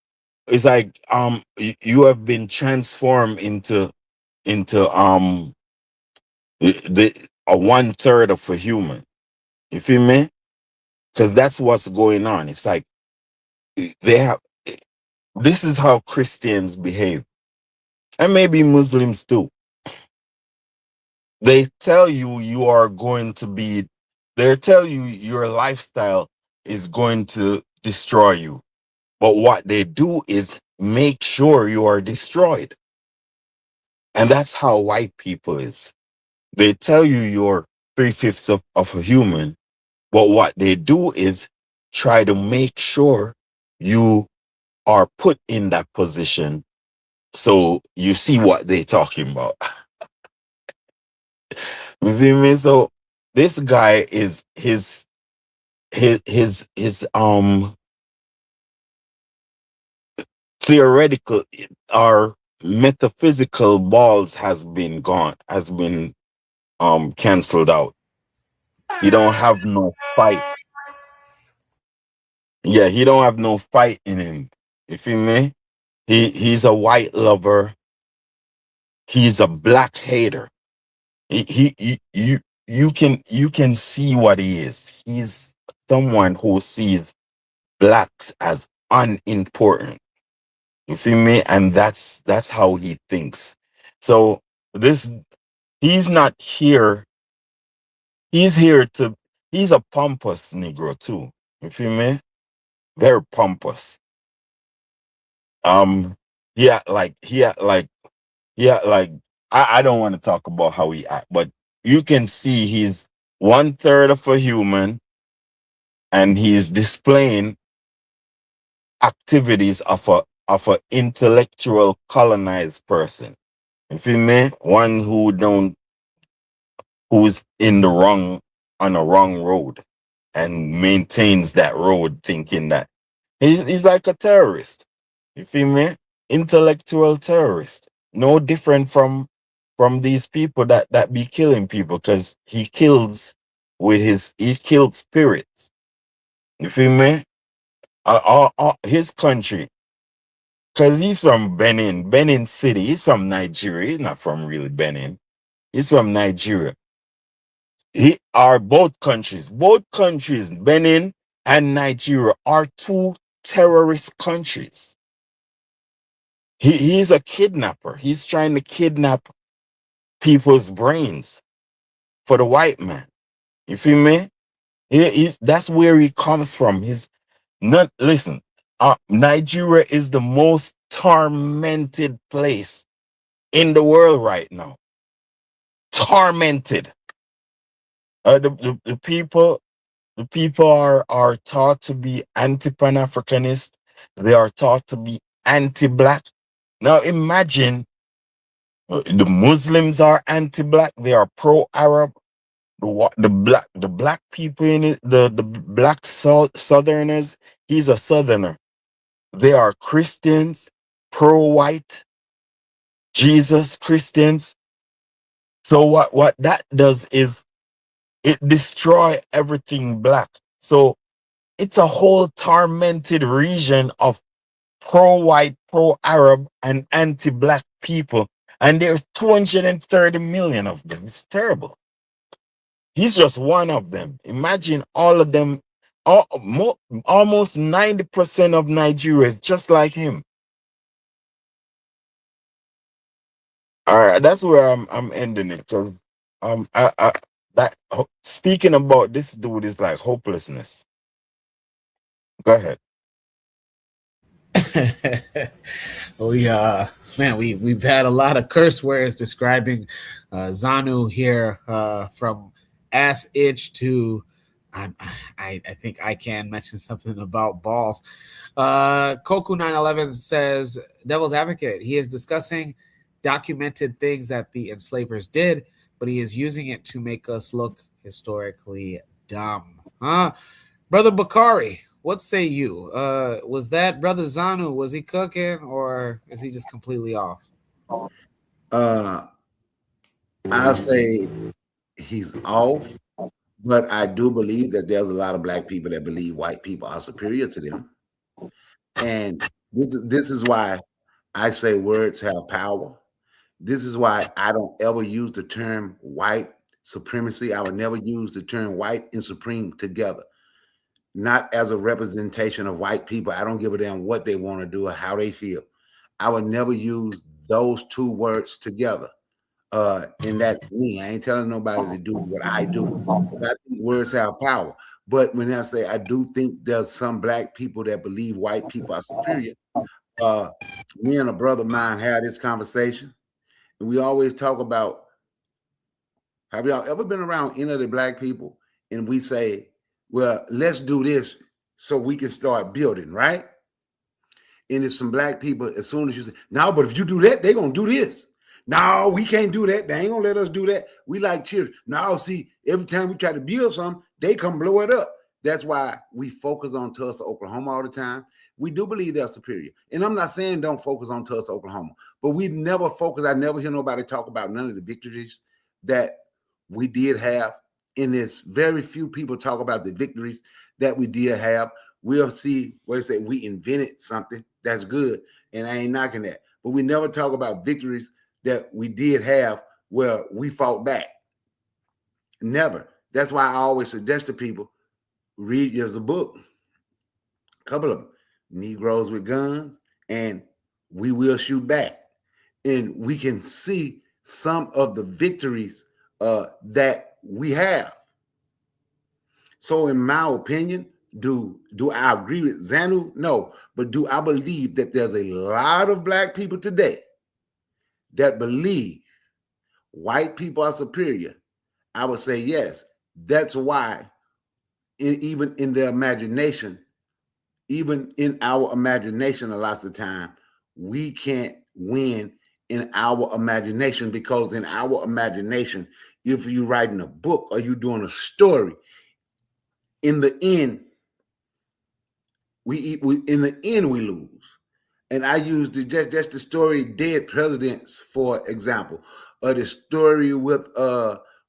you have been transformed into the 1/3 of a human. You feel me? Because that's what's going on. It's like this is how Christians behave, and maybe Muslims too. They tell you your lifestyle is going to destroy you. But what they do is make sure you are destroyed. And that's how white people is. They tell you you're 3/5 of a human, but what they do is try to make sure you are put in that position so you see what they're talking about. You feel me? So this guy is his theoretical or metaphysical balls has been canceled out. He don't have no fight. Yeah, he don't have no fight in him. You feel me? He's a white lover. He's a black hater. You can see what he is. He's someone who sees blacks as unimportant. You feel me? And that's how he thinks. So this he's not here. He's a pompous Negro too. You feel me? Very pompous. Yeah, I don't want to talk about how he act, but you can see he's 1/3 of a human and he's displaying activities of a intellectual colonized person. You feel me? One who's on a wrong road and maintains that road thinking that he's like a terrorist. You feel me? Intellectual terrorist. No different from these people that be killing people, because he kills he killed spirits. You feel me? His country, because he's from Benin City. He's from Nigeria. He's not from really Benin. He's from Nigeria. Both countries, Benin and Nigeria, are two terrorist countries. He's a kidnapper. He's trying to kidnap people's brains for the white man. You feel me? That's where he comes from. Listen, Nigeria is the most tormented place in the world right now. Tormented. The people are taught to be anti-Pan-Africanist. They are taught to be anti-black. Now imagine, the Muslims are anti-black. They are pro-Arab. The black people in it, the black Southerners. He's a Southerner. They are Christians, pro-white, Jesus Christians. So what that does is it destroy everything black. So it's a whole tormented region of pro-white, pro-Arab, and anti-black people. And there's 230 million of them. It's terrible. He's just one of them. Imagine all of them. Almost 90% of Nigeria is just like him. All right, that's where I'm ending it, because speaking about this dude is like hopelessness. Go ahead. Oh yeah, man, we've had a lot of curse words describing Zanu here, from ass itch to I think I can mention something about balls. Koku 911 says, Devil's Advocate, he is discussing documented things that the enslavers did, but he is using it to make us look historically dumb. Brother Bakari, what say you? Was that Brother Zanu, was he cooking, or is he just completely off? I'll say he's off, but I do believe that there's a lot of black people that believe white people are superior to them. And this is why I say words have power. This is why I don't ever use the term white supremacy. I would never use the term white and supreme together. Not as a representation of white people. I don't give a damn what they want to do or how they feel. I would never use those two words together. And that's me. I ain't telling nobody to do what I do. But I think words have power. But when I say I do think there's some black people that believe white people are superior, me and a brother of mine had this conversation. And we always talk about, have y'all ever been around any of the black people and we say, well, let's do this so we can start building, right? And it's some black people, as soon as you say, no, but if you do that, they're going to do this. No, we can't do that. They ain't going to let us do that. We like children. Now, see, every time we try to build something, they come blow it up. That's why we focus on Tulsa, Oklahoma all the time. We do believe they're superior. And I'm not saying don't focus on Tulsa, Oklahoma, but we never focus. I never hear nobody talk about none of the victories that we did have. And there's very few people talk about the victories that we did have. We'll see where they say we invented something. That's good. And I ain't knocking that. But we never talk about victories that we did have where we fought back. Never. That's why I always suggest to people, read just a book. A couple of them. Negroes with Guns and We Will Shoot Back. And we can see some of the victories that we have. So in my opinion, do I agree with Zanu? No. But do I believe that there's a lot of black people today that believe white people are superior? I would say yes. That's why even in their imagination, even in our imagination, a lot of the time, we can't win in our imagination, because in our imagination, if you're writing a book or you're doing a story, in the end, we lose. And I use just the story Dead Presidents, for example, or the story with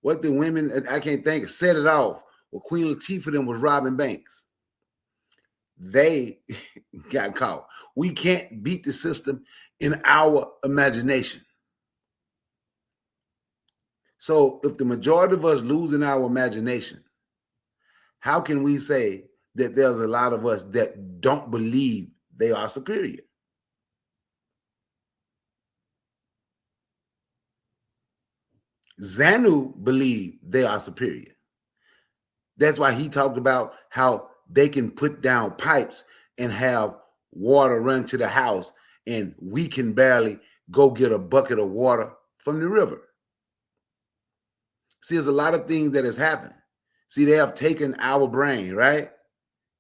what the women, I can't think, Set It Off, where Queen Latifah them was robbing banks. They got caught. We can't beat the system in our imagination. So if the majority of us lose in our imagination, how can we say that there's a lot of us that don't believe they are superior? Zanu believed they are superior. That's why he talked about how they can put down pipes and have water run to the house, and we can barely go get a bucket of water from the river. See, there's a lot of things that has happened. See, they have taken our brain, right?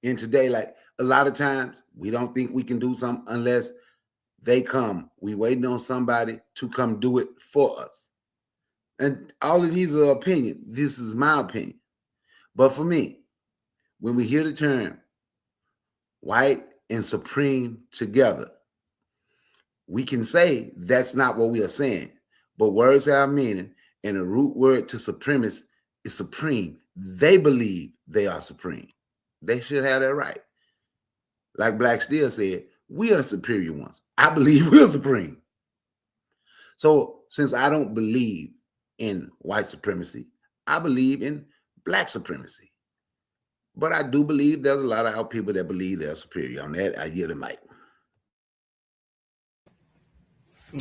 And today, like a lot of times, we don't think we can do something unless they come. We waiting on somebody to come do it for us. And all of these are opinion. This is my opinion. But for me, when we hear the term white and supreme together, we can say that's not what we are saying. But words have meaning, and the root word to supremacist is supreme. They believe they are supreme. They should have that right. Like Black Steel said, we are the superior ones. I believe we're supreme. So since I don't believe in white supremacy, I believe in black supremacy. But I do believe there's a lot of our people that believe they're superior. On that, I yield the mic.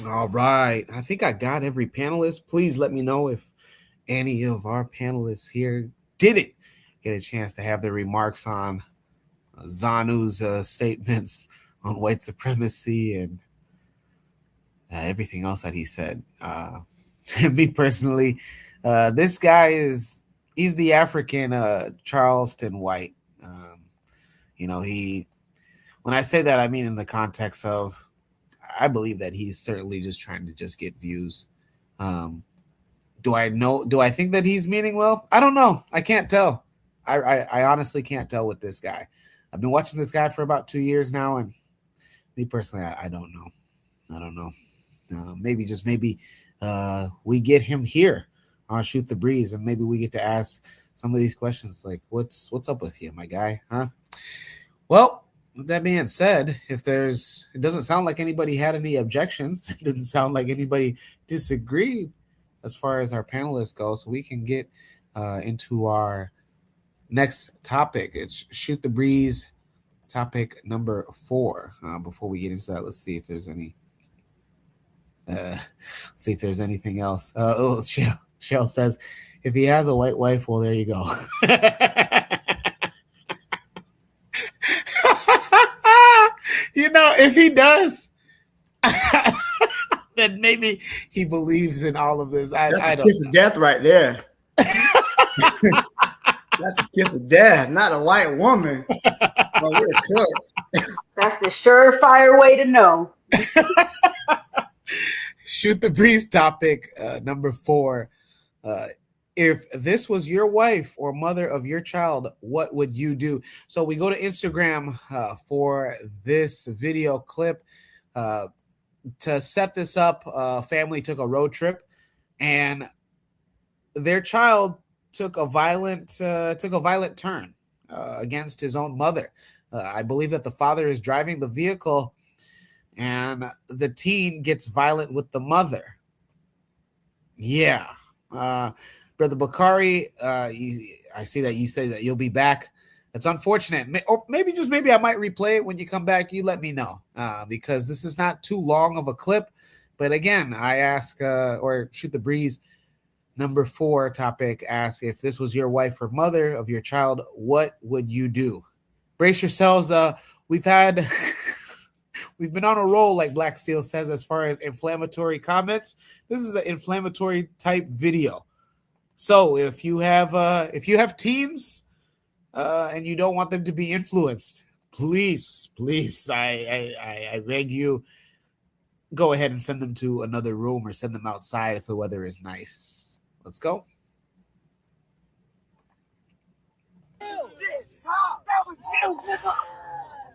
All right. I think I got every panelist. Please let me know if any of our panelists here didn't get a chance to have their remarks on Zanu's statements on white supremacy and everything else that he said. Me personally, this guy he's the African Charleston White. When I say that, I mean in the context of, I believe that he's certainly just trying to just get views. Do I think that he's meaning well? I don't know. I can't tell. I honestly can't tell with this guy. I've been watching this guy for about 2 years now, and me personally, I don't know. I don't know. Maybe we get him here on Shoot the Breeze, and maybe we get to ask some of these questions like, what's up with you, my guy? Huh? Well, with that being said, it doesn't sound like anybody had any objections. It didn't sound like anybody disagreed as far as our panelists go. So we can get into our next topic. It's Shoot the Breeze topic number 4. Before we get into that, let's see if there's any. See if there's anything else. Shell says, if he has a white wife, well, there you go. If he does, then maybe he believes in all of this. That's I a don't kiss know. of death right there. That's a kiss of death, not a white woman. Well, we're cooked. That's the surefire way to know. Shoot the breeze topic number 4. If this was your wife or mother of your child, what would you do? So we go to Instagram for this video clip. To set this up, a family took a road trip, and their child took a violent turn against his own mother. I believe that the father is driving the vehicle, and the teen gets violent with the mother. Yeah. Brother Bakari, I see that you say that you'll be back. It's unfortunate. Or maybe, just maybe, I might replay it when you come back. You let me know, because this is not too long of a clip. But again, I ask, or Shoot the Breeze number 4 topic asks, if this was your wife or mother of your child, what would you do? Brace yourselves. We've been on a roll, like Black Steel says, as far as inflammatory comments. This is an inflammatory type video. So if you have teens and you don't want them to be influenced, please, I beg you, go ahead and send them to another room or send them outside if the weather is nice. Let's go.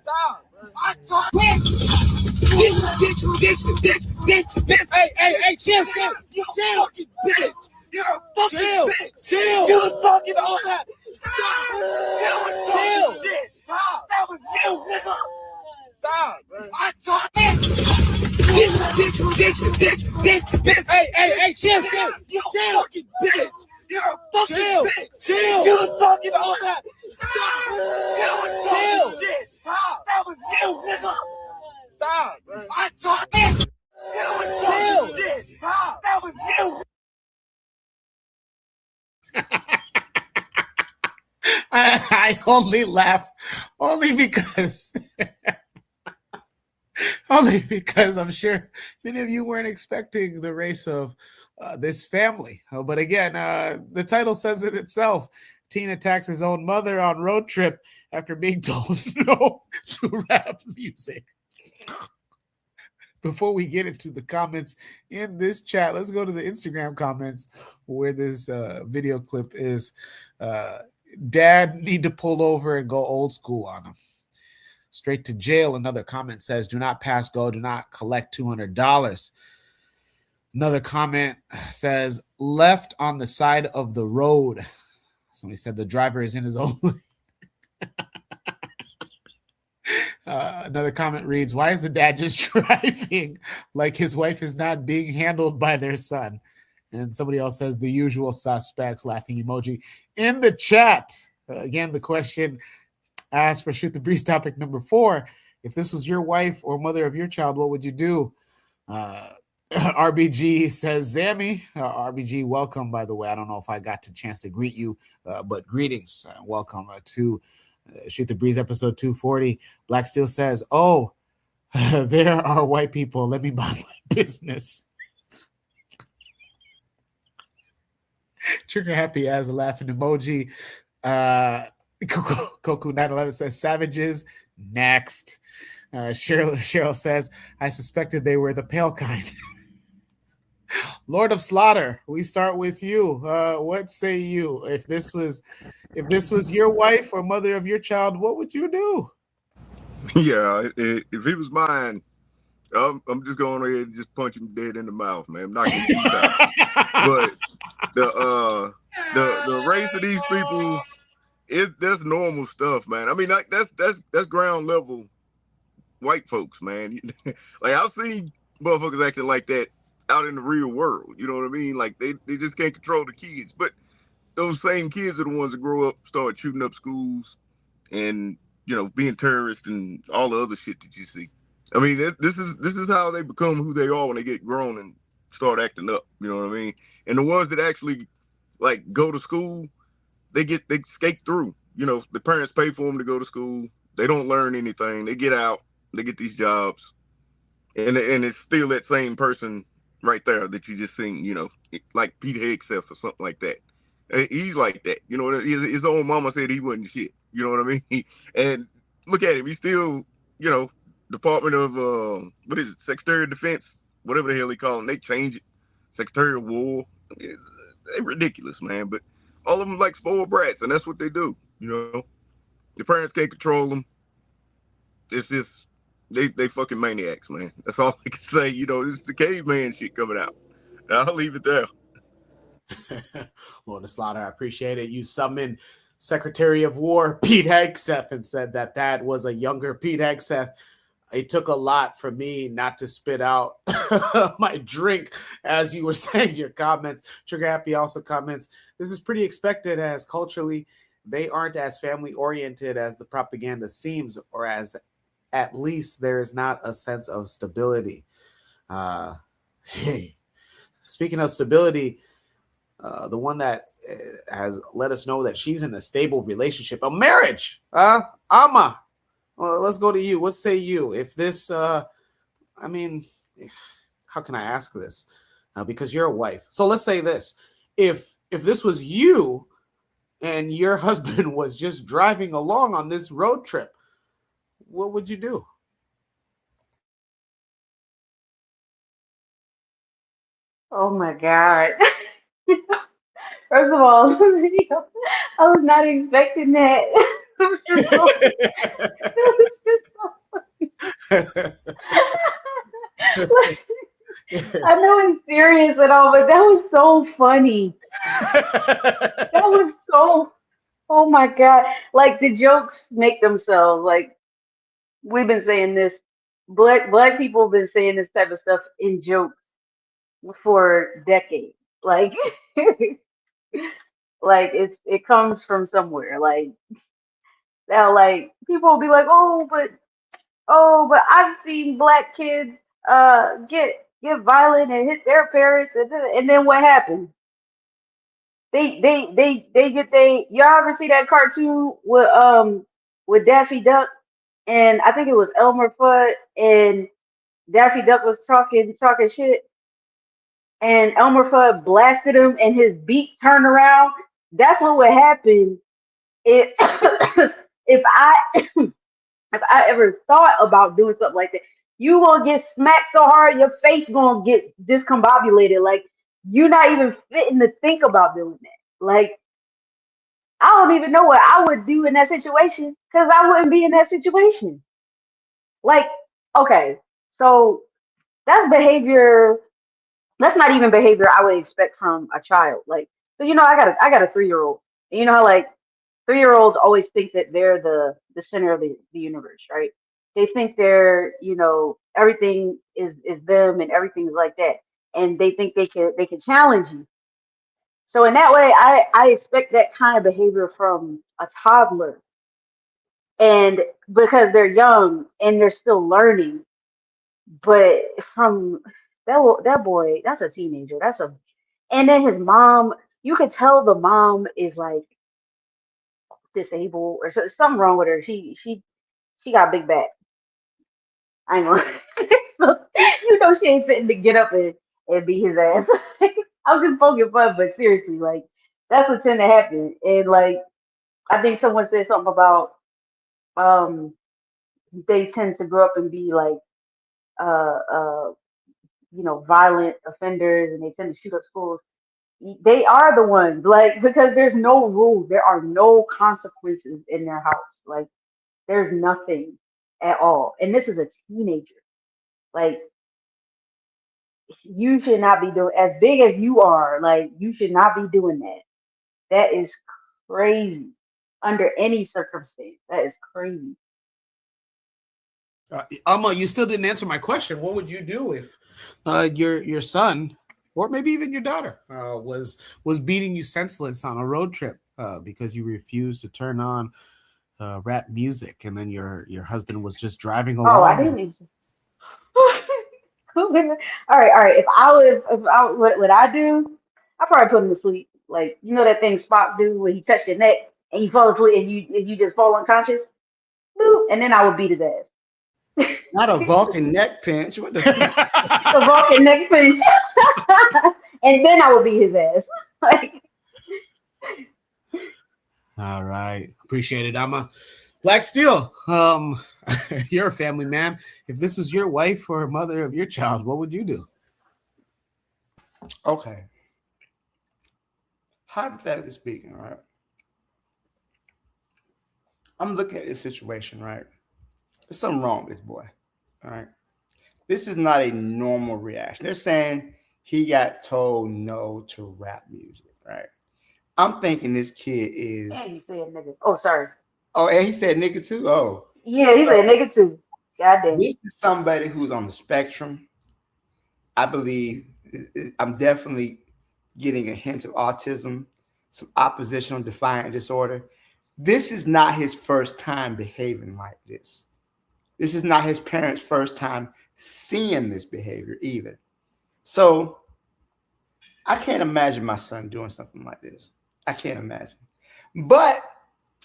Stop. Hey, chill. You're a fucking bitch. Chill. You was fucking all that. Stop. Chill. Stop. That was you, nigga. Stop. I talk. Bitch. Hey, chill. You fucking bitch. You're a fucking bitch. Chill. You was fucking all that. Stop. Chill. Stop. That was you, nigga. Stop. I talk. Chill. Stop. That was you. I only laugh because I'm sure many of you weren't expecting the race of this family. But again, the title says it itself. Teen attacks his own mother on road trip after being told no to rap music. Before we get into the comments in this chat, let's go to the Instagram comments where this video clip is. Dad need to pull over and go old school on him. Straight to jail. Another comment says, do not pass go, do not collect $200. Another comment says, left on the side of the road. Somebody said the driver is in his own lane. Another comment reads, why is the dad just driving like his wife is not being handled by their son? And somebody else says the usual suspects, laughing emoji. In the chat, again, the question asked for Shoot the Breeze topic number 4. If this was your wife or mother of your child, what would you do? RBG says, Zammy. RBG, welcome, by the way. I don't know if I got the chance to greet you, but greetings. Welcome to Shoot the Breeze episode 240. Black Steel says, oh, there are white people. Let me mind my business. Trigger happy as a laughing emoji. Koku 911 says savages. Next. Cheryl says, I suspected they were the pale kind. Lord of Slaughter, we start with you. What say you? If this was your wife or mother of your child, what would you do? Yeah, if he was mine, I'm just going ahead and just punch him dead in the mouth, man. I'm not gonna keep out. But the race of these people that's normal stuff, man. I mean, like that's ground level white folks, man. Like I've seen motherfuckers acting like that out in the real world. You know what I mean? Like they just can't control the kids. But those same kids are the ones that grow up, start shooting up schools, and being terrorists and all the other shit that you see. I mean, this is how they become who they are when they get grown and start acting up. You know what I mean? And the ones that actually like go to school, they skate through. The parents pay for them to go to school. They don't learn anything. They get out. They get these jobs, and it's still that same person right there that you just seen, you know, like Pete Hegseth or something like that. He's like that, you know. His own mama said he wasn't shit. You know what I mean? And look at him; he's still, you know, Department of what is it, Secretary of Defense, whatever the hell they call him. They change it, Secretary of War. They're ridiculous, man. But all of them like spoiled brats, and that's what they do. You know, the parents can't control them. It's just they fucking maniacs, man. That's all I can say. You know, it's the caveman shit coming out. I'll leave it there. Lord Slaughter, I appreciate it. You summoned Secretary of War Pete Hegseth and said that that was a younger Pete Hegseth. It took a lot for me not to spit out my drink as you were saying your comments. Trigger Happy also comments, this is pretty expected as culturally they aren't as family oriented as the propaganda seems, or as at least there is not a sense of stability. Speaking of stability, the one that has let us know that she's in a stable relationship, a marriage. Ama, let's go to you. What say you? If this, I mean, how can I ask this? Because you're a wife. So let's say this: if this was you and your husband was just driving along on this road trip, what would you do? Oh my God. First of all, I was not expecting that. It was just so funny. I know it's serious and all, but that was so funny. That was so, oh my God. Like the jokes make themselves. Like we've been saying this, black people have been saying this type of stuff in jokes for decades. Like like it comes from somewhere. Like now, like people will be like, oh, but I've seen black kids get violent and hit their parents, and then what happens? They get y'all ever see that cartoon with Daffy Duck, and I think it was Elmer Fudd, and Daffy Duck was talking shit, and Elmer Fudd blasted him and his beak turned around. That's what would happen if if I if I ever thought about doing something like that. You gonna get smacked so hard your face gonna get discombobulated. Like you're not even fitting to think about doing that. Like I don't even know what I would do in that situation because I wouldn't be in that situation. Like, okay, so that's behavior. That's not even behavior I would expect from a child. Like, so I got a 3-year-old. And you know how like 3-year-olds always think that they're the center of the universe, right? They think they're, everything is them and everything is like that. And they think they can challenge you. So in that way, I expect that kind of behavior from a toddler. And because they're young and they're still learning, but from that boy, that's a teenager. And then his mom, you could tell the mom is like disabled or something wrong with her. She got a big back. I know. So she ain't fitting to get up and beat his ass. I'm just poking fun, but seriously, like that's what tend to happen. And like I think someone said something about um they tend to grow up and be like uh uh violent offenders and they tend to shoot up schools. They are the ones, like, because there's no rules, there are no consequences in their house. Like there's nothing at all. And this is a teenager. Like you should not be doing as big as you are, like you should not be doing that. That is crazy under any circumstance. That is crazy. Alma, you still didn't answer my question. What would you do if your son, or maybe even your daughter, was beating you senseless on a road trip because you refused to turn on rap music, and then your husband was just driving Oh, I along? didn't even. All right. What I do, I probably put him to sleep. Like that thing Spock do when he touched your neck and you fall asleep and you just fall unconscious. Boop, and then I would beat his ass. Not a Vulcan neck pinch. What the fuck? A Vulcan neck pinch. And then I would beat his ass. Like, All right. Appreciate it, Amma. Black Steel, you're a family man. If this was your wife or mother of your child, what would you do? Okay. Hypothetically speaking, right? I'm looking at this situation, right? There's something wrong with this boy, all right? This is not a normal reaction. They're saying he got told no to rap music, right? I'm thinking this kid is. and he said nigga. Oh, sorry. Oh, and he said nigga too? Oh. Yeah, he said nigga too. God damn. This is somebody who's on the spectrum. I believe I'm definitely getting a hint of autism, some oppositional defiant disorder. This is not his first time behaving like this. This is not his parents' first time seeing this behavior either. So I can't imagine my son doing something like this. I can't imagine. But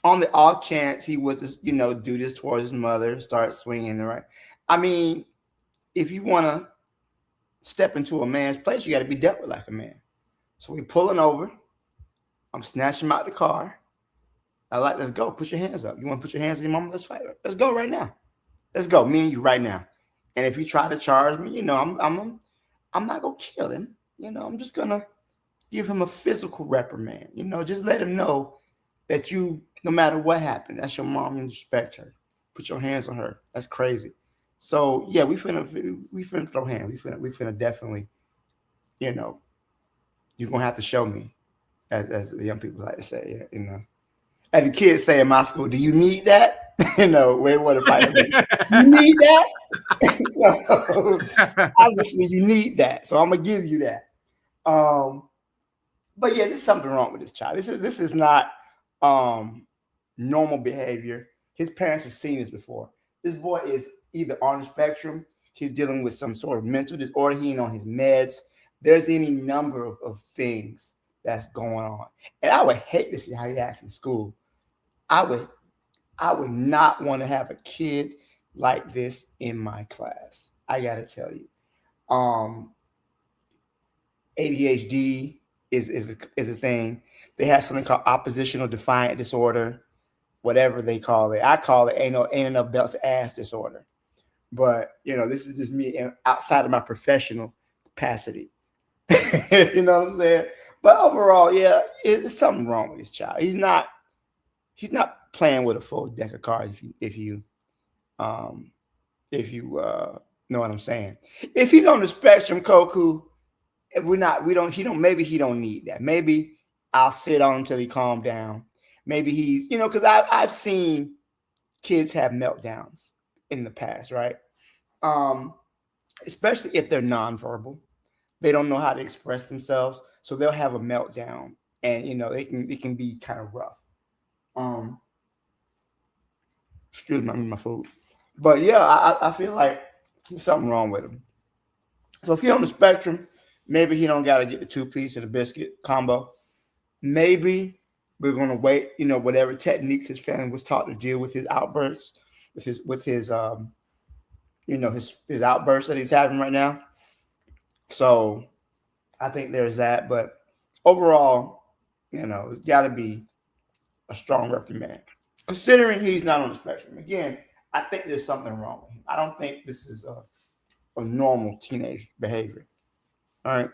on the off chance he was to, do this towards his mother, start swinging, right? I mean, if you want to step into a man's place, you got to be dealt with like a man. So we pulling over. I'm snatching him out the car. I like, let's go. Put your hands up. You want to put your hands on your mama? Let's fight. Let's go right now. Let's go, me and you right now. And if you try to charge me, I'm not gonna kill him. I'm just gonna give him a physical reprimand. Just let him know that no matter what happens, that's your mom. You respect her. Put your hands on her. That's crazy. So yeah, we finna throw hands. We finna definitely, you're gonna have to show me, as the young people like to say, As the kids say in my school, do you need that? Where what if I you need that? So obviously you need that. So I'm gonna give you that. But yeah, there's something wrong with this child. This is not normal behavior. His parents have seen this before. This boy is either on the spectrum, he's dealing with some sort of mental disorder, he ain't on his meds. There's any number of things that's going on. And I would hate to see how he acts in school. I would not want to have a kid like this in my class. I gotta tell you. ADHD is a thing. They have something called oppositional defiant disorder, whatever they call it. I call it ain't enough belts ass disorder. But this is just me outside of my professional capacity. You know what I'm saying? But overall, yeah, it's something wrong with this child. He's not playing with a full deck of cards. If you know what I'm saying. If he's on the spectrum, Koku, maybe he don't need that. Maybe I'll sit on him until he calm down. Maybe he's, because I've seen kids have meltdowns in the past, right? Especially if they're nonverbal. They don't know how to express themselves. So they'll have a meltdown and it can be kind of rough. Excuse me, I'm eating my food. But yeah, I feel like there's something wrong with him. So if you're on the spectrum, maybe he don't gotta get the 2-piece and the biscuit combo. Maybe we're gonna wait, whatever techniques his family was taught to deal with his outbursts, with his outbursts that he's having right now. So I think there's that. But overall, it's gotta be a strong reprimand. Considering he's not on the spectrum. Again, I think there's something wrong with him. I don't think this is a normal teenage behavior. All right.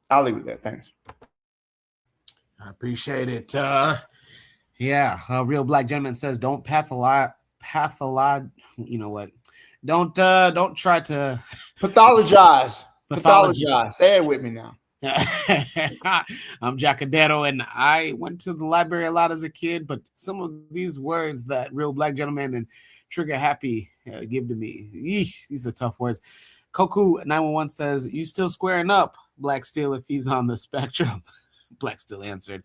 I'll leave it there. Thanks. I appreciate it. Real Black Gentleman says, don't you know what? Don't try to pathologize. Pathologize. Say it with me now. I'm Jacadero, and I went to the library a lot as a kid, but some of these words that Real Black Gentleman and Trigger Happy give to me, these are tough words. Koku 911 says, you still squaring up, Black Steel, if he's on the spectrum? Black Steel answered.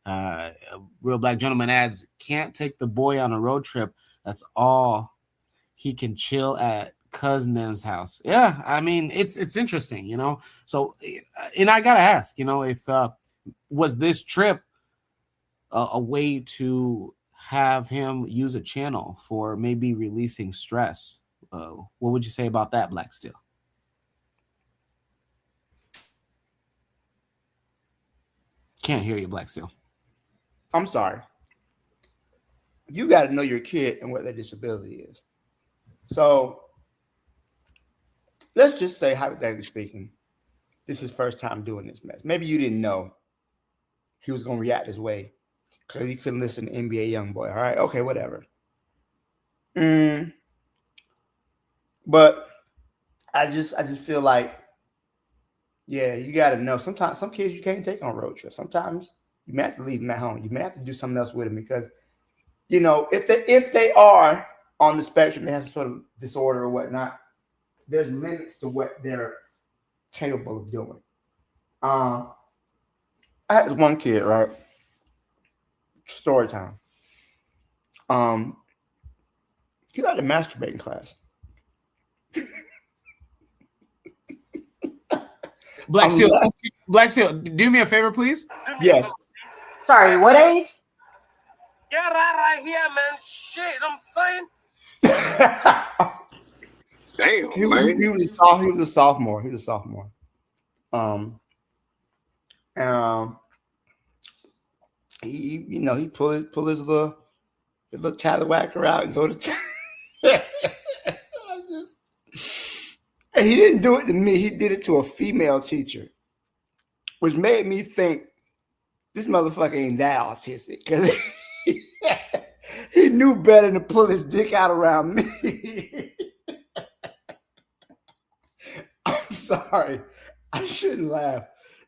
Real Black Gentleman adds, can't take the boy on a road trip. That's all. He can chill at Cousin's house. Yeah, I mean, it's interesting, So, and I gotta ask, if was this trip a way to have him use a channel for maybe releasing stress, What would you say about that, Black Steel? Can't hear you, Black Steel. I'm sorry. You got to know your kid and what their disability is. So let's just say, hypothetically speaking, this is first time doing this mess. Maybe you didn't know he was going to react this way because he couldn't listen to NBA Youngboy. All right, okay, whatever. But I just feel like, yeah, you got to know. Sometimes some kids you can't take on road trips. Sometimes you may have to leave them at home. You may have to do something else with them because, you know, if they are on the spectrum, they have some sort of disorder or whatnot, there's limits to what they're capable of doing. I had this one kid, right? Story time. He liked a masturbating class. Black Steel, do me a favor, please. Yes. Sorry, what age? Get right here, man. Shit, I'm saying. Damn, He man. was a sophomore. He was a sophomore. He you know, he pull his little tallywhacker out and go to and he didn't do it to me. He did it to a female teacher, which made me think this motherfucker ain't that autistic because he knew better than to pull his dick out around me. I'm sorry. I shouldn't laugh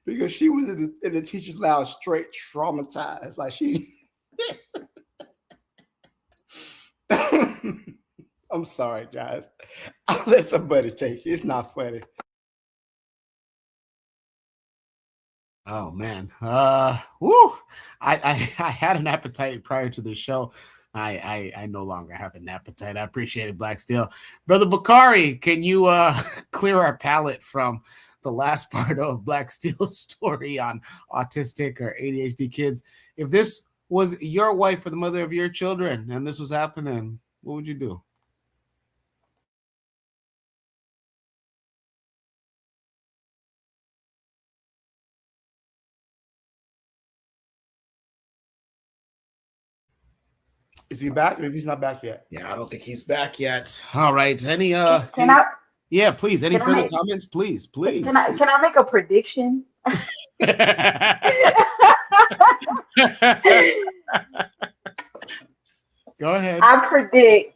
because she was in the teacher's lounge straight traumatized. Like she I'm sorry, guys. I'll let somebody take it. It's not funny. Oh man. Woo. I had an appetite prior to the show. I no longer have an appetite. I appreciate it, Black Steel. Brother Bakari, can you clear our palate from the last part of Black Steel's story on autistic or ADHD kids? If this was your wife or the mother of your children and this was happening, what would you do? Is he back? Maybe he's not back yet. Yeah, I don't think he's back yet. All right. Any Can I? Yeah, please. Any Can I further make- comments? Please. Can I make a prediction? Go ahead. I predict,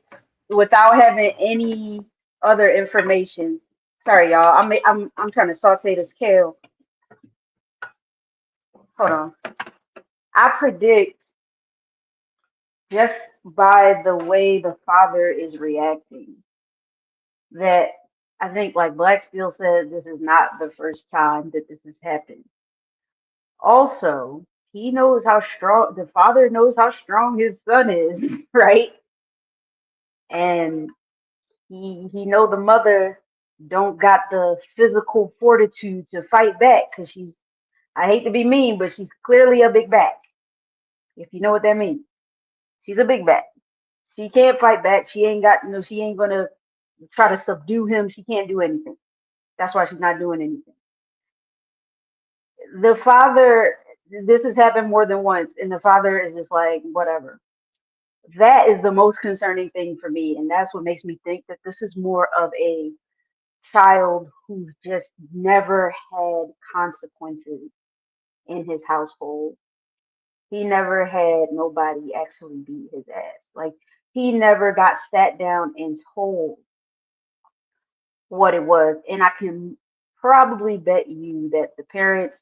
without having any other information. Sorry, y'all. I'm trying to saute this kale. Hold on. I predict, just by the way the father is reacting, that I think, like Black Steel said, this is not the first time that this has happened. Also, he knows how strong the father knows how strong his son is, right? And he know the mother don't got the physical fortitude to fight back because she's, I hate to be mean, but she's clearly a big back. If you know what that means, she's a big back. She can't fight back. She ain't got, she ain't gonna try to subdue him. She can't do anything. That's why she's not doing anything. The father, this has happened more than once, and the father is just like, whatever. That is the most concerning thing for me, and that's what makes me think that this is more of a child who's just never had consequences in his household. He never had nobody actually beat his ass. Like, he never got sat down and told what it was. And I can probably bet you that the parents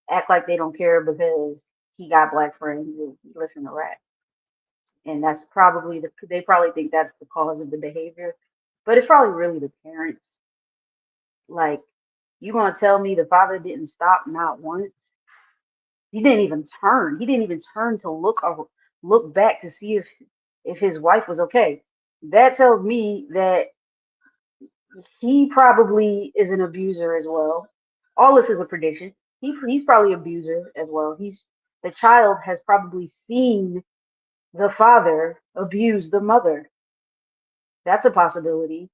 act like they don't care because he got black friends and he listen to rap. And that's probably they probably think that's the cause of the behavior. But it's probably really the parents. Like, you gonna tell me the father didn't stop not once? He didn't even turn. He didn't even turn to look back to see if his wife was okay. That tells me that he probably is an abuser as well. All this is a prediction. He's probably an abuser as well. The child has probably seen the father abuse the mother. That's a possibility.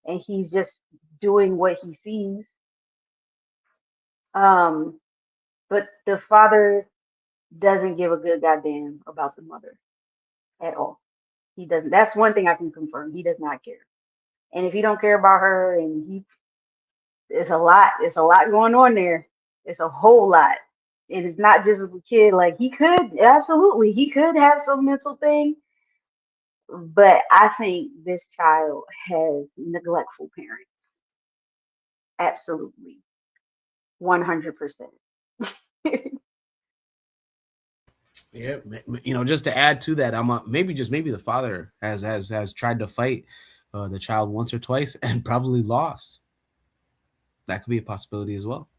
And he's just doing what he sees. But the father doesn't give a good goddamn about the mother at all. He doesn't. That's one thing I can confirm. He does not care. And if he don't care about her, and it's a lot. It's a lot going on there. It's a whole lot. And it's not just as a kid. Like he could he could have some mental thing, but I think this child has neglectful parents. Absolutely, 100%. Yeah, just to add to that, maybe the father has tried to fight the child once or twice and probably lost. That could be a possibility as well.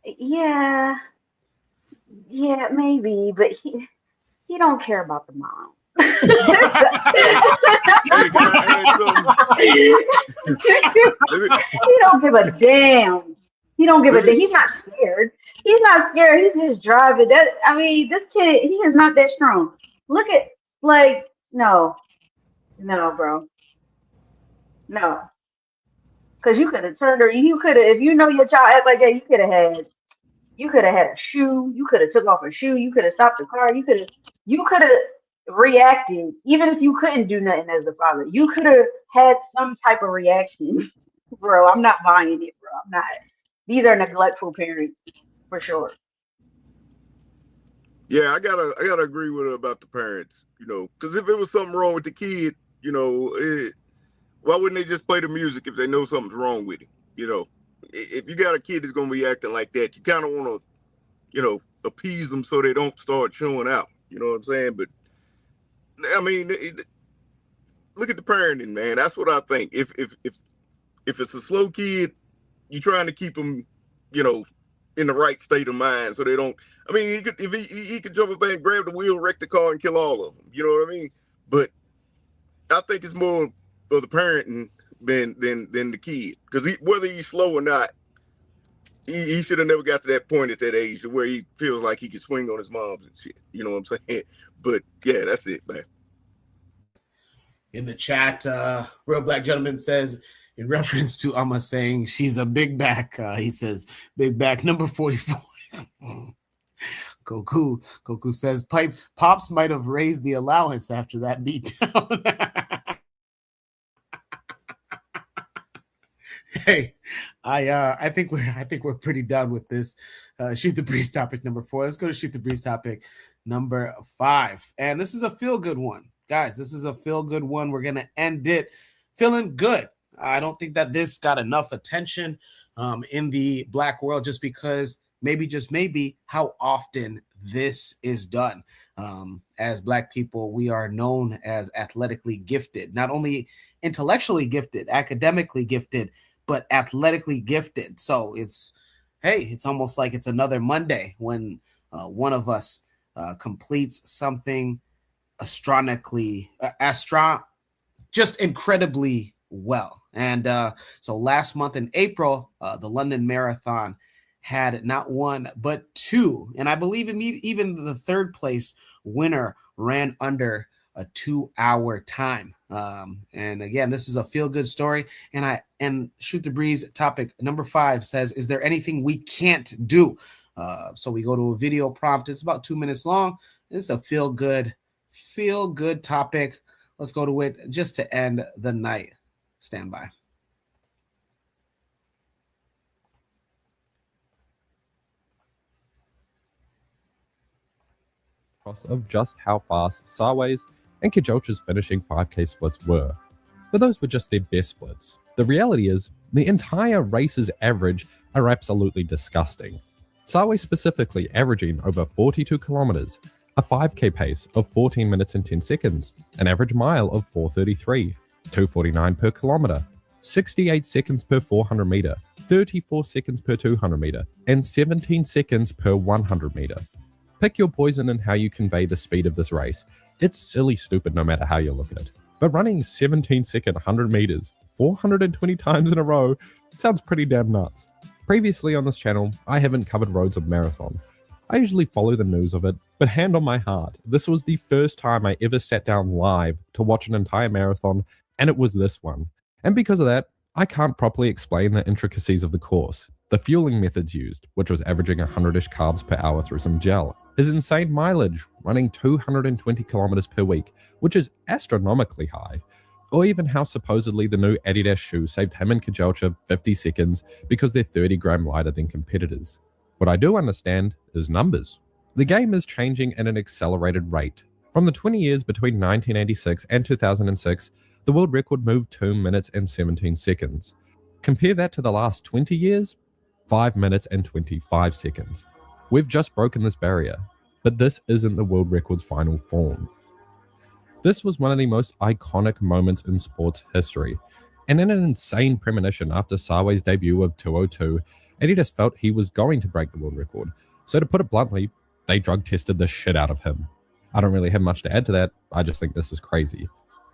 Yeah, maybe, but he don't care about the mom. He don't give a damn. He don't give a damn. He's not scared. He's not scared. He's just driving. This kid, he is not that strong. Look at no, bro, no. Because you could have turned her. You could have, if you know your child act like that, you could have had a shoe. You could have took off a shoe. You could have stopped the car. You could have reacted, even if you couldn't do nothing as the father. You could have had some type of reaction, bro. I'm not buying it, bro. I'm not. These are neglectful parents for sure. Yeah, I gotta agree with her about the parents. Because if it was something wrong with the kid, why wouldn't they just play the music if they know something's wrong with him? If you got a kid that's gonna be acting like that, you kind of want to, appease them so they don't start showing out. You know what I'm saying? But I mean, look at the parenting, man. That's what I think. If it's a slow kid, you're trying to keep them, in the right state of mind so they don't. I mean, he could jump up and grab the wheel, wreck the car, and kill all of them. You know what I mean? But I think it's more of the parenting than the kid, because whether he's slow or not, he should have never got to that point at that age where he feels like he can swing on his moms and shit. You know what I'm saying? But yeah, that's it, man. In the chat, Real Black Gentleman says, in reference to Amma saying she's a big back, he says, big back number 44. Goku says, Pops might have raised the allowance after that beatdown. Hey, I think we're pretty done with this Shoot the Breeze topic number 4. Let's go to Shoot the Breeze topic number 5. And this is a feel-good one. Guys, this is a feel-good one. We're going to end it feeling good. I don't think that this got enough attention in the Black world, just because just maybe how often this is done. As Black people, we are known as athletically gifted, not only intellectually gifted, academically gifted, but athletically gifted. So it's almost like it's another Monday when one of us completes something just incredibly well. And so last month in April, the London Marathon had not one but two, and I believe even the third place winner ran under a 2-hour time. And again, this is a feel-good story. And Shoot the Breeze topic number 5 says, is there anything we can't do? So we go to a video prompt. It's about 2 minutes long. It's a feel-good topic. Let's go to it just to end the night. Stand by. Of just how fast Sawe's and Kijolcha's finishing 5K splits were. But those were just their best splits. The reality is, the entire race's average are absolutely disgusting. Sawe specifically averaging over 42 kilometers, a 5K pace of 14 minutes and 10 seconds, an average mile of 4:33, 2:49 per kilometer, 68 seconds per 400 meter, 34 seconds per 200 meter, and 17 seconds per 100 meter. Pick your poison in how you convey the speed of this race. It's silly stupid no matter how you look at it. But running 17-second 100 meters 420 times in a row sounds pretty damn nuts. Previously on this channel, I haven't covered roads of marathon. I usually follow the news of it, But hand on my heart, this was the first time I ever sat down live to watch an entire marathon, and it was this one. And because of that, I can't properly explain the intricacies of the course, the fueling methods used, which was averaging 100-ish carbs per hour through some gel, his insane mileage, running 220 kilometers per week, which is astronomically high, or even how supposedly the new Adidas shoe saved him and Kajelcha 50 seconds because they're 30 gram lighter than competitors. What I do understand is numbers. The game is changing at an accelerated rate. From the 20 years between 1986 and 2006, the world record moved 2 minutes and 17 seconds. Compare that to the last 20 years, 5 minutes and 25 seconds. We've just broken this barrier, but this isn't the world record's final form. This was one of the most iconic moments in sports history, and in an insane premonition after Sawe's debut of 2:02, Adidas felt he was going to break the world record. So to put it bluntly, they drug tested the shit out of him. I don't really have much to add to that, I just think this is crazy.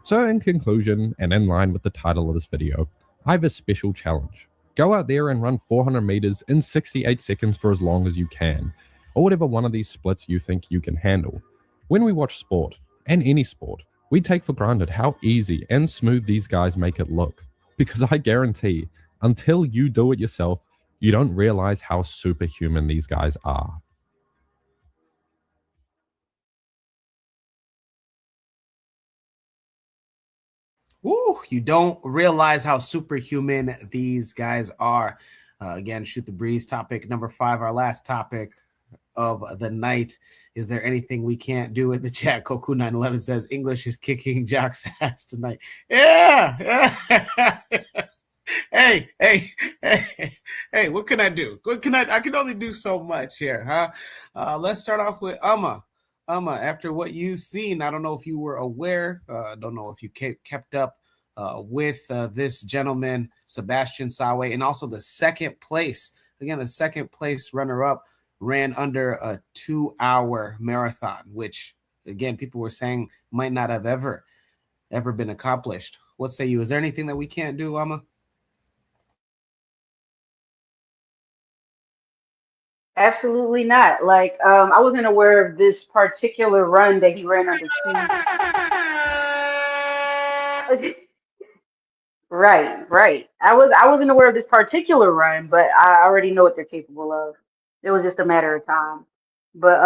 So in conclusion, and in line with the title of this video, I have a special challenge. Go out there and run 400 meters in 68 seconds for as long as you can, or whatever one of these splits you think you can handle. When we watch sport, and any sport, we take for granted how easy and smooth these guys make it look. Because I guarantee, until you do it yourself, you don't realize how superhuman these guys are. Woo, you don't realize how superhuman these guys are. Again, Shoot the Breeze topic number 5, our last topic of the night. Is there anything we can't do in the chat? Koku911 says English is kicking Jock's ass tonight. Yeah. Hey, what can I do? I can only do so much here, huh? Let's start off with Amma. After what you've seen, I don't know if you were aware, don't know if you kept up with this gentleman, Sebastian Sawe, and also the second place runner-up ran under a 2-hour marathon, which, again, people were saying might not have ever been accomplished. What say you? Is there anything that we can't do, Amma? Absolutely not. Like, I wasn't aware of this particular run that he ran under two. Right. I wasn't aware of this particular run, but I already know what they're capable of. It was just a matter of time. But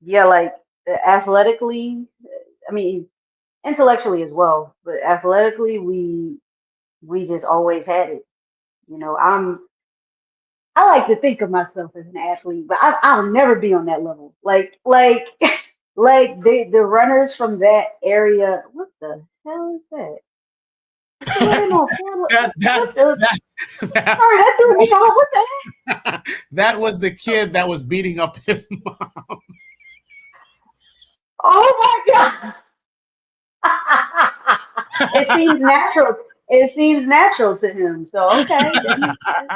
yeah, like athletically, I mean, intellectually as well, but athletically, we just always had it. You know, I like to think of myself as an athlete, but I'll never be on that level. Like like the runners from that area. What the hell is that? Sorry, that threw me off. What the heck? That was the kid that was beating up his mom. Oh my god! It seems natural. It seems natural to him. So okay, that makes sense.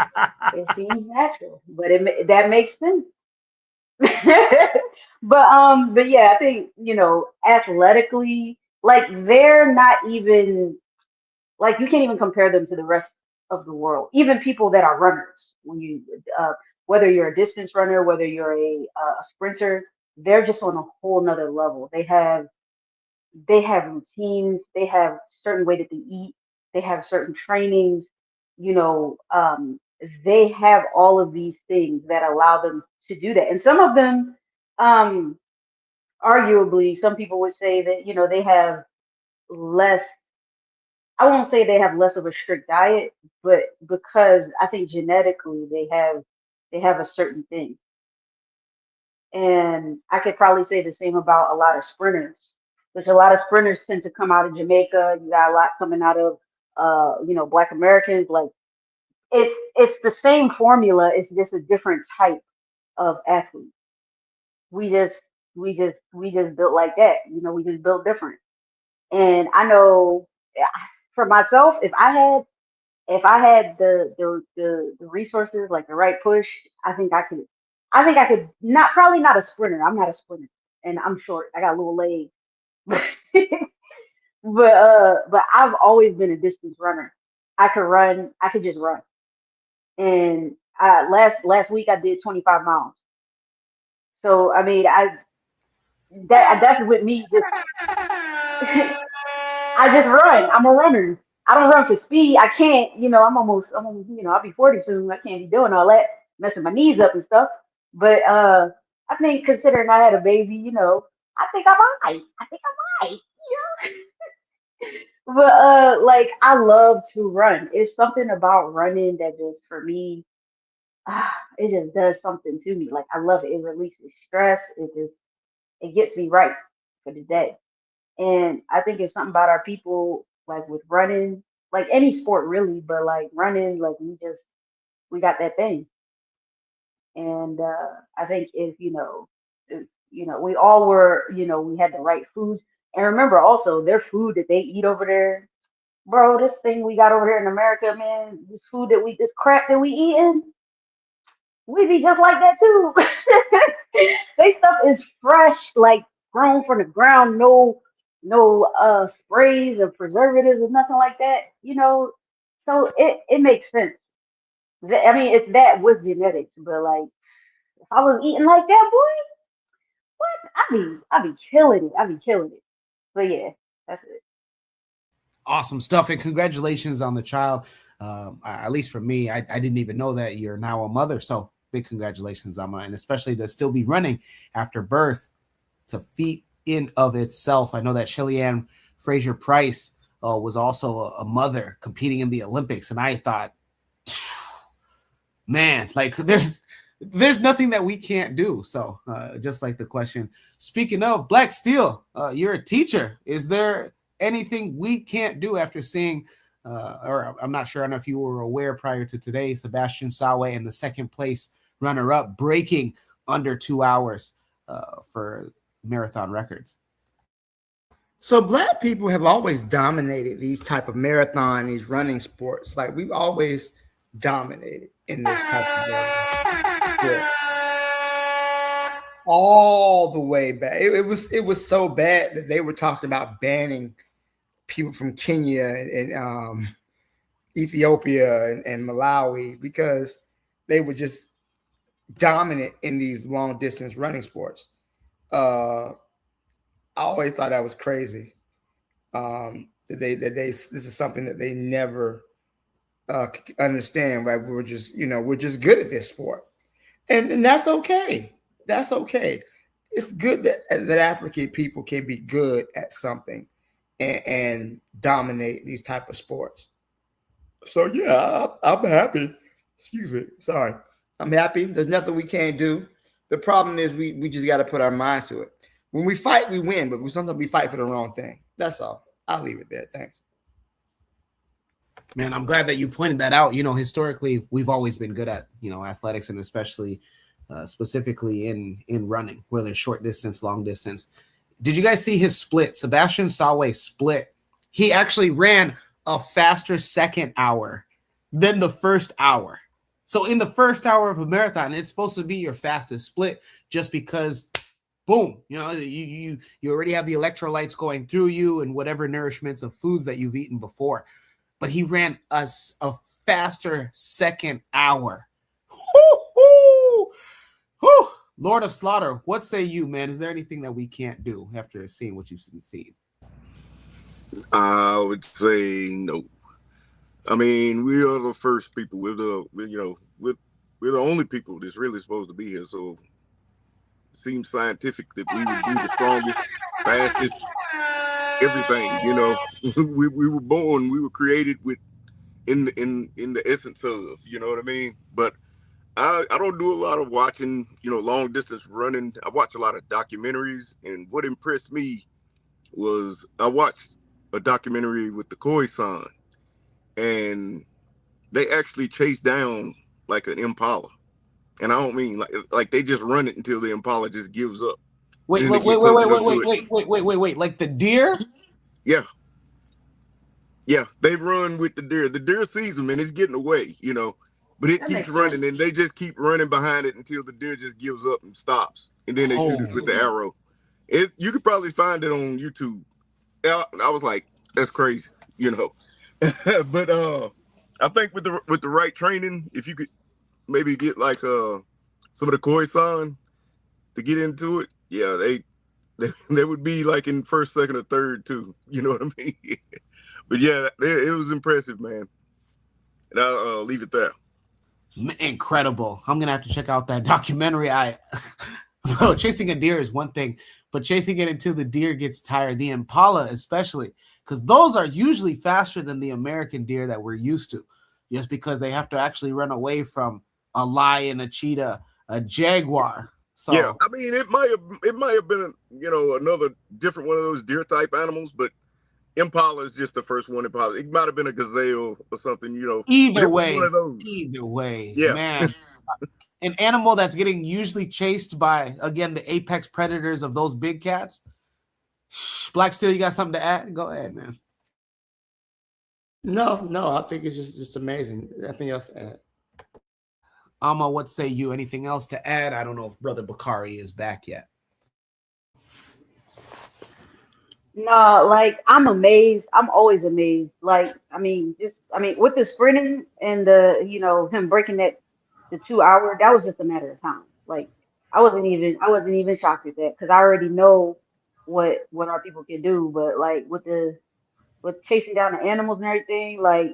It seems natural, but that makes sense. But yeah, I think athletically, like they're not even like you can't even compare them to the rest of the world. Even people that are runners, when you whether you're a distance runner, whether you're a sprinter, they're just on a whole nother level. They have routines, they have certain way that they eat, they have certain trainings, you know, they have all of these things that allow them to do that. And some of them, um, arguably, some people would say that, they have less, I won't say they have less of a strict diet, but because I think genetically they have a certain thing. And I could probably say the same about a lot of sprinters, which a lot of sprinters tend to come out of Jamaica. You got a lot coming out of Black Americans. Like it's the same formula, it's just a different type of athlete. We just built like that. We just built different. And I know for myself, if I had the resources, like the right push, I think I could. I think I could not probably not a sprinter. I'm not a sprinter, and I'm short. I got little legs, but I've always been a distance runner. I could run. I could just run. And last week I did 25 miles. So I mean that's with me. Just I just run. I'm a runner. I don't run for speed. I can't. I'll be 40 soon. I can't be doing all that, messing my knees up and stuff. But I think considering I had a baby, I think I might. I think I might. But like I love to run. It's something about running that just for me, it just does something to me. Like I love it. It releases stress. It gets me right for the day. And I think it's something about our people, like with running, like any sport really, but like running, like we got that thing. And I think if we all were, we had the right foods. And remember also their food that they eat over there, bro, this thing we got over here in America, man, this crap that we eating, we be just like that too. They stuff is fresh, like grown from the ground, no sprays or preservatives or nothing like that, So it makes sense. I mean, it's that with genetics, but like if I was eating like that, boy, what? I'd be killing it. I'd be killing it. But yeah, that's it. Awesome stuff, and congratulations on the child. At least for me, I didn't even know that you're now a mother, so big congratulations on mine, especially to still be running after birth. It's a feat in of itself. I know that Shelly Ann Fraser Price was also a mother competing in the Olympics, and I thought, man, like there's nothing that we can't do. So just like the question, speaking of Black Steel, you're a teacher. Is there anything we can't do after seeing, or I'm not sure, I don't know if you were aware prior to today, Sebastian Sawe and the second place runner-up breaking under 2 hours for marathon records. So Black people have always dominated these type of marathon, these running sports. Like we've always dominated in this type of sport. All the way back. It was so bad that they were talking about banning people from Kenya and Ethiopia and Malawi because they were just dominant in these long distance running sports. I always thought that was crazy. This is something that they never understand. Right? We're just good at this sport, and that's okay. That's okay. It's good that African people can be good at something and dominate these type of sports. So yeah, I'm happy. Excuse me. Sorry. I'm happy. There's nothing we can't do. The problem is we just got to put our minds to it. When we fight, we win, but sometimes we fight for the wrong thing. That's all. I'll leave it there. Thanks. Man, I'm glad that you pointed that out. Historically, we've always been good at, athletics, and especially specifically in running, whether it's short distance, long distance. Did you guys see his split? Sebastian Sawe split. He actually ran a faster second hour than the first hour. So in the first hour of a marathon, it's supposed to be your fastest split just because, boom, you already have the electrolytes going through you and whatever nourishments of foods that you've eaten before. But he ran a faster second hour. Whew. Lord of Slaughter, what say you, man? Is there anything that we can't do after seeing what you've seen? I would say no. I mean, we are the first people. We're the only people that's really supposed to be here. So it seems scientific that we would be the strongest, fastest, everything. We were born, we were created with in the essence of, you know what I mean? But I don't do a lot of watching, long distance running. I watch a lot of documentaries, and what impressed me was I watched a documentary with the Khoisan, and they actually chase down like an impala. And I don't mean like they just run it until the impala just gives up. Wait, like the deer? Yeah. Yeah, they run with the deer. The deer sees them and it's getting away, but it keeps running and they just keep running behind it until the deer just gives up and stops. And then they shoot it with the arrow. You could probably find it on YouTube. I was like, that's crazy, But I think with the right training, if you could maybe get like some of the Khoisan to get into it, yeah, they would be like in first, second, or third too. You know what I mean? But yeah, it was impressive, man. And I'll leave it there. Incredible. I'm gonna have to check out that documentary. Bro, chasing a deer is one thing, but chasing it until the deer gets tired, the impala especially, because those are usually faster than the American deer that we're used to, just because they have to actually run away from a lion, a cheetah, a jaguar. So yeah, I mean, it might have been, another different one of those deer type animals, but impala is just the first one. Impala. It might have been a gazelle or something, Either one of those. Yeah, man. An animal that's getting usually chased by, again, the apex predators of those big cats. Black Steel, you got something to add? Go ahead, man. No, I think it's just amazing. Nothing else to add. Amma, what say you? Anything else to add? I don't know if Brother Bakari is back yet. No, like I'm amazed. I'm always amazed. Like, with the sprinting and him breaking the 2 hour, that was just a matter of time. Like, I wasn't even shocked at that because I already know what our people can do. But like with chasing down the animals and everything, like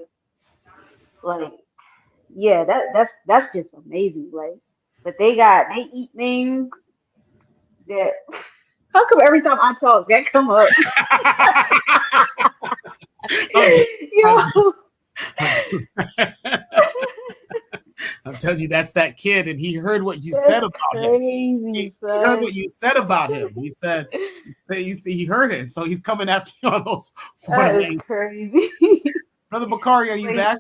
yeah, that's just amazing. Like, but they eat things that. How come every time I talk that come up? I'm telling you, that's that kid, and he heard what you said about him. He heard what you said about him. He said he heard it, so he's coming after you on those 4 lanes. Crazy. Brother Bakari, are you back?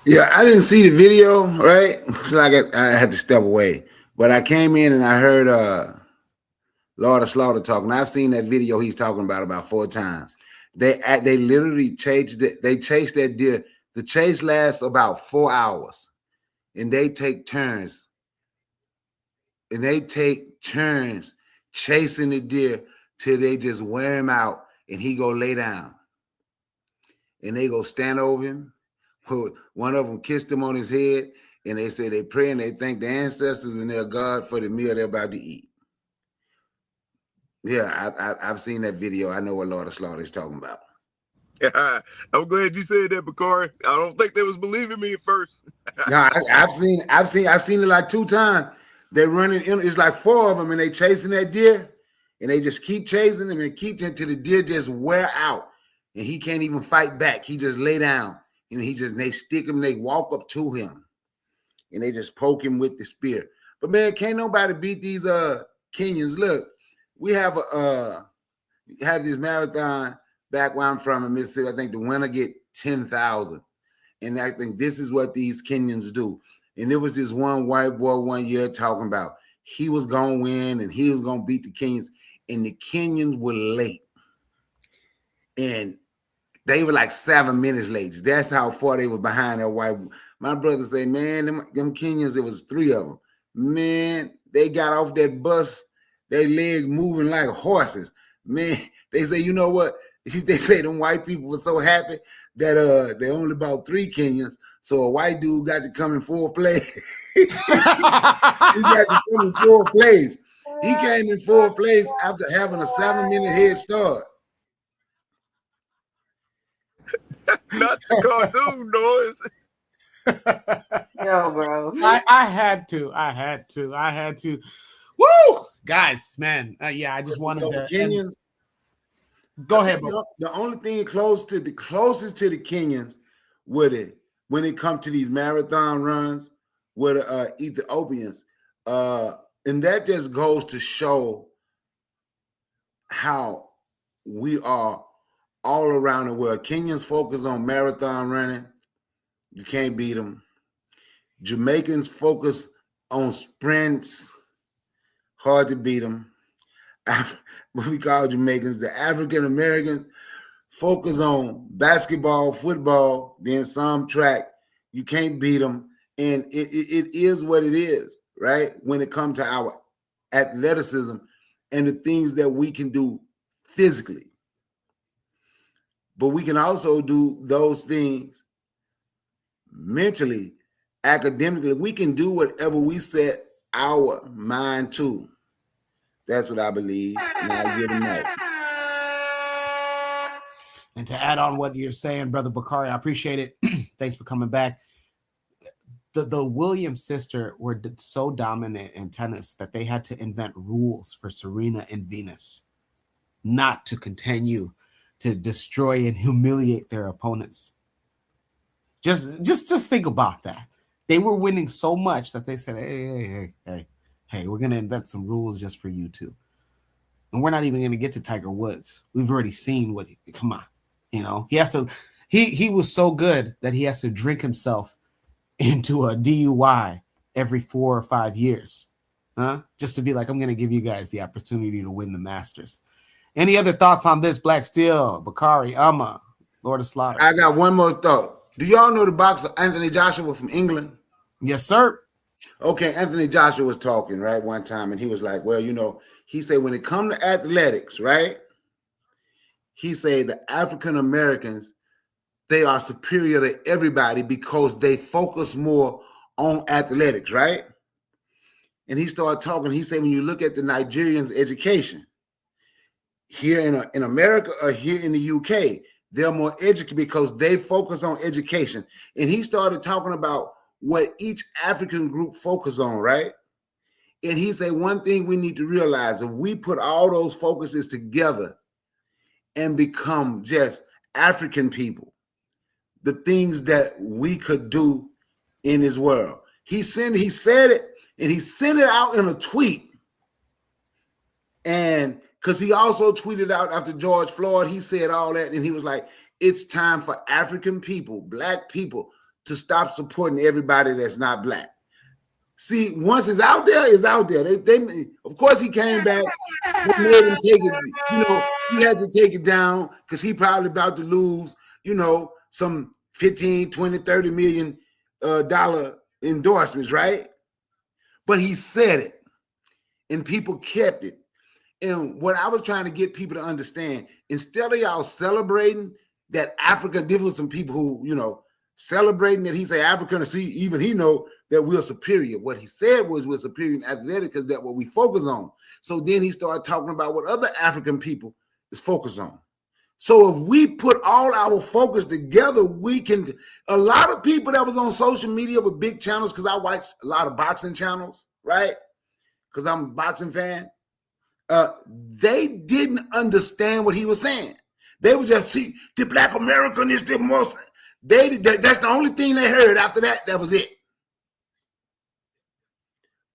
Yeah, I didn't see the video, right? So I had to step away. But I came in and I heard Lord of Slaughter talking. I've seen that video he's talking about 4 times. They literally chased it. They chased that deer. The chase lasts about 4 hours, and they take turns. And they take turns chasing the deer till they just wear him out, and he go lay down. And they go stand over him. One of them kissed him on his head, and they say they pray and they thank the ancestors and their God for the meal they're about to eat. Yeah, I've seen that video. I know what Lord of Slaughter is talking about. Yeah, I'm glad you said that, Bakari. I don't think they was believing me at first. No, I've seen it like 2 times. They're running in. It's like 4 of them, and they chasing that deer, and they just keep chasing him and keep until the deer just wear out, and he can't even fight back. He just lay down, and they stick him. They walk up to him, and they just poke him with the spear. But man, can't nobody beat these Kenyans. Look, we have had this marathon back where I'm from in Mississippi. I think the winner get 10,000. And I think this is what these Kenyans do. And there was this one white boy one year talking about he was going to win and he was going to beat the Kenyans. And the Kenyans were late. And they were like 7 minutes late. That's how far they were behind that white. My brother say, man, them Kenyans, it was 3 of them. Man, they got off that bus, their legs moving like horses. Man, they say, you know what? They say them white people were so happy that they only bought 3 Kenyans. So a white dude got to come in 4th place. He got to come in 4th place. He came in 4th place after having a 7-minute head start. Not the cartoon noise. Yo, bro. I had to. Woo! Guys, man. Yeah, I just wanted to. Kenyans. Go ahead, bro. The only thing closest to the Kenyans when it comes to these marathon runs were the Ethiopians. And that just goes to show how we are all around the world. Kenyans focus on marathon running. You can't beat them. Jamaicans focus on sprints. Hard to beat them. What we call Jamaicans, the African Americans focus on basketball, football, then some track. You can't beat them. And it is what it is, right? When it comes to our athleticism and the things that we can do physically. But we can also do those things mentally, academically. We can do whatever we set our mind to. That's what I believe. And I give them that. And to add on what you're saying, Brother Bakari, I appreciate it. Thanks for coming back. The Williams sisters were so dominant in tennis that they had to invent rules for Serena and Venus not to continue to destroy and humiliate their opponents. Just think about that. They were winning so much that they said, hey, we're going to invent some rules just for you two. And we're not even going to get to Tiger Woods. We've already seen what come on. You know, he has to, he was so good that he has to drink himself into a DUI every 4 or 5 years. Just to be like, I'm going to give you guys the opportunity to win the Masters. Any other thoughts on this, Black Steel, Bakari, Amma, Lord of Slaughter? I got one more thought. Do y'all know the boxer Anthony Joshua from England? Yes, sir. Okay, Anthony Joshua was talking, right, one time, and he was like, well, you know, he said when it comes to athletics, right, he said the African Americans, they are superior to everybody because they focus more on athletics, right? And he started talking. He said when you look at the Nigerians' education, here in America or here in the UK, they're more educated because they focus on education. And he started talking about what each African group focus on, right? And he said one thing we need to realize, if we put all those focuses together and become just African people, the things that we could do in this world. He said it, and he sent it out in a tweet. And because he also tweeted out after George Floyd, he said all that, and he was like, it's time for African people, Black people, to stop supporting everybody that's not Black. See, once it's out there, it's out there. They of course, he came back. They made him take it. You know, he had to take it down because he probably about to lose, you know, some 15, 20, 30 million dollar endorsements, right? But he said it, and people kept it. And what I was trying to get people to understand, instead of y'all celebrating that Africa, there was some people who, you know, celebrating that he say African, see, even he know that we're superior. What he said was we're superior in athletics because that's what we focus on. So then he started talking about what other African people is focused on. So if we put all our focus together, we can, a lot of people that was on social media with big channels, because I watch a lot of boxing channels, right? Because I'm a boxing fan. They didn't understand what he was saying. They would just see the Black American is the most, that's the only thing they heard. After that, that was it.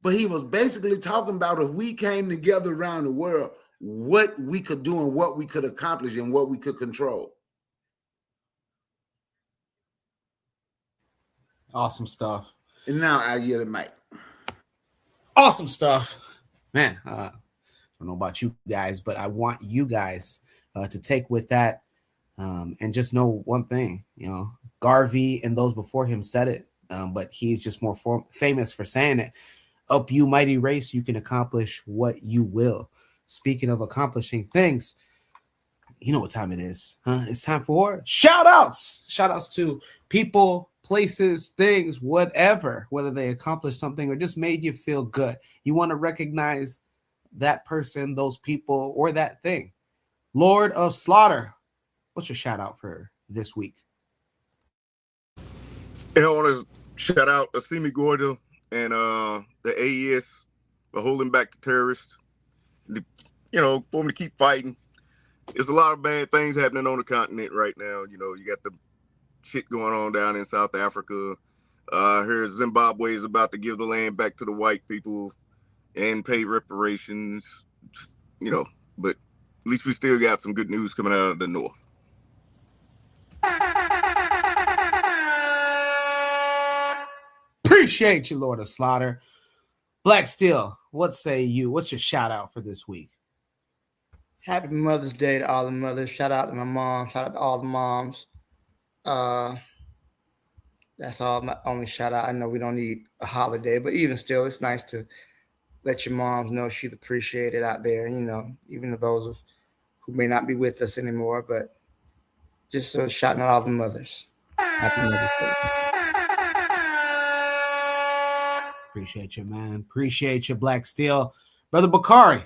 But he was basically talking about if we came together around the world, what we could do and what we could accomplish and what we could control. Awesome stuff. And now I yield the mic. Awesome stuff. Man, I don't know about you guys, but I want you guys to take with that and just know one thing, you know, Garvey and those before him said it, but he's just more famous for saying it. Up you mighty race, you can accomplish what you will. Speaking of accomplishing things, you know what time it is, huh? It's time for shout outs. Shout outs to people, places, things, whatever, whether they accomplished something or just made you feel good. You want to recognize that person, those people, or that thing. Lord of Slaughter, what's your shout out for this week? I want to shout out Assimi Gorda and the AES for holding back the terrorists. You know, for them to keep fighting. There's a lot of bad things happening on the continent right now. You know, you got the shit going on down in South Africa. Here Zimbabwe is about to give the land back to the white people and pay reparations. You know, but at least we still got some good news coming out of the north. Appreciate you, Lord of Slaughter. Black Steel, what say you? What's your shout out for this week? Happy Mother's Day to all the mothers. Shout out to my mom. Shout out to all the moms. That's all my only shout out. I know we don't need a holiday, but even still, it's nice to let your moms know she's appreciated out there, you know, even to those who may not be with us anymore, but just shouting out all the mothers. Happy Mother's Day. Appreciate you, man. Appreciate you, Black Steel. Brother Bakari,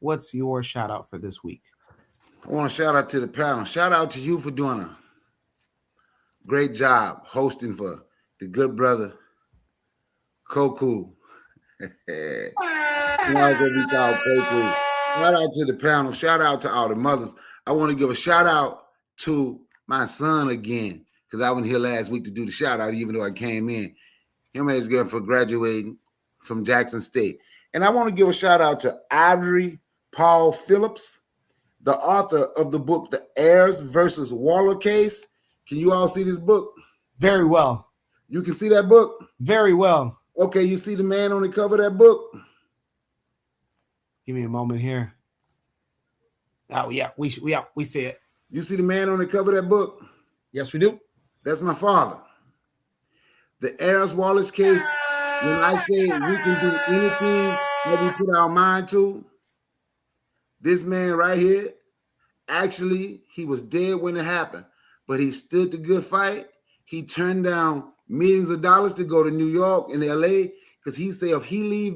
what's your shout out for this week? I want to shout out to the panel. Shout out to you for doing a great job hosting for the good brother Koku. Also be called Koku. Shout out to the panel. Shout out to all the mothers. I want to give a shout out to my son again, because I wasn't here last week to do the shout out, even though I came in. Him and his girl for graduating from Jackson State. And I want to give a shout out to Ivory Paul Phillips, the author of the book, The Ayers versus Waller Case. Can you all see this book? Very well. You can see that book? Very well. Okay, you see the man on the cover of that book? Give me a moment here. Oh, yeah, we see it. You see the man on the cover of that book? Yes, we do. That's my father. The Ayers Wallace case, when I say we can do anything that we put our mind to, this man right here, actually, he was dead when it happened, but he stood the good fight. He turned down millions of dollars to go to New York and LA because he said if he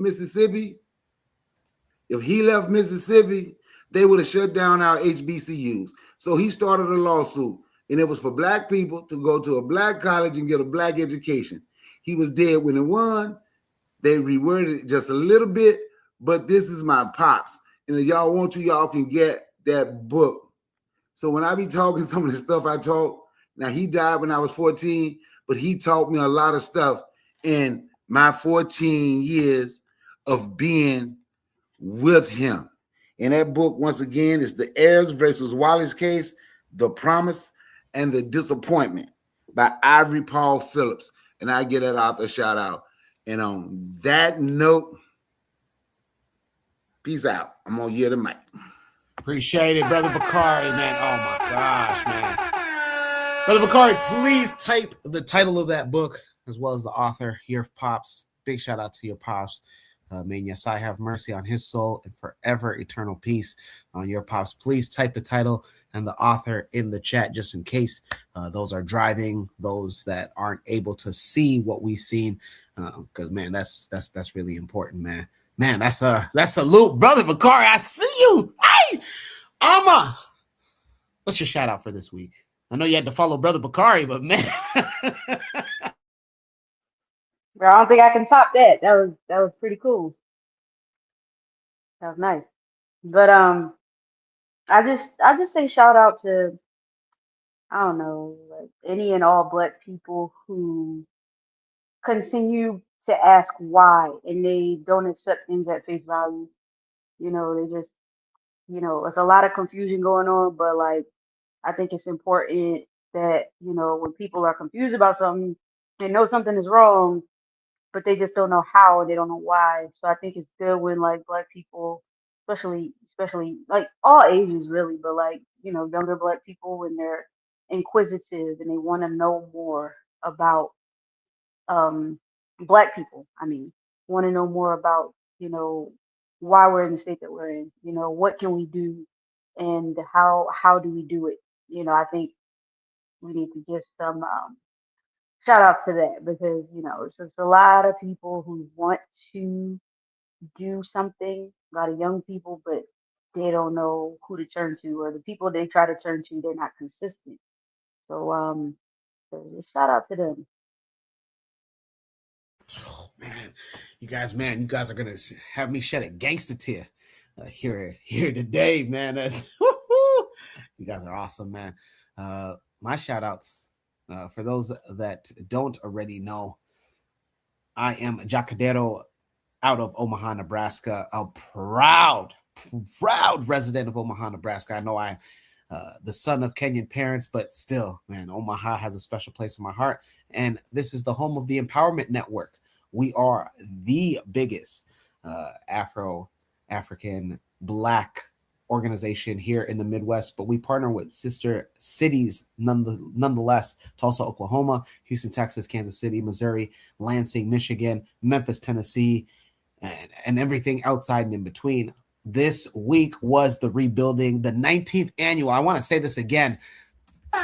left Mississippi, they would have shut down our HBCUs. So he started a lawsuit, and it was for black people to go to a black college and get a black education. He was dead when it won. They reworded it just a little bit, but this is my pops. And if y'all want to, y'all can get that book. So when I be talking some of the stuff I talk, now he died when I was 14, but he taught me a lot of stuff in my 14 years of being with him. And that book, once again, is The Ayers versus Wallace Case, The Promise and the Disappointment by Ivory Paul Phillips. And I get that author shout out. And on that note, peace out. I'm going to yield the mic. Appreciate it, Brother Bakari, man. Oh, my gosh, man. Brother Bakari, please type the title of that book as well as the author, your pops. Big shout out to your pops. May Yesai have mercy on his soul and forever eternal peace on your pops. Please type the title and the author in the chat just in case those are driving, those that aren't able to see what we've seen. Because, man, that's really important, man. Man, that's a salute. Brother Bakari, I see you. Hey, Amma. What's your shout out for this week? I know you had to follow Brother Bakari, but man. Bro, I don't think I can top that. That was pretty cool. That was nice. But I just say shout out to, I don't know, like any and all black people who continue to ask why and they don't accept things at face value. You know, they just, it's a lot of confusion going on, but like I think it's important that, when people are confused about something, they know something is wrong, but they just don't know how and they don't know why. So I think it's good when like black people, especially like all ages really, but like, younger black people when they're inquisitive and they want to know more about black people. I mean, want to know more about, why we're in the state that we're in, what can we do and how do we do it? I think we need to give some shout outs to that because it's just a lot of people who want to do something, a lot of young people, but they don't know who to turn to, or the people they try to turn to, they're not consistent. So just shout out to them. Oh, man, you guys are gonna have me shed a gangster tear here today, man. You guys are awesome, man. My shout outs for those that don't already know, I am Jacadero out of Omaha, Nebraska, a proud resident of Omaha, Nebraska. I know I'm the son of Kenyan parents, but still, man, Omaha has a special place in my heart. And this is the home of the Empowerment Network. We are the biggest Afro-African Black organization here in the Midwest, but we partner with sister cities nonetheless: Tulsa, Oklahoma; Houston, Texas; Kansas City, Missouri; Lansing, Michigan; Memphis, Tennessee, and everything outside and in between. This week was the rebuilding, the 19th annual. I want to say this again. The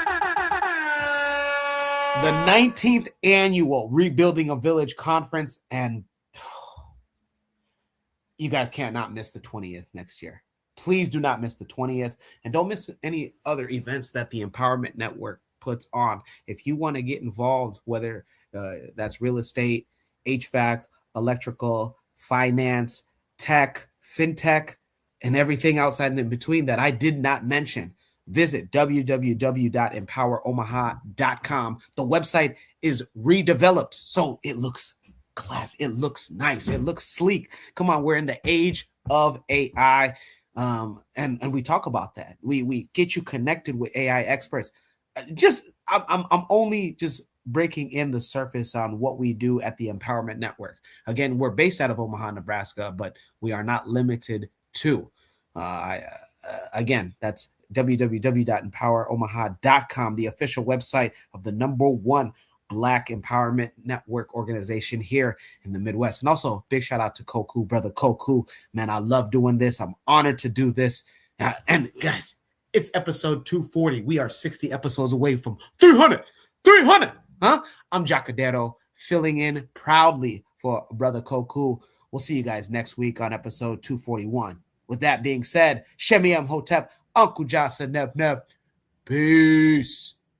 19th annual Rebuilding a Village Conference, and you guys can't not miss the 20th next year. Please do not miss the 20th, and don't miss any other events that the Empowerment Network puts on. If you want to get involved, whether that's real estate, HVAC, electrical, finance, tech, fintech, and everything outside and in between that I did not mention, visit www.empoweromaha.com. The website is redeveloped, so it looks class. It looks nice. It looks sleek. Come on, we're in the age of AI. And we talk about that. We get you connected with AI experts. I'm only just breaking in the surface on what we do at the Empowerment Network. Again, we're based out of Omaha, Nebraska, but we are not limited to. Again, that's www.empoweromaha.com, the official website of the #1 Black Empowerment Network organization here in the Midwest. And also, big shout out to Koku, brother Koku. Man, I love doing this. I'm honored to do this. And guys, it's episode 240. We are 60 episodes away from 300. 300. Huh? I'm Jacadero, filling in proudly for brother Koku. We'll see you guys next week on episode 241. With that being said, Shemi M. Hotep, Uncle Jasa Neb Neb. Peace.